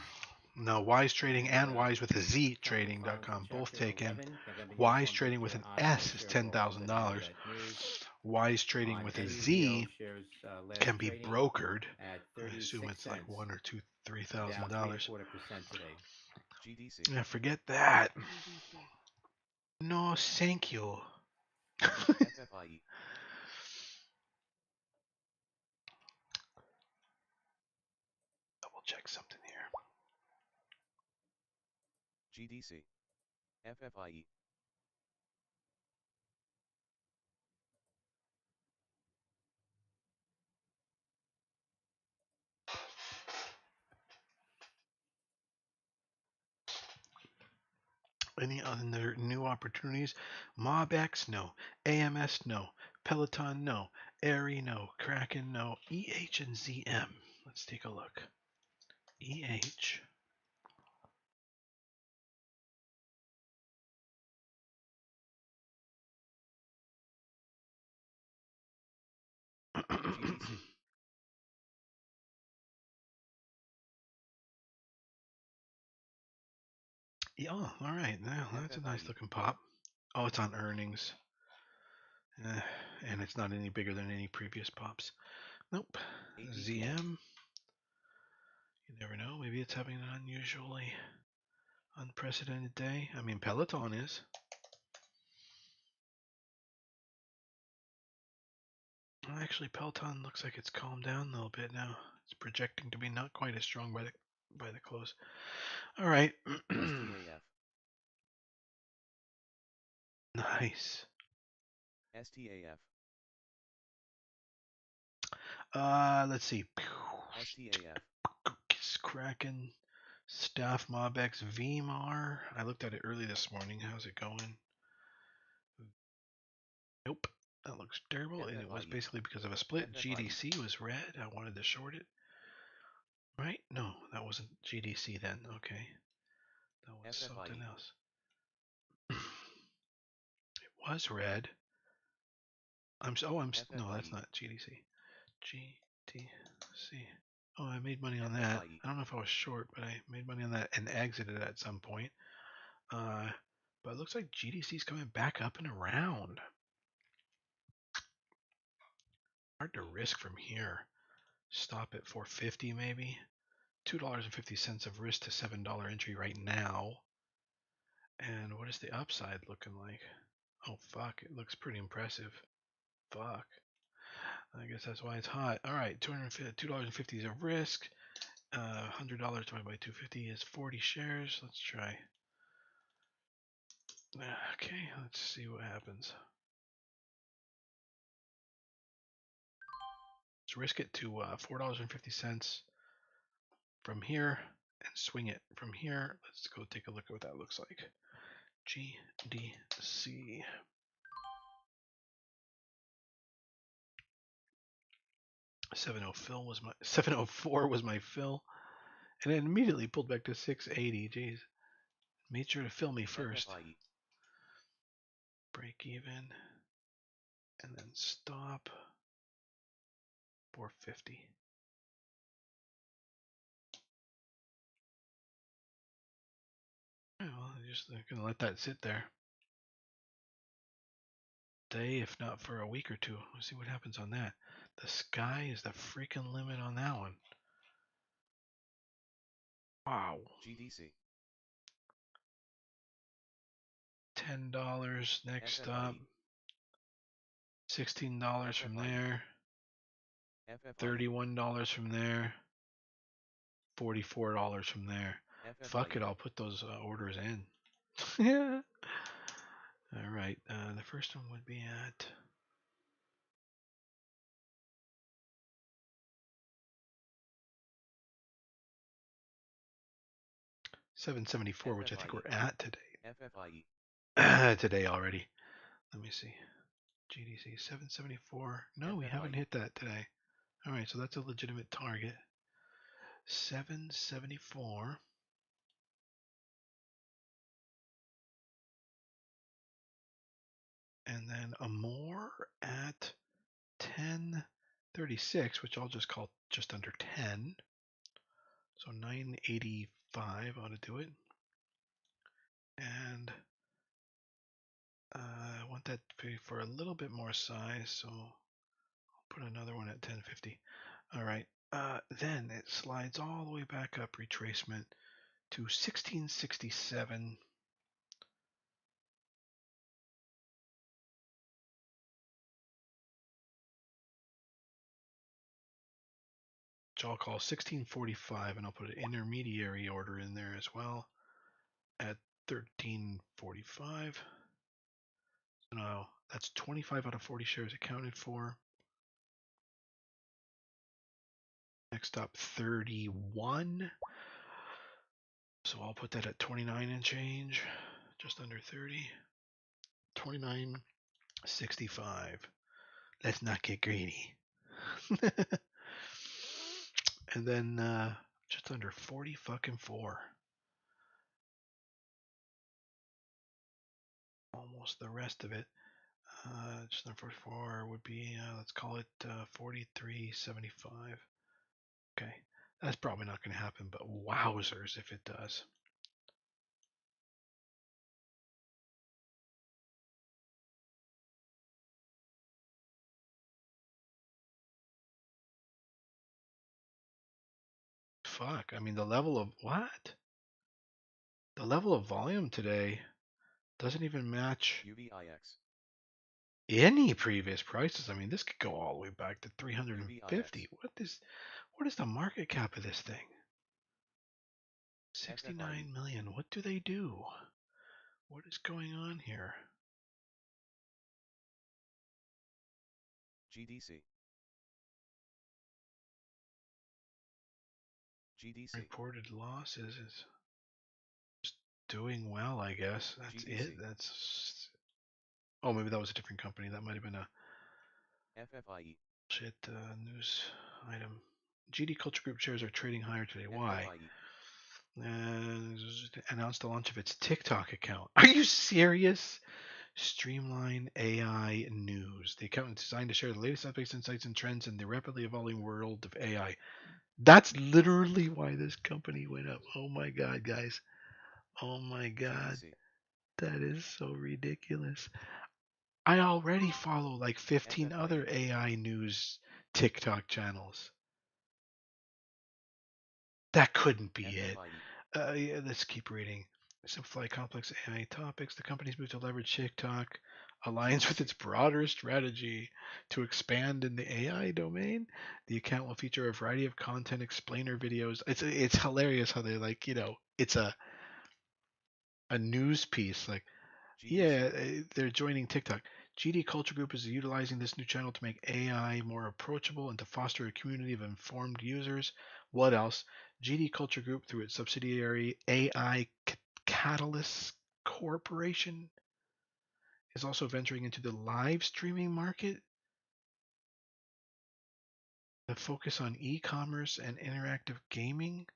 Now, Wise Trading and Wise with a Z Company filings Trading.com in both Chapter taken. 11. November Wise Uniform Trading with Picture an Options S is shares were held $10,000. ahead of that news. Wise Trading On with a NUVO Z shares last can be trading brokered. at I 36 assume it's like cents, $1,000 or down $3,000. 3.25% today. GDC. Yeah, forget that. GDC. No, thank you. FFIE. Double check something here. GDC. FFIE. Any other new opportunities? MobX, no. AMS, no. Peloton, no. Airy, no. Kraken, no. EH and ZM. Let's take a look. EH. GDC. Yeah, all right. Now that's a nice FFIE. looking pop. Oh, it's on earnings. And it's not any bigger than any previous pops. Nope. ATTO. ZM. You never know. Maybe it's having an unusually unprecedented day. I mean, Peloton is. Well, actually, Peloton looks like it's calmed down a little bit now. It's projecting to be not quite as strong by the close. All right. STAF. Nice. STAF. Let's see. STAF. Kraken, Staff MobX, VMAR. I looked at it early this morning. How's it going? Nope. That looks terrible, and it was FFIE. basically because of a split. FFIE. GDC was red. I wanted to short it. Right? No, that wasn't GDC then. Okay. That was something FFIE. else. It was red. No, that's FFIE. not GDC. GDC. Oh, I made money on that. FFIE. I don't know if I was short, but I made money on that and exited at some point. But it looks like GDC's coming back up and around. Hard to risk from here. Stop at 450 maybe. $2.50 of risk to $7 entry right now. And what is the upside looking like? Oh fuck, it looks pretty impressive. Fuck. I guess that's why it's hot. All right, $2.50 of risk. $100 divided by 250 is 40 shares. Let's try. Okay, let's see what happens. Let's risk it to $4.50 from here and swing it from here. Let's go take a look at what that looks like. GDC. 704 was my fill, and it immediately pulled back to 680. Jeez, made sure to fill me first. FFIE. Break even, and then stop. 450. Well, just gonna let that sit there. Day, if not for a week or two. Let's see what happens on that. The sky is the freaking limit on that one. Wow. GDC. $10 next stop. FFIE. $16 from FFIE. there. FFIE. $31 from there. $44 from there. Fuck it, FFIE. I'll put those orders in. Yeah. All right. The first one would be at 774, which I think FFIE. we're at today. FFIE. Today already. Let me see. GDC 774. No, we haven't FFIE. hit that today. All right, so that's a legitimate target. 774. And then a more at 1036, which I'll just call just under 10. So 985 ought to do it. And I want that to be for a little bit more size, so I'll put another one at 1050. All right. Then it slides all the way back up retracement to 1667. Which I'll call 1645, and I'll put an intermediary order in there as well at 1345. So now that's 25 out of 40 shares accounted for. Next up, 31. So I'll put that at 29 and change. just under 30. 29.65. Let's not get greedy. And then just under 40 fucking 4. Almost the rest of it. Just under 44 would be, let's call it 43.75. Okay, that's probably not going to happen, but wowzers if it does. Fuck, I mean, the level of what? The level of volume today doesn't even match UVIX. any previous prices. I mean, this could go all the way back to 350. What is the market cap of this thing? 69 million. What do they do? What is going on here? GDC. GDC. Reported losses is just doing well, I guess. That's GDC. it. That's oh, maybe that was a different company. That might have been a FFIE. shit news item. GD Culture Group shares are trading higher today. Why? Announced the launch of its TikTok account. Are you serious? Streamline AI News. The account is designed to share the latest updates, insights, and trends in the rapidly evolving world of AI. That's literally why this company went up. Oh my god, guys. Oh my god. GDC. That is so ridiculous. I already follow like 15 other AI news TikTok channels. That couldn't be it. Yeah, let's keep reading. Simplify complex AI topics. The company's move to leverage TikTok aligns with its broader strategy to expand in the AI domain. The account will feature a variety of content explainer videos. It's hilarious how they like, it's a news piece like GDC. yeah, they're joining TikTok. GD Culture Group is utilizing this new channel to make AI more approachable and to foster a community of informed users. What else? GD Culture Group, through its subsidiary AI Catalyst Corporation, is also venturing into the live streaming market. The focus on e-commerce and interactive gaming.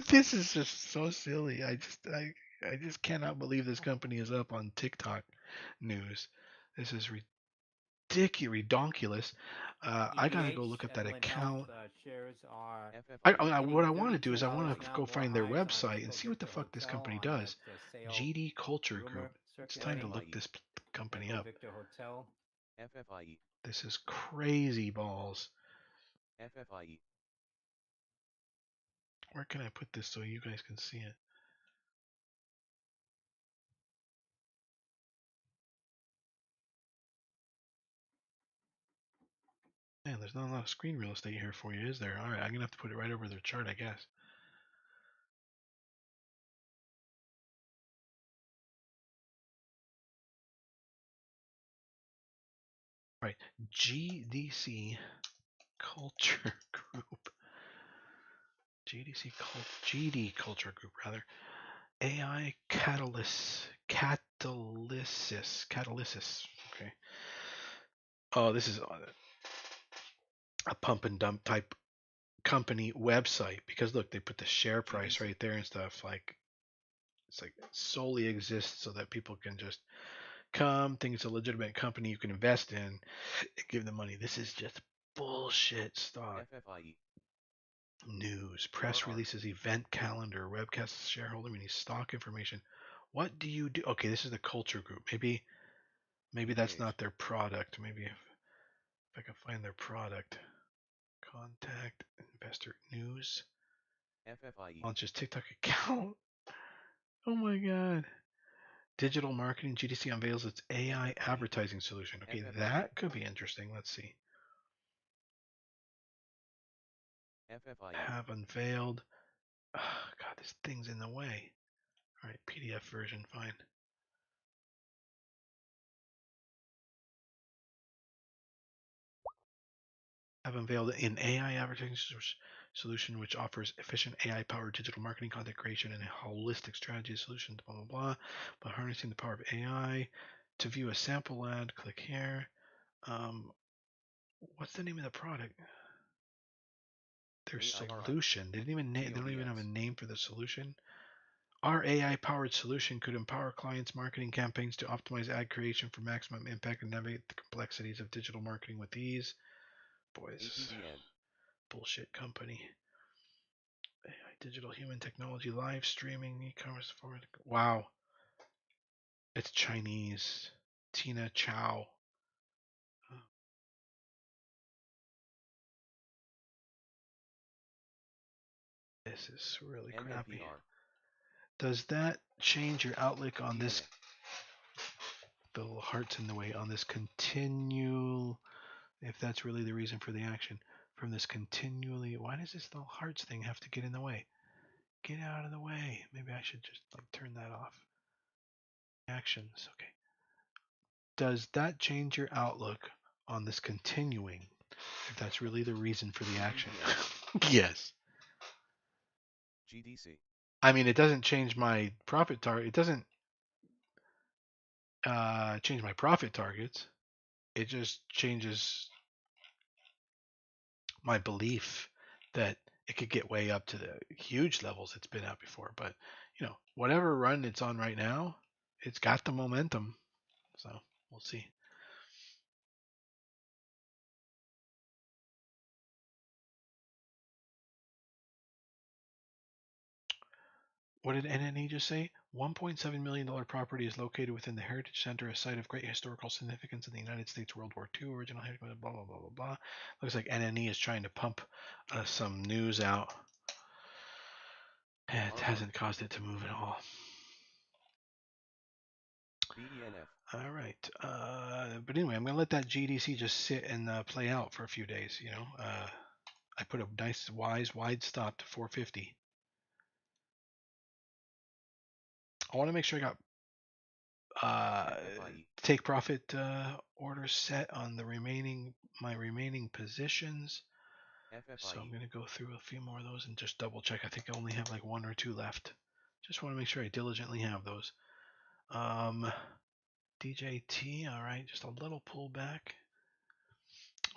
This is just so silly. I just cannot believe this company is up on TikTok news. This is ridiculous. I gotta go look up that Evolent Health, account. shares are What I want to do is I want $32 to now, go more find their highs on website and Echo see what the Victor fuck this Hotel company on does. that sale GD Culture rumor Group. It's time to circulating. look this company Echo up. Victor Hotel. FFIE. This is crazy balls. FFIE. Where can I put this so you guys can see it? Man, there's not a lot of screen real estate here for you, is there? Alright, I'm gonna have to put it right over their chart, I guess. Right, GDC Culture Group. GD Culture Group, rather. AI Catalysis. Okay. Oh, this is a pump and dump type company website because look, they put the share price right there and stuff. Like it's like it solely exists so that people can just come, think it's a legitimate company you can invest in, give them money. This is just bullshit stock. FFIE. News, press releases, event calendar, webcasts, shareholder meetings, stock information. What do you do? Okay, this is the Culture Group. Maybe that's not their product. Maybe if I can find their product. Contact investor news. FFIE. Launches TikTok account. Oh my god. Digital marketing. GDC unveils its AI advertising solution. Okay, that could be interesting. Let's see. FFIE. Have unveiled. Oh, god, this thing's in the way. All right, PDF version, fine. Have unveiled an AI advertising solution which offers efficient AI-powered digital marketing, content creation, and a holistic strategy solution. Blah blah blah. By harnessing the power of AI, to view a sample ad, click here. What's the name of the product? Their AIRI. solution. They don't even have a GODS. name for the solution. Our AI-powered solution could empower clients' marketing campaigns to optimize ad creation for maximum impact and navigate the complexities of digital marketing with ease. Boys, APDN. bullshit company. AI, digital human technology, live streaming, e-commerce forward. Wow, it's Chinese. Tina Chow. This is really crappy. MNPR. Does that change your outlook on this? GNA. The little heart's in the way on this continue. If that's really the reason for the action from this continually, why does this little hearts thing have to get in the way? Get out of the way. Maybe I should just like turn that off. Actions. Okay. Does that change your outlook on this continuing? If that's really the reason for the action? Yes. GDC. I mean, it doesn't change my profit target. It doesn't change my profit targets. It just changes my belief that it could get way up to the huge levels it's been at before. But whatever run it's on right now, it's got the momentum. So we'll see. What did NNE just say? $1.7 million property is located within the Heritage Center, a site of great historical significance in the United States World War II. Original headquarters, blah, blah, blah, blah, blah. Looks like NNE is trying to pump some news out. It hasn't caused it to move at all. BDNF. All right. But anyway, I'm going to let that GDC just sit and play out for a few days. I put a nice, wide stop to 450. I want to make sure I got take profit orders set on my remaining positions. FFIE. So I'm going to go through a few more of those and just double check. I think I only have like 1 or 2 left. Just want to make sure I diligently have those. DJT, all right, just a little pullback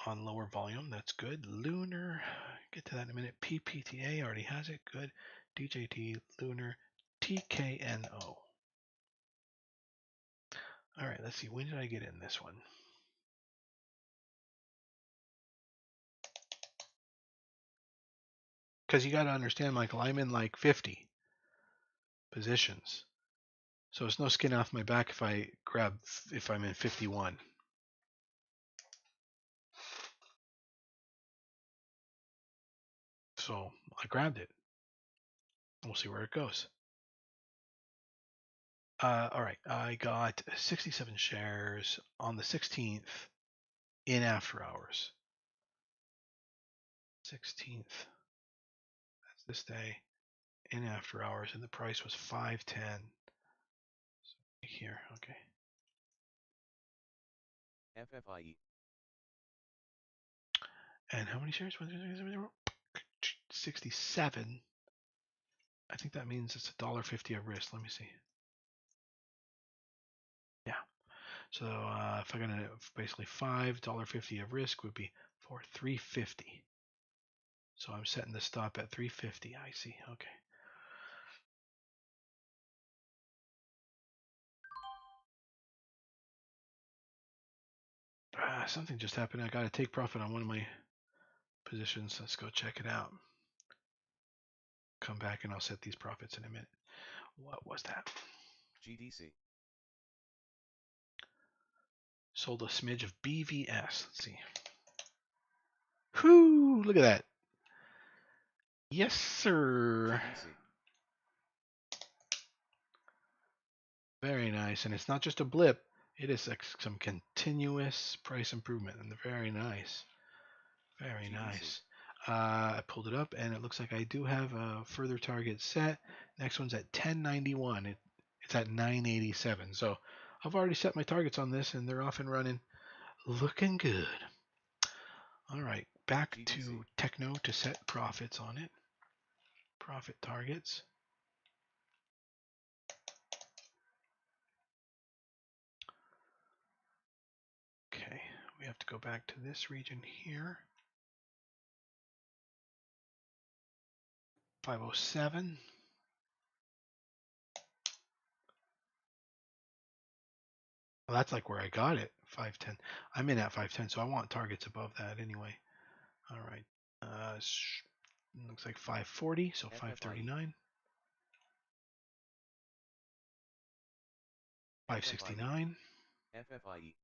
on lower volume. That's good. Lunar, get to that in a minute. PPTA already has it. Good. DJT, Lunar, TKNO. All right, let's see. When did I get in this one? Because you got to understand, Michael, I'm in like 50 positions. So it's no skin off my back if I'm in 51. So I grabbed it. We'll see where it goes. All right, I got 67 shares on the 16th in after hours. 16th. That's this day in after hours, and the price was 510. So here, okay. FFIE. And how many shares? 67. I think that means it's $1.50 of risk. Let me see. Yeah. So if I got basically $5.50 of risk would be for $3.50. So I'm setting the stop at $3.50. I see. Okay. Something just happened. I got to take profit on one of my positions. Let's go check it out. Come back and I'll set these profits in a minute. What was that? GDC. Sold a smidge of BVS. Let's see. Whoo! Look at that. Yes, sir. GDC. Very nice. And it's not just a blip. It is like some continuous price improvement. And very nice. Very GDC. nice. I pulled it up and it looks like I do have a further target set. Next one's at 1091. It's at 987. So I've already set my targets on this and they're off and running. Looking good. All right. back GDC. to Techno to set profits on it. Profit targets. Okay, we have to go back to this region here. 507. Well, that's like where I got it. 510. I'm in at 510, so I want targets above that anyway. All right. Looks like 540, so FFIE. 539. 569. FFIE.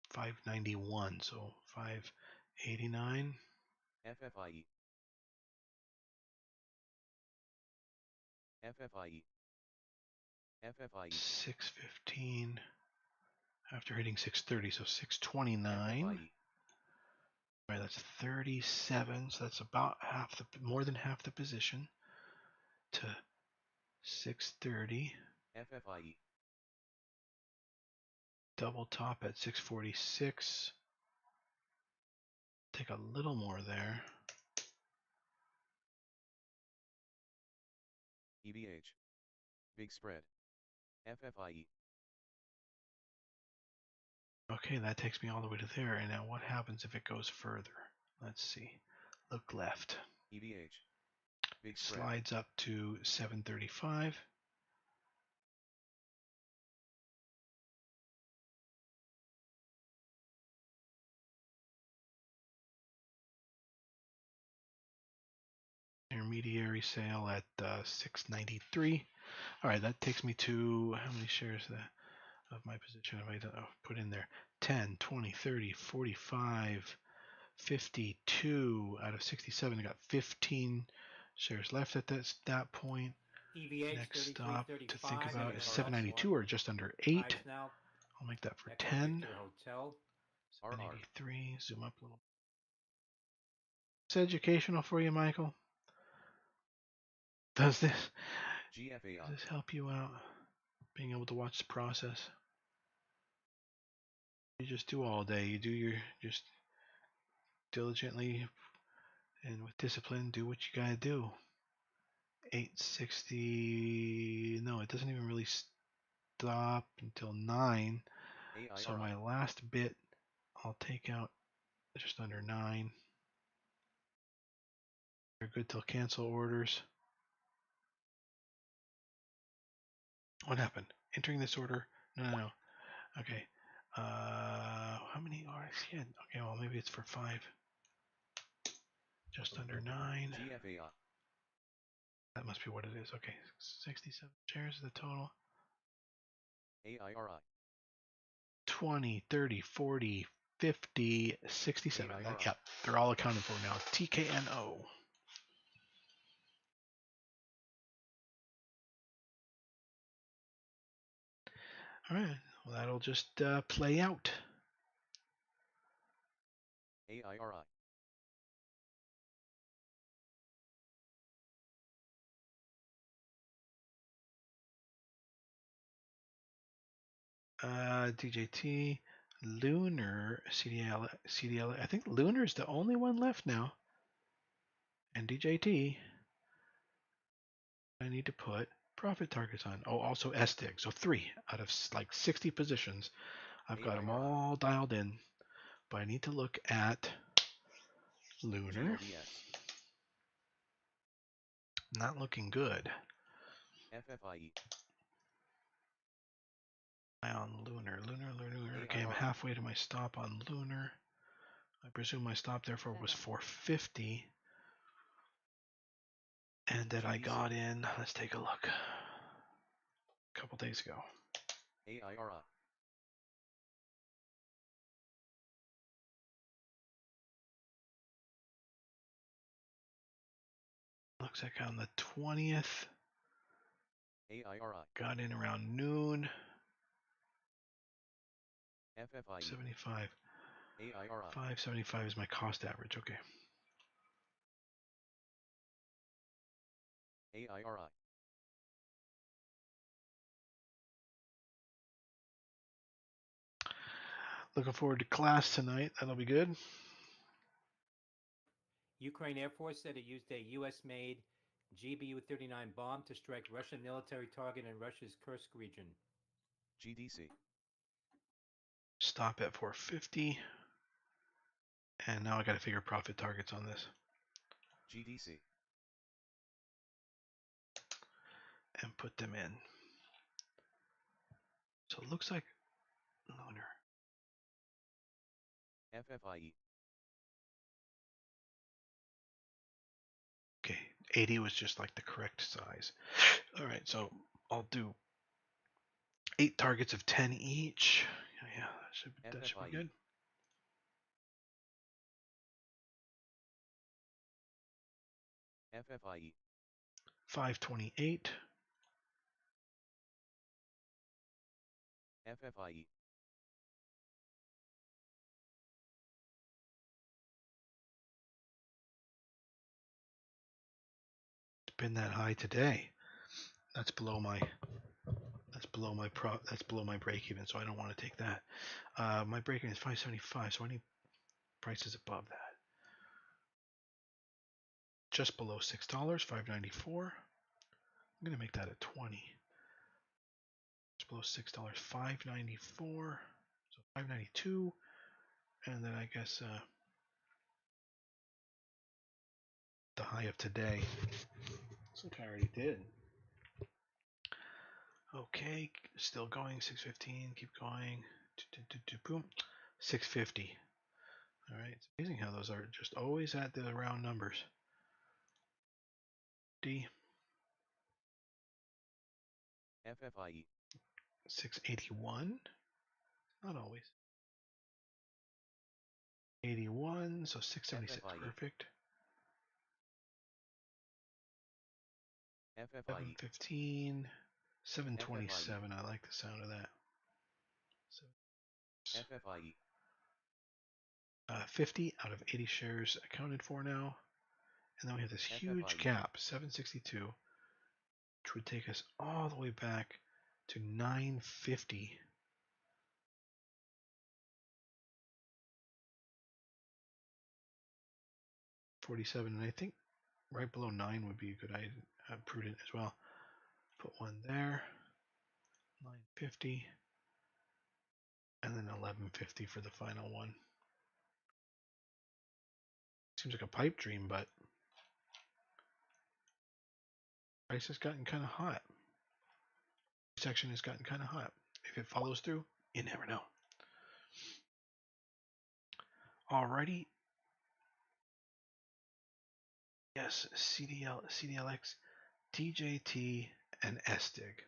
591, so 589. FFIE. FFIE. FFIE. 615 after hitting 630, so 629. FFIE. All right, that's 37, so that's about half the, more than half the position to 630. FFIE. Double top at 646. Take a little more there. EBH. Big spread. FFIE. Okay, that takes me all the way to there. And now what happens if it goes further? Let's see. Look left. EBH. Big spread. Slides up to 735. Intermediary sale at 693. All right, that takes me to how many shares of my position have I put in there? 10, 20, 30, 45, 52 out of 67. I got 15 shares left at that point. EVH Next 33, stop to 35, think about and is Hotel 792 or just under 8. Hives now. I'll make that for Echo 10. Victor Hotel. 783. Zoom up a little. It's educational for you, Michael. Does this GFAI. help you out? Being able to watch the process. You just do all day. You do your just diligently and with discipline. Do what you gotta do. 860. No, it doesn't even really stop until 9. So my last bit, I'll take out just under 9. They're good till cancel orders. What happened? Entering this order? No. Okay. How many are I? Okay, well maybe it's for 5. Just under 9. GFAI. That must be what it is. Okay, 67 shares is the total. AIRI. 20, 30, 40, 50, 67. Yep, they're all accounted for now. TKNO. All right, well that'll just play out. AIRI. DJT, Lunar, CDL. I think Lunar is the only one left now. And DJT, I need to put profit targets on. Oh, also STIG. So 3 out of like 60 positions. I've got them all dialed in. But I need to look at Lunar. GLDX. Not looking good. FFIE. On Lunar. Okay, I'm halfway to my stop on Lunar. I presume my stop therefore was 450. And that I got in, let's take a look, a couple days ago. AIRI. Looks like on the 20th. AIRI. Got in around noon. FFIE. 75. AIRI. 575 is my cost average. Okay. AIRI. Looking forward to class tonight. That'll be good. Ukraine Air Force said it used a U.S.-made GBU-39 bomb to strike Russian military target in Russia's Kursk region. GDC. Stop at 450. And now I got to figure profit targets on this. GDC. And put them in. So it looks like loaner. FFIE. Okay, 80 was just like the correct size. All right, so I'll do 8 targets of 10 each. Yeah, that should be FFIE. good. FFIE. 528. FFIE. It's been that high today. That's below my break even, so I don't want to take that. My break even is 575, so I need prices above that. Just below $6, 594. I'm gonna make that a 20. Just below $6, 594. So 592, and then I guess the high of today. Which I already did. Okay, still going. 615. Keep going. Boom. 650. All right. It's amazing how those are just always at the round numbers. D. FFIE. 681. Not always. 81. So 676. FFIE. Perfect. FFIE. 715. 727. I like the sound of that. FFIE. 50 out of 80 shares accounted for now. And then we have this huge FFIE. gap, 762, which would take us all the way back to 950. $47, and I think right below 9 would be a good idea, prudent as well. Put one there, 950, and then 1150 for the final one. Seems like a pipe dream, but price has gotten kind of hot. Section has gotten kind of hot. If it follows through, you never know. Alrighty. Yes, CDL, CDLX, TJT, and SDIG.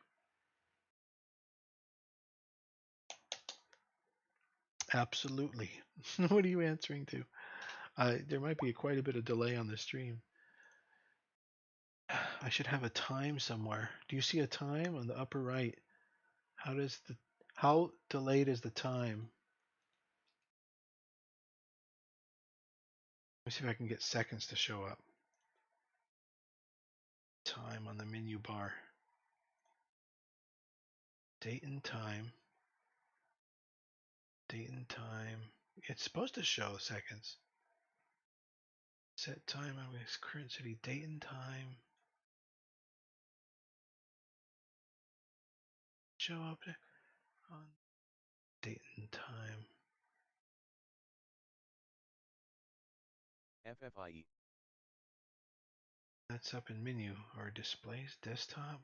Absolutely. What are you answering to? There might be quite a bit of delay on the stream. I should have a time somewhere. Do you see a time on the upper right? How delayed is the time? Let me see if I can get seconds to show up. Time on the menu bar. Date and time. Date and time. It's supposed to show seconds. Set time on this current city. Date and time. Show up on date and time. FFIE. That's up in menu or displays, desktop.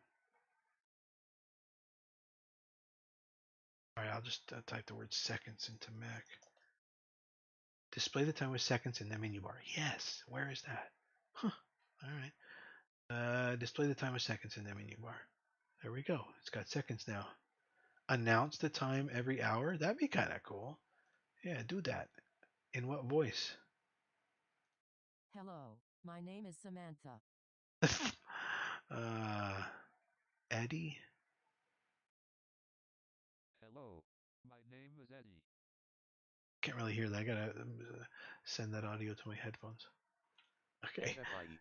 All right, I'll just type the word seconds into Mac. Display the time with seconds in the menu bar. Yes, where is that? Huh. All right. Display the time with seconds in the menu bar. There we go. It's got seconds now. Announce the time every hour. That'd be kind of cool. Yeah, do that. In what voice? Hello, my name is Samantha. Eddie? Hello, my name is Eddie. Can't really hear that. I gotta send that audio to my headphones. Okay. FFIE.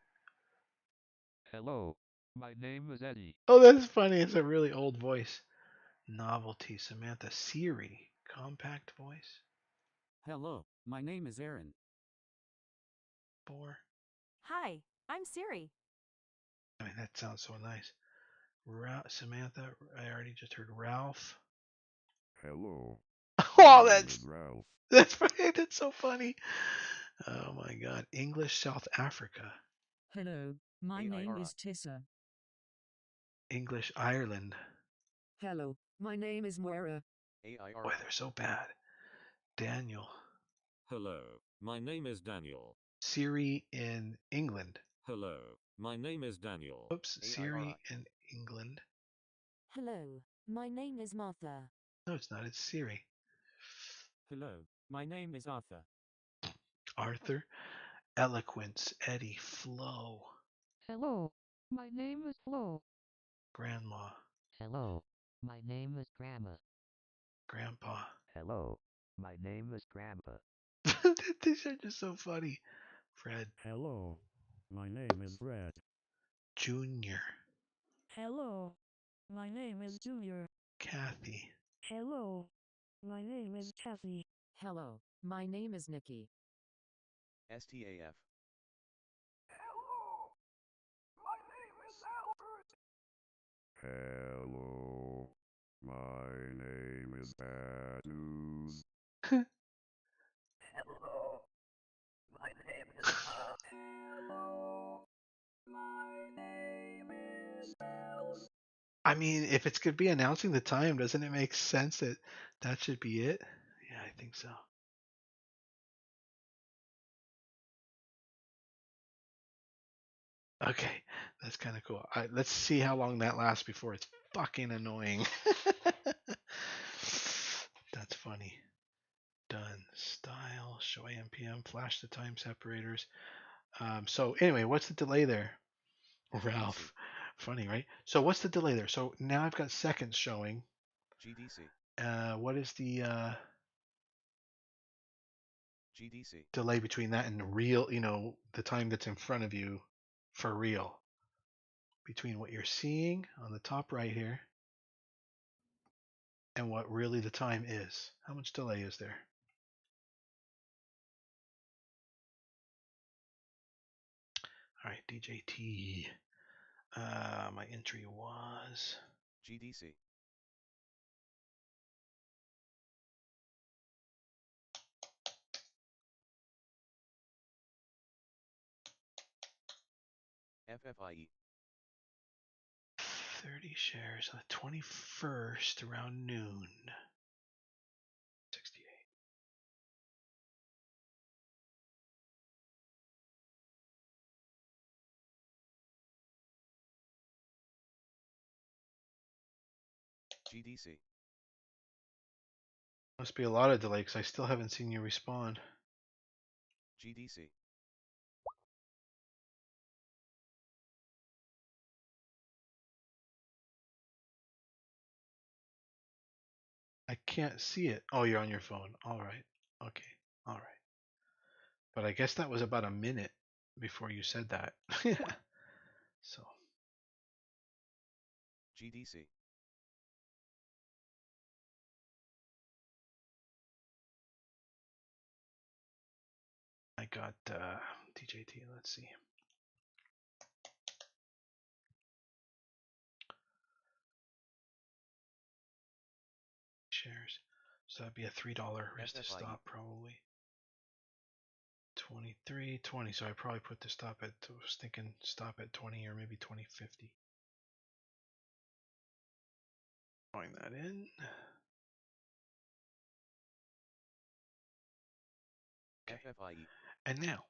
Hello, my name is Eddie. Oh, that's funny. It's a really old voice. Novelty, Samantha. Siri. Compact voice. Hello, my name is Aaron. Four. Hi, I'm Siri. I mean, that sounds so nice. Samantha, I already just heard Ralph. Hello. Oh, my name is Ralph. that's right. That's so funny. Oh my God. English South Africa. Hello, my name is Tessa. English Ireland. Hello, my name is Moira. AIR. Boy, they're so bad. Daniel. Hello, my name is Daniel. Siri in England. Hello, my name is Daniel. Oops, Siri in England. Hello, my name is Martha. No, it's not. It's Siri. Hello, my name is Arthur. Arthur. Eloquence. Eddie. Flo. Hello, my name is Flo. Grandma. Hello, my name is Grandma. Grandpa. Hello. My name is Grandpa. These are just so funny. Fred. Hello, my name is Fred. Junior. Hello, my name is Junior. Kathy. Hello, my name is Kathy. Hello, my name is Nikki. STAF. Hello. My name is Bad News. I mean, if it's going to be announcing the time, doesn't it make sense that that should be it? Yeah, I think so. Okay, that's kind of cool. Let's see how long that lasts before it's fucking annoying. That's funny. Done. Style, show AM PM, flash the time separators. So anyway, what's the delay there? Ralph. Funny, right? So what's the delay there? So now I've got seconds showing. GDC. What is the GDC. delay between that and the real, the time that's in front of you for real? Between what you're seeing on the top right here and what really the time is. How much delay is there? All right, DJT. My entry was GDC. FFIE. 30 shares on the 21st around noon. 68. GDC. Must be a lot of delay because I still haven't seen you respond. GDC. I can't see it. Oh, you're on your phone. All right. Okay. All right. But I guess that was about a minute before you said that. So GDC. I got DJT. Let's see. Shares. So that'd be a $3 risk to FFIE. stop probably. 23.20. So I probably put the stop at. I was thinking stop at 20 or maybe 20.50. Throwing that in. Okay. FFIE. And now,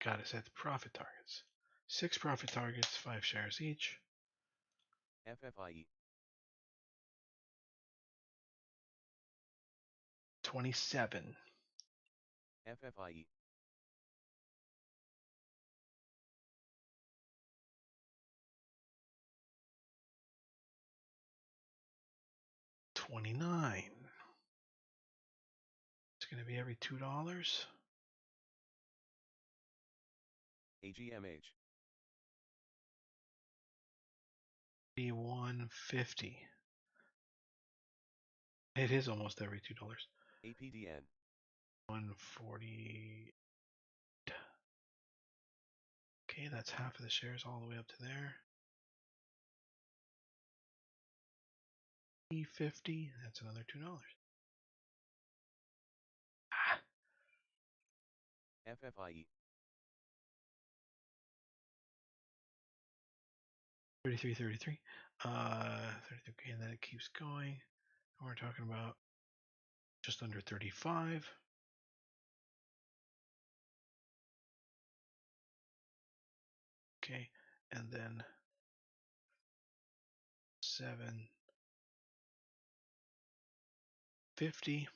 gotta set the profit targets. 6 profit targets, 5 shares each. FFIE. 27. FFIE. 29. It's gonna be every $2. AGMH. Be 150. It is almost every $2. APDN. 140. Okay, that's half of the shares all the way up to there. E50, that's another $2. Ah, FFIE. 33, 33. 33, okay, and then it keeps going. We're talking about just under 35. Okay, and then 750.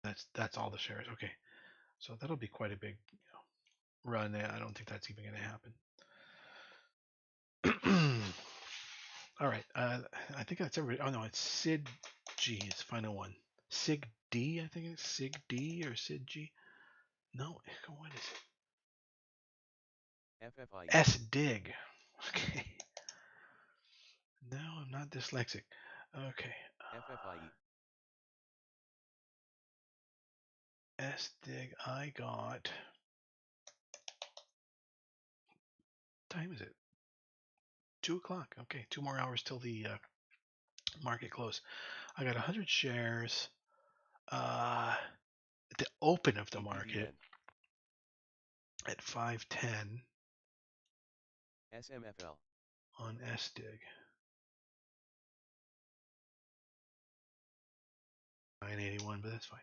That's all the shares. Okay, so that'll be quite a big run. I don't think that's even going to happen. All right. I think that's everybody. Oh no, it's Sid G. It's the final one. Sig D. I think it's Sig D or Sid G. No, what is it? FFIE. S Dig. Okay. No, I'm not dyslexic. Okay. FFIE. S Dig. I got. Time is it? 2 o'clock. Okay, 2 more hours till the market close. I got 100 shares. At the open of the market EPDN. at 510 SMFL. on SDIG. 981, but that's fine.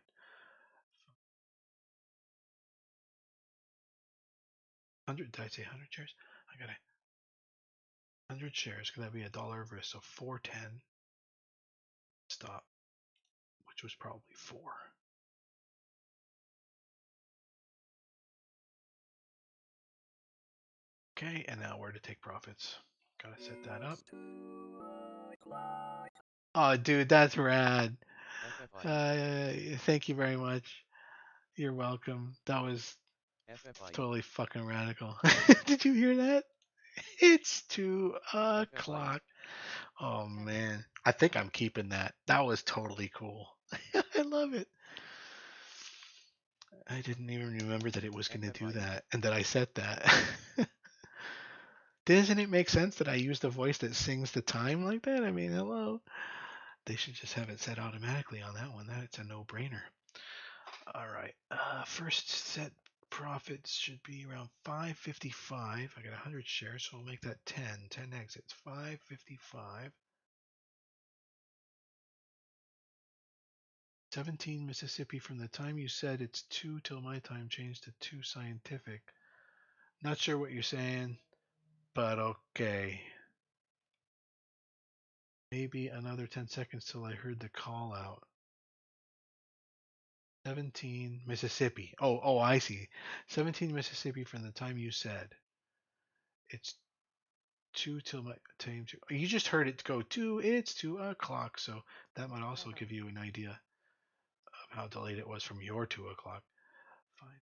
100, did I say 100 shares? I got 100 shares. Could that be $1 of risk? So 410 stop, which was probably 4. Okay, and now where to take profits. Gotta set that up. Oh, dude, that's rad. FFIE. Thank you very much. You're welcome. That was FFIE. totally fucking radical. Did you hear that? It's 2 o'clock. Oh man, I think I'm keeping that. That was totally cool. I love it. I didn't even remember that it was going to do that and that I set that. Doesn't it make sense that I use the voice that sings the time like that? I mean, hello. They should just have it set automatically on that one. That's a no-brainer. All right. First set profits should be around 555. I got 100 shares, so we'll make that 10. 10 exits. 555. 17 Mississippi from the time you said it's 2 till my time changed to 2 scientific. Not sure what you're saying, but okay. Maybe another 10 seconds till I heard the call out. 17 Mississippi. Oh, I see. 17 Mississippi from the time you said it's 2 till my time. You just heard it go 2. It's 2 o'clock. So that might also give you an idea of how delayed it was from your 2 o'clock. Fine.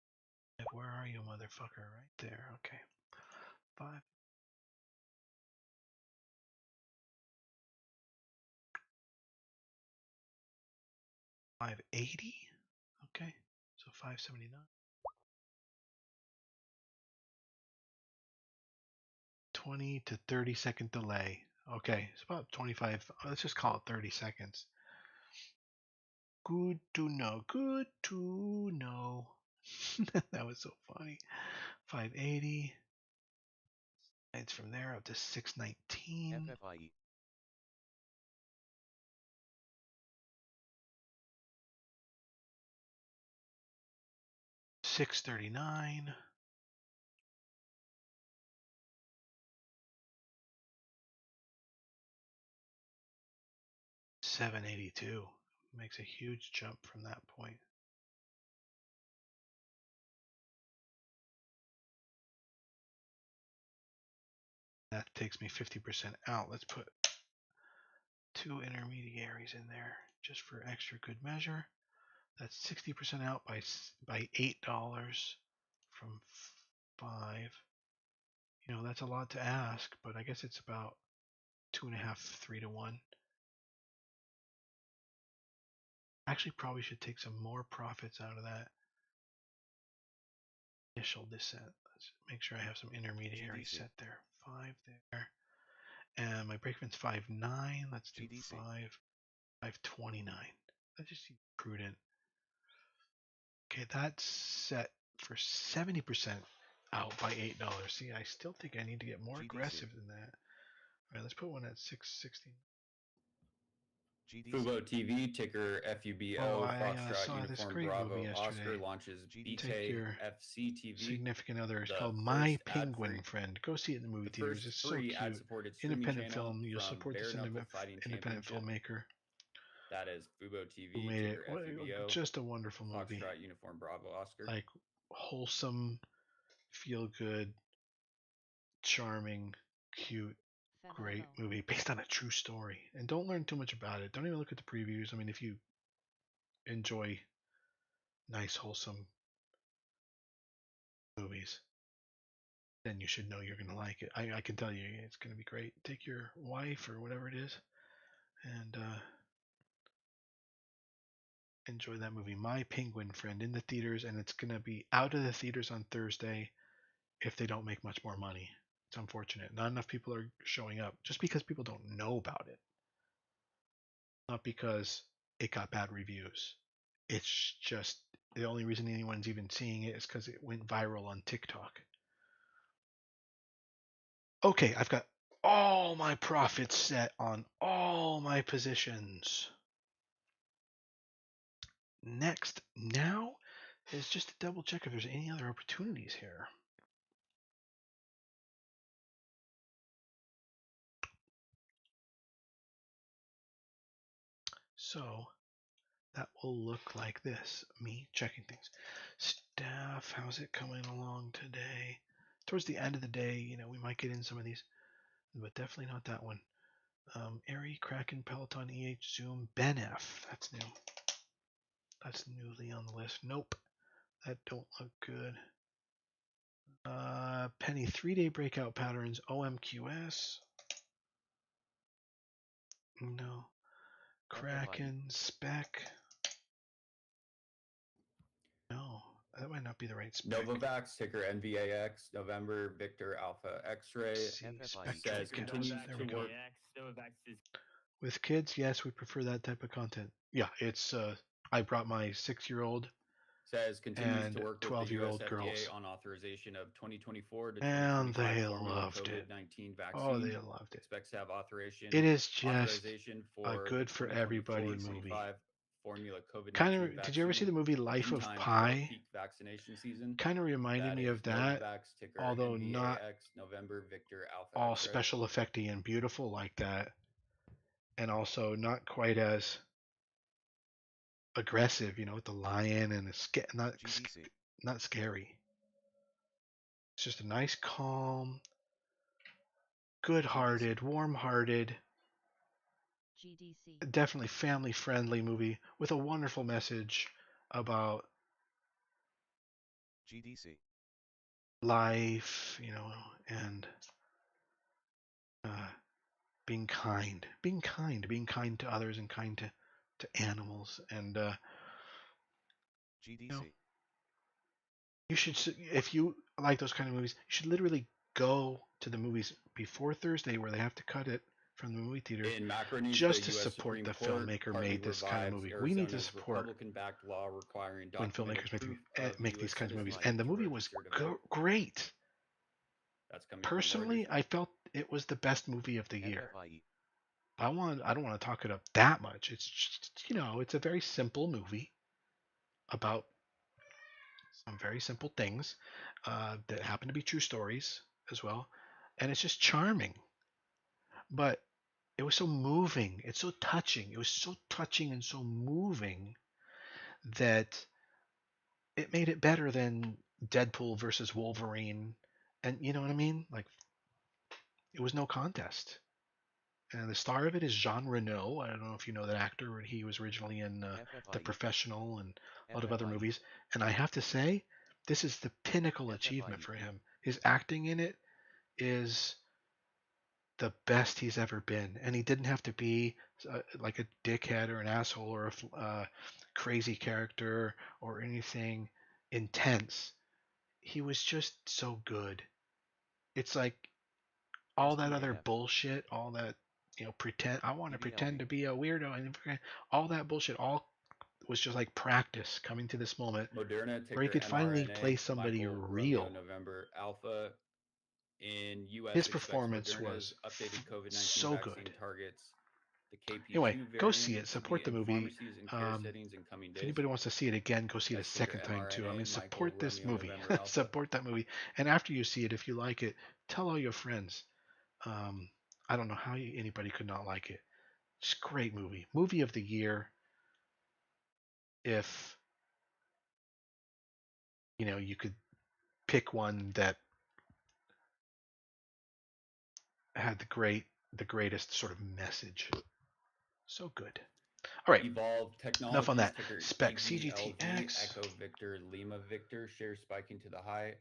Where are you, motherfucker? Right there. Okay. 5. 580. Okay. So 579. 20 to 30 second delay. Okay, it's about 25. Let's just call it 30 seconds. Good to know. Good to know. That was so funny. 580. It's from there up to 619. FFIE. 639. 782. Makes a huge jump from that point. That takes me 50% out. Let's put 2 intermediaries in there just for extra good measure. That's 60% out by $8 from 5. You know, that's a lot to ask, but I guess it's about 2.5, 3 to 1. Actually, probably should take some more profits out of that initial descent. Let's make sure I have some intermediary GDC. set there. 5 there. And my break-even's 5.9. Let's do GDC. 5.29. Let's just be prudent. Okay, that's set for 70% out by $8. See, I still think I need to get more GDC. aggressive than that. All right, let's put one at 6.60. GDC. Fubo TV, ticker FUBO, Oh, I Foxtrot, saw this Uniform great Bravo, movie yesterday. Oscar launches Take your BKFC TV. significant other. It's the called My first Penguin ad-free- Friend. Go see it in the movie The theaters. first It's so free cute. ad-supported streaming Independent channel film. You'll from support this Bare Knuckle Fighting independent Championship. filmmaker That is Fubo TV, who made it. ticker FUBO, Just a wonderful movie. Foxtrot, Uniform Bravo, Oscar. Like wholesome, feel good, charming, cute, great movie based on a true story. And don't learn too much about it. Don't even look at the previews. I mean, if you enjoy nice, wholesome movies, then you should know you're going to like it. I can tell you it's going to be great. Take your wife or whatever it is and enjoy that movie, My Penguin Friend, in the theaters, and it's going to be out of the theaters on Thursday if they don't make much more money. It's unfortunate. Not enough people are showing up just because people don't know about it. Not because it got bad reviews. It's just the only reason anyone's even seeing it is because it went viral on TikTok. Okay, I've got all my profits set on all my positions. Next, now is just to double check if there's any other opportunities here. So that will look like this, me checking things. Staff, how's it coming along today? Towards the end of the day, we might get in some of these, but definitely not that one. Airy, Kraken, Peloton, EH, Zoom, BenF. That's new. That's newly on the list. Nope. That don't look good. Penny 3-day breakout patterns, OMQS. No. Kraken, Spec. No. That might not be the right spec. Novavax, ticker NVAX, November, Victor, Alpha, X-ray, says continues to work. With kids, yes, we prefer that type of content. Yeah, it's I brought my 6-year-old Says continues and to work with the 12-year-old US girls. FDA on authorization of 2024 to And 2025 they formula loved it. COVID-19 vaccine. Oh, they loved it. Expects to have authorization. It is just authorization a for good the for everybody movie. 2024-2025 formula COVID-19 Kind of. vaccine Did you ever see the movie Life in of time for Pi? peak vaccination season. Kind of reminded me is of that, Novavax, ticker although not NVAX, November, Victor, Alpha, all X-ray. special effecty and beautiful like that, and also not quite as aggressive, with the lion and not scary. It's just a nice, calm, good-hearted, warm-hearted, GDC. definitely family-friendly movie with a wonderful message about GDC. life, and being kind to others and kind to animals. And GDC. you should, if you like those kind of movies, you should literally go to the movies before Thursday where they have to cut it from the movie theater In macro news, just the to US support Supreme the Court filmmaker partly made this kind of revives movie. We need to Arizona's support Republican-backed law requiring when documented filmmakers proof of make US these kinds of movies. citizenship And the to movie was register to vote. great. That's coming from Personally, Reuters. I felt it was the best movie of the year. FFIE. I don't want to talk it up that much. It's just, it's a very simple movie about some very simple things that happen to be true stories as well. And it's just charming. But it was so moving. It's so touching. It was so touching and so moving that it made it better than Deadpool versus Wolverine. And you know what I mean? Like, it was no contest. And the star of it is Jean Reno. I don't know if you know that actor. He was originally in The FFIE. Professional and a lot of other FFIE. movies. And I have to say, this is the pinnacle achievement FFIE. for him. His acting in it is the best he's ever been, and he didn't have to be like a dickhead or an asshole or a crazy character or anything intense. He was just so good. It's like all that other STAF. bullshit, all that pretend. I want to pretend DDLV. to be a weirdo, and all that bullshit, all was just like practice coming to this moment Moderna, where he ticker could finally mRNA, play somebody Michael, real. Romeo, November, Alpha. In U.S. His expects performance Moderna's was updated COVID-19 so vaccine good. targets the KP2 Anyway, variant go see it. to Support be the in movie. pharmacies and care settings in coming If days. anybody wants to see it again, go see it a That's ticker second time too. I mRNA, mean, Michael, support this Romeo, movie. November, Alpha. Support that movie. And after you see it, if you like it, tell all your friends. I don't know how anybody could not like it. It's a great movie. Movie of the year. If you could pick one that had the greatest sort of message. So good. All right. Evolve Technologies, Enough on that. ticker Spec EVLV, CGTX. Echo Victor Lima Victor, shares spiking to the high,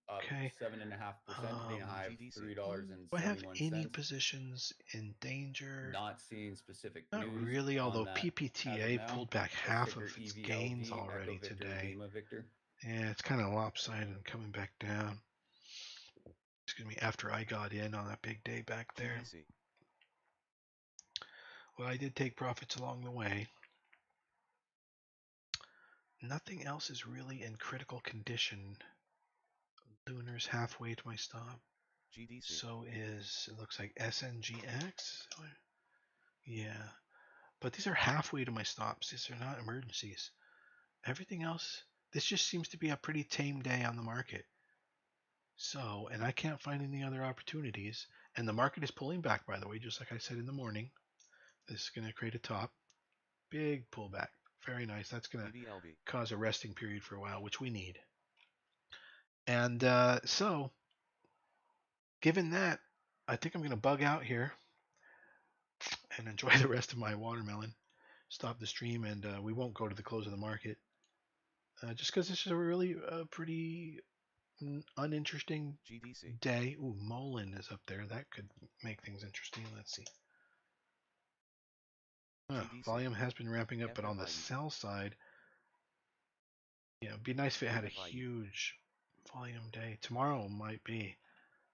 up Okay. 7.5%, hitting a high of GDC. Do I have any $3.71. positions in danger? Not seeing specific Not news really, on although that as of PPTA now. pulled back That's half ticker of its EVLV, gains Echo already Victor today. Lima Victor. Yeah, it's kind of lopsided and coming back down. Excuse me, after I got in on that big day back there. GDC. Well, I did take profits along the way. Nothing else is really in critical condition. Lunar's halfway to my stop. GDC. So is, it looks like SNGX. Yeah. But these are halfway to my stops. These are not emergencies. Everything else, this just seems to be a pretty tame day on the market. So, and I can't find any other opportunities. And the market is pulling back, by the way, just like I said in the morning. This is going to create a top. Big pullback. Very nice. That's going to DDLV. cause a resting period for a while, which we need. And so, given that, I think I'm going to bug out here and enjoy the rest of my watermelon. Stop the stream, and we won't go to the close of the market. Just because this is a really pretty uninteresting GDC. day. Ooh, Mullen is up there. That could make things interesting. Let's see. GDC. Volume has been ramping up, but on the FFIE. sell side, it'd be nice if it had a FFIE. huge volume day. Tomorrow might be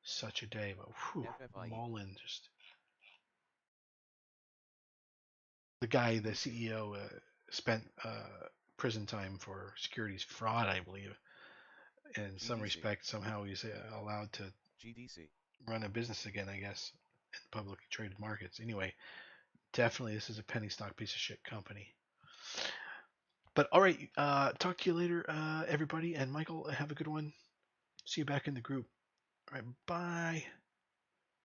such a day, but whew, FFIE. Mullen just. The guy, the CEO, spent prison time for securities fraud, I believe. In some GDC. respect, somehow he's allowed to GDC. run a business again, I guess, in publicly traded markets. Anyway, definitely this is a penny stock piece of shit company. But all right, talk to you later, everybody. And Michael, have a good one. See you back in the group. All right, bye.